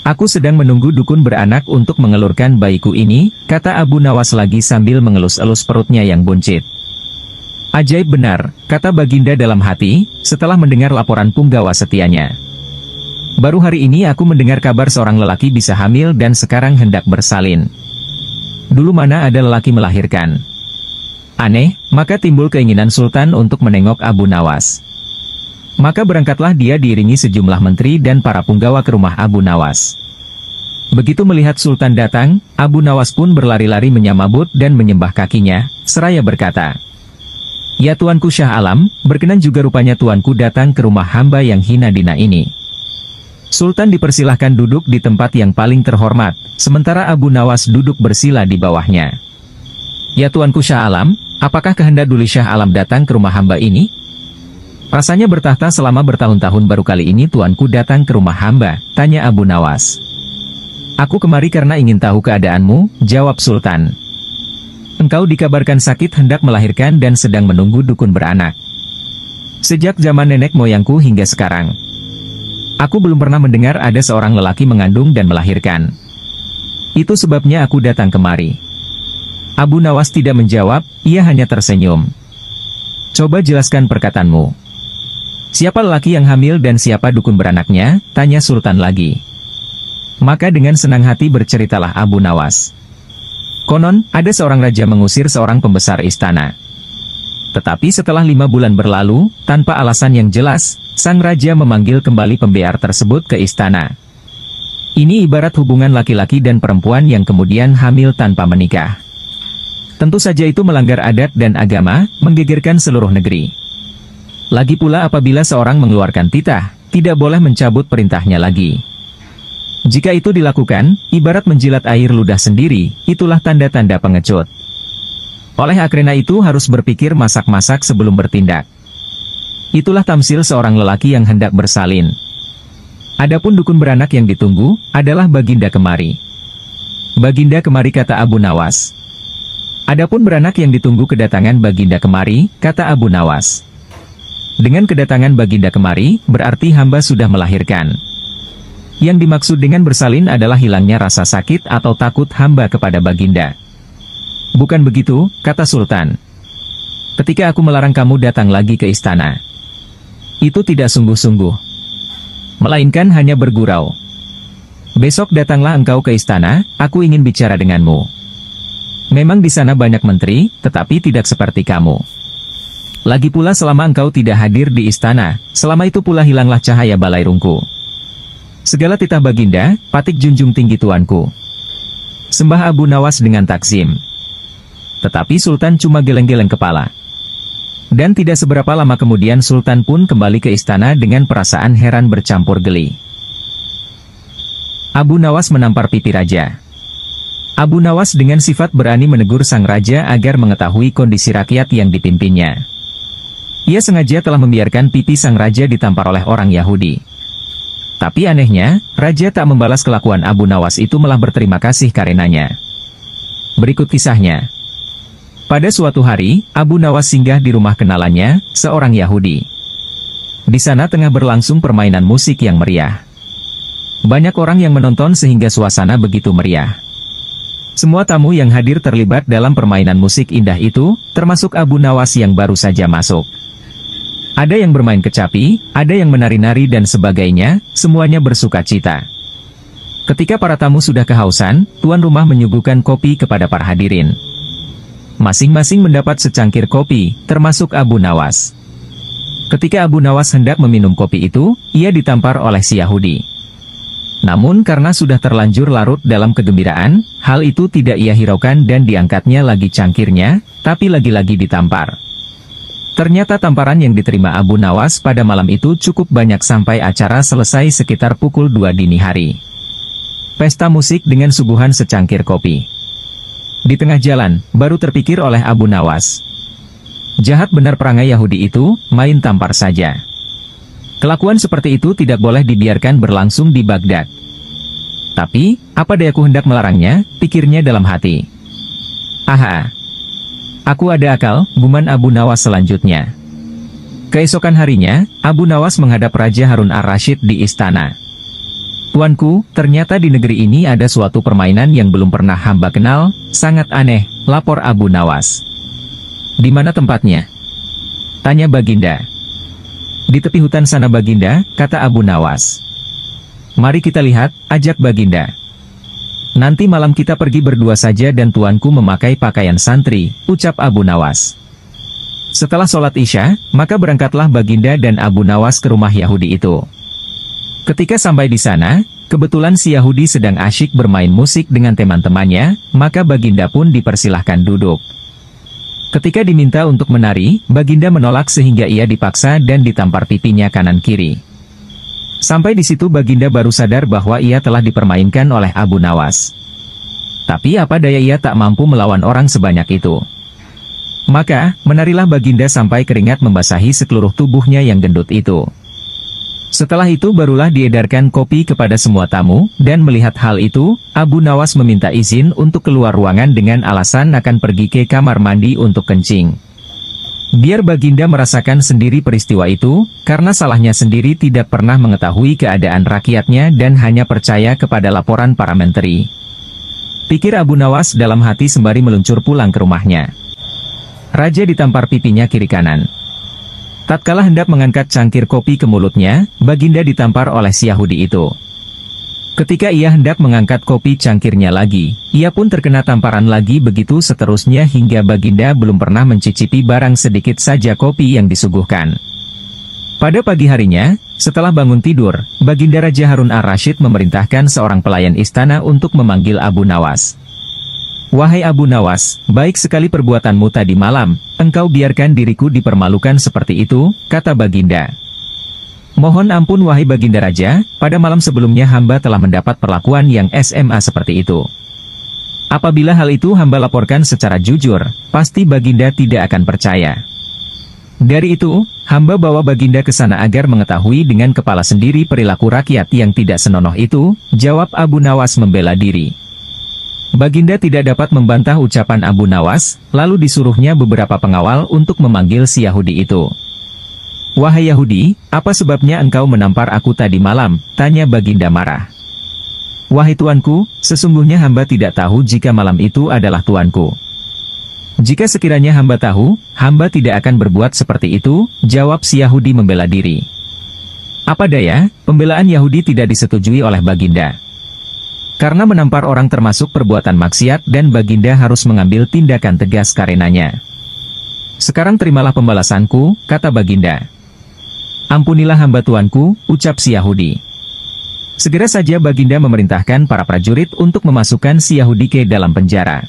[SPEAKER 1] "Aku sedang menunggu dukun beranak untuk mengelurkan bayiku ini," kata Abu Nawas lagi sambil mengelus-elus perutnya yang buncit. "Ajaib benar," kata Baginda dalam hati, setelah mendengar laporan punggawa setianya. "Baru hari ini aku mendengar kabar seorang lelaki bisa hamil dan sekarang hendak bersalin. Dulu mana ada lelaki melahirkan? Aneh." Maka timbul keinginan Sultan untuk menengok Abu Nawas. Maka berangkatlah dia diiringi sejumlah menteri dan para punggawa ke rumah Abu Nawas. Begitu melihat Sultan datang, Abu Nawas pun berlari-lari menyambut dan menyembah kakinya, seraya berkata, "Ya Tuanku Syah Alam, berkenan juga rupanya Tuanku datang ke rumah hamba yang hina dina ini." Sultan dipersilahkan duduk di tempat yang paling terhormat, sementara Abu Nawas duduk bersila di bawahnya. "Ya Tuanku Syah Alam, apakah kehendak duli Syah Alam datang ke rumah hamba ini?" "Rasanya bertahta selama bertahun-tahun baru kali ini Tuanku datang ke rumah hamba," tanya Abu Nawas. "Aku kemari karena ingin tahu keadaanmu," jawab Sultan. "Engkau dikabarkan sakit hendak melahirkan dan sedang menunggu dukun beranak. Sejak zaman nenek moyangku hingga sekarang, aku belum pernah mendengar ada seorang lelaki mengandung dan melahirkan. Itu sebabnya aku datang kemari." Abu Nawas tidak menjawab, ia hanya tersenyum. "Coba jelaskan perkataanmu. Siapa lelaki yang hamil dan siapa dukun beranaknya?" tanya Sultan lagi. Maka dengan senang hati berceritalah Abu Nawas. Konon, ada seorang raja mengusir seorang pembesar istana. Tetapi setelah 5 bulan berlalu, tanpa alasan yang jelas, sang raja memanggil kembali pembear tersebut ke istana. Ini ibarat hubungan laki-laki dan perempuan yang kemudian hamil tanpa menikah. Tentu saja itu melanggar adat dan agama, menggegerkan seluruh negeri. Lagi pula apabila seorang mengeluarkan titah, tidak boleh mencabut perintahnya lagi. Jika itu dilakukan, ibarat menjilat air ludah sendiri, itulah tanda-tanda pengecut. Oleh karena itu harus berpikir masak-masak sebelum bertindak. Itulah tamsil seorang lelaki yang hendak bersalin. Adapun dukun beranak yang ditunggu, adalah Baginda kemari. Baginda kemari, kata Abu Nawas. Adapun beranak yang ditunggu kedatangan Baginda kemari, kata Abu Nawas. Dengan kedatangan Baginda kemari, berarti hamba sudah melahirkan. Yang dimaksud dengan bersalin adalah hilangnya rasa sakit atau takut hamba kepada Baginda. Bukan begitu, kata Sultan. Ketika aku melarang kamu datang lagi ke istana, itu tidak sungguh-sungguh, melainkan hanya bergurau. Besok datanglah engkau ke istana, aku ingin bicara denganmu. Memang di sana banyak menteri, tetapi tidak seperti kamu. Lagi pula selama engkau tidak hadir di istana, selama itu pula hilanglah cahaya balairungku. Segala titah Baginda, patik junjung tinggi tuanku. Sembah Abu Nawas dengan takzim. Tetapi Sultan cuma geleng-geleng kepala. Dan tidak seberapa lama kemudian Sultan pun kembali ke istana dengan perasaan heran bercampur geli. Abu Nawas menampar pipi raja. Abu Nawas dengan sifat berani menegur sang raja agar mengetahui kondisi rakyat yang dipimpinnya. Ia sengaja telah membiarkan pipi sang raja ditampar oleh orang Yahudi. Tapi anehnya, raja tak membalas kelakuan Abu Nawas itu, malah berterima kasih karenanya. Berikut kisahnya. Pada suatu hari, Abu Nawas singgah di rumah kenalannya, seorang Yahudi. Di sana tengah berlangsung permainan musik yang meriah. Banyak orang yang menonton sehingga suasana begitu meriah. Semua tamu yang hadir terlibat dalam permainan musik indah itu, termasuk Abu Nawas yang baru saja masuk. Ada yang bermain kecapi, ada yang menari-nari dan sebagainya, semuanya bersuka cita. Ketika para tamu sudah kehausan, tuan rumah menyuguhkan kopi kepada para hadirin. Masing-masing mendapat secangkir kopi, termasuk Abu Nawas. Ketika Abu Nawas hendak meminum kopi itu, ia ditampar oleh si Yahudi. Namun karena sudah terlanjur larut dalam kegembiraan, hal itu tidak ia hiraukan dan diangkatnya lagi cangkirnya, tapi lagi-lagi ditampar. Ternyata tamparan yang diterima Abu Nawas pada malam itu cukup banyak sampai acara selesai sekitar pukul 2 dini hari. Pesta musik dengan suguhan secangkir kopi. Di tengah jalan, baru terpikir oleh Abu Nawas. Jahat benar perangai Yahudi itu, main tampar saja. Kelakuan seperti itu tidak boleh dibiarkan berlangsung di Baghdad. Tapi, apa dayaku hendak melarangnya, pikirnya dalam hati. Aha! Aku ada akal, guman Abu Nawas selanjutnya. Keesokan harinya, Abu Nawas menghadap Raja Harun ar-Rasyid di istana. Tuanku, ternyata di negeri ini ada suatu permainan yang belum pernah hamba kenal, sangat aneh, lapor Abu Nawas. Di mana tempatnya? Tanya Baginda. Di tepi hutan sana Baginda, kata Abu Nawas. Mari kita lihat, ajak Baginda. Nanti malam kita pergi berdua saja dan tuanku memakai pakaian santri, ucap Abu Nawas. Setelah sholat Isya, maka berangkatlah Baginda dan Abu Nawas ke rumah Yahudi itu. Ketika sampai di sana, kebetulan si Yahudi sedang asyik bermain musik dengan teman-temannya, maka Baginda pun dipersilahkan duduk. Ketika diminta untuk menari, Baginda menolak sehingga ia dipaksa dan ditampar pipinya kanan-kiri. Sampai di situ Baginda baru sadar bahwa ia telah dipermainkan oleh Abu Nawas. Tapi apa daya ia tak mampu melawan orang sebanyak itu. Maka, menarilah Baginda sampai keringat membasahi seluruh tubuhnya yang gendut itu. Setelah itu barulah diedarkan kopi kepada semua tamu, dan melihat hal itu, Abu Nawas meminta izin untuk keluar ruangan dengan alasan akan pergi ke kamar mandi untuk kencing. Biar Baginda merasakan sendiri peristiwa itu, karena salahnya sendiri tidak pernah mengetahui keadaan rakyatnya dan hanya percaya kepada laporan para menteri. Pikir Abu Nawas dalam hati sembari meluncur pulang ke rumahnya. Raja ditampar pipinya kiri kanan. Tatkala hendak mengangkat cangkir kopi ke mulutnya, Baginda ditampar oleh si Yahudi itu. Ketika ia hendak mengangkat kopi cangkirnya lagi, ia pun terkena tamparan lagi, begitu seterusnya hingga Baginda belum pernah mencicipi barang sedikit saja kopi yang disuguhkan. Pada pagi harinya, setelah bangun tidur, Baginda Raja Harun ar-Rasyid memerintahkan seorang pelayan istana untuk memanggil Abu Nawas. "Wahai Abu Nawas, baik sekali perbuatanmu tadi malam, engkau biarkan diriku dipermalukan seperti itu," kata Baginda. "Mohon ampun wahai Baginda Raja, pada malam sebelumnya hamba telah mendapat perlakuan yang SMA seperti itu. Apabila hal itu hamba laporkan secara jujur, pasti Baginda tidak akan percaya. Dari itu, hamba bawa Baginda ke sana agar mengetahui dengan kepala sendiri perilaku rakyat yang tidak senonoh itu," jawab Abu Nawas membela diri. Baginda tidak dapat membantah ucapan Abu Nawas, lalu disuruhnya beberapa pengawal untuk memanggil si Yahudi itu. "Wahai Yahudi, apa sebabnya engkau menampar aku tadi malam?" tanya Baginda marah. "Wahai tuanku, sesungguhnya hamba tidak tahu jika malam itu adalah tuanku. Jika sekiranya hamba tahu, hamba tidak akan berbuat seperti itu," jawab si Yahudi membela diri. Apa daya, pembelaan Yahudi tidak disetujui oleh Baginda. Karena menampar orang termasuk perbuatan maksiat dan Baginda harus mengambil tindakan tegas karenanya. "Sekarang terimalah pembalasanku," kata Baginda. "Ampunilah hamba tuanku," ucap si Yahudi. Segera saja Baginda memerintahkan para prajurit untuk memasukkan si Yahudi ke dalam penjara.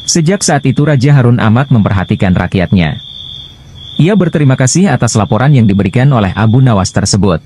[SPEAKER 1] Sejak saat itu Raja Harun amat memperhatikan rakyatnya. Ia berterima kasih atas laporan yang diberikan oleh Abu Nawas tersebut.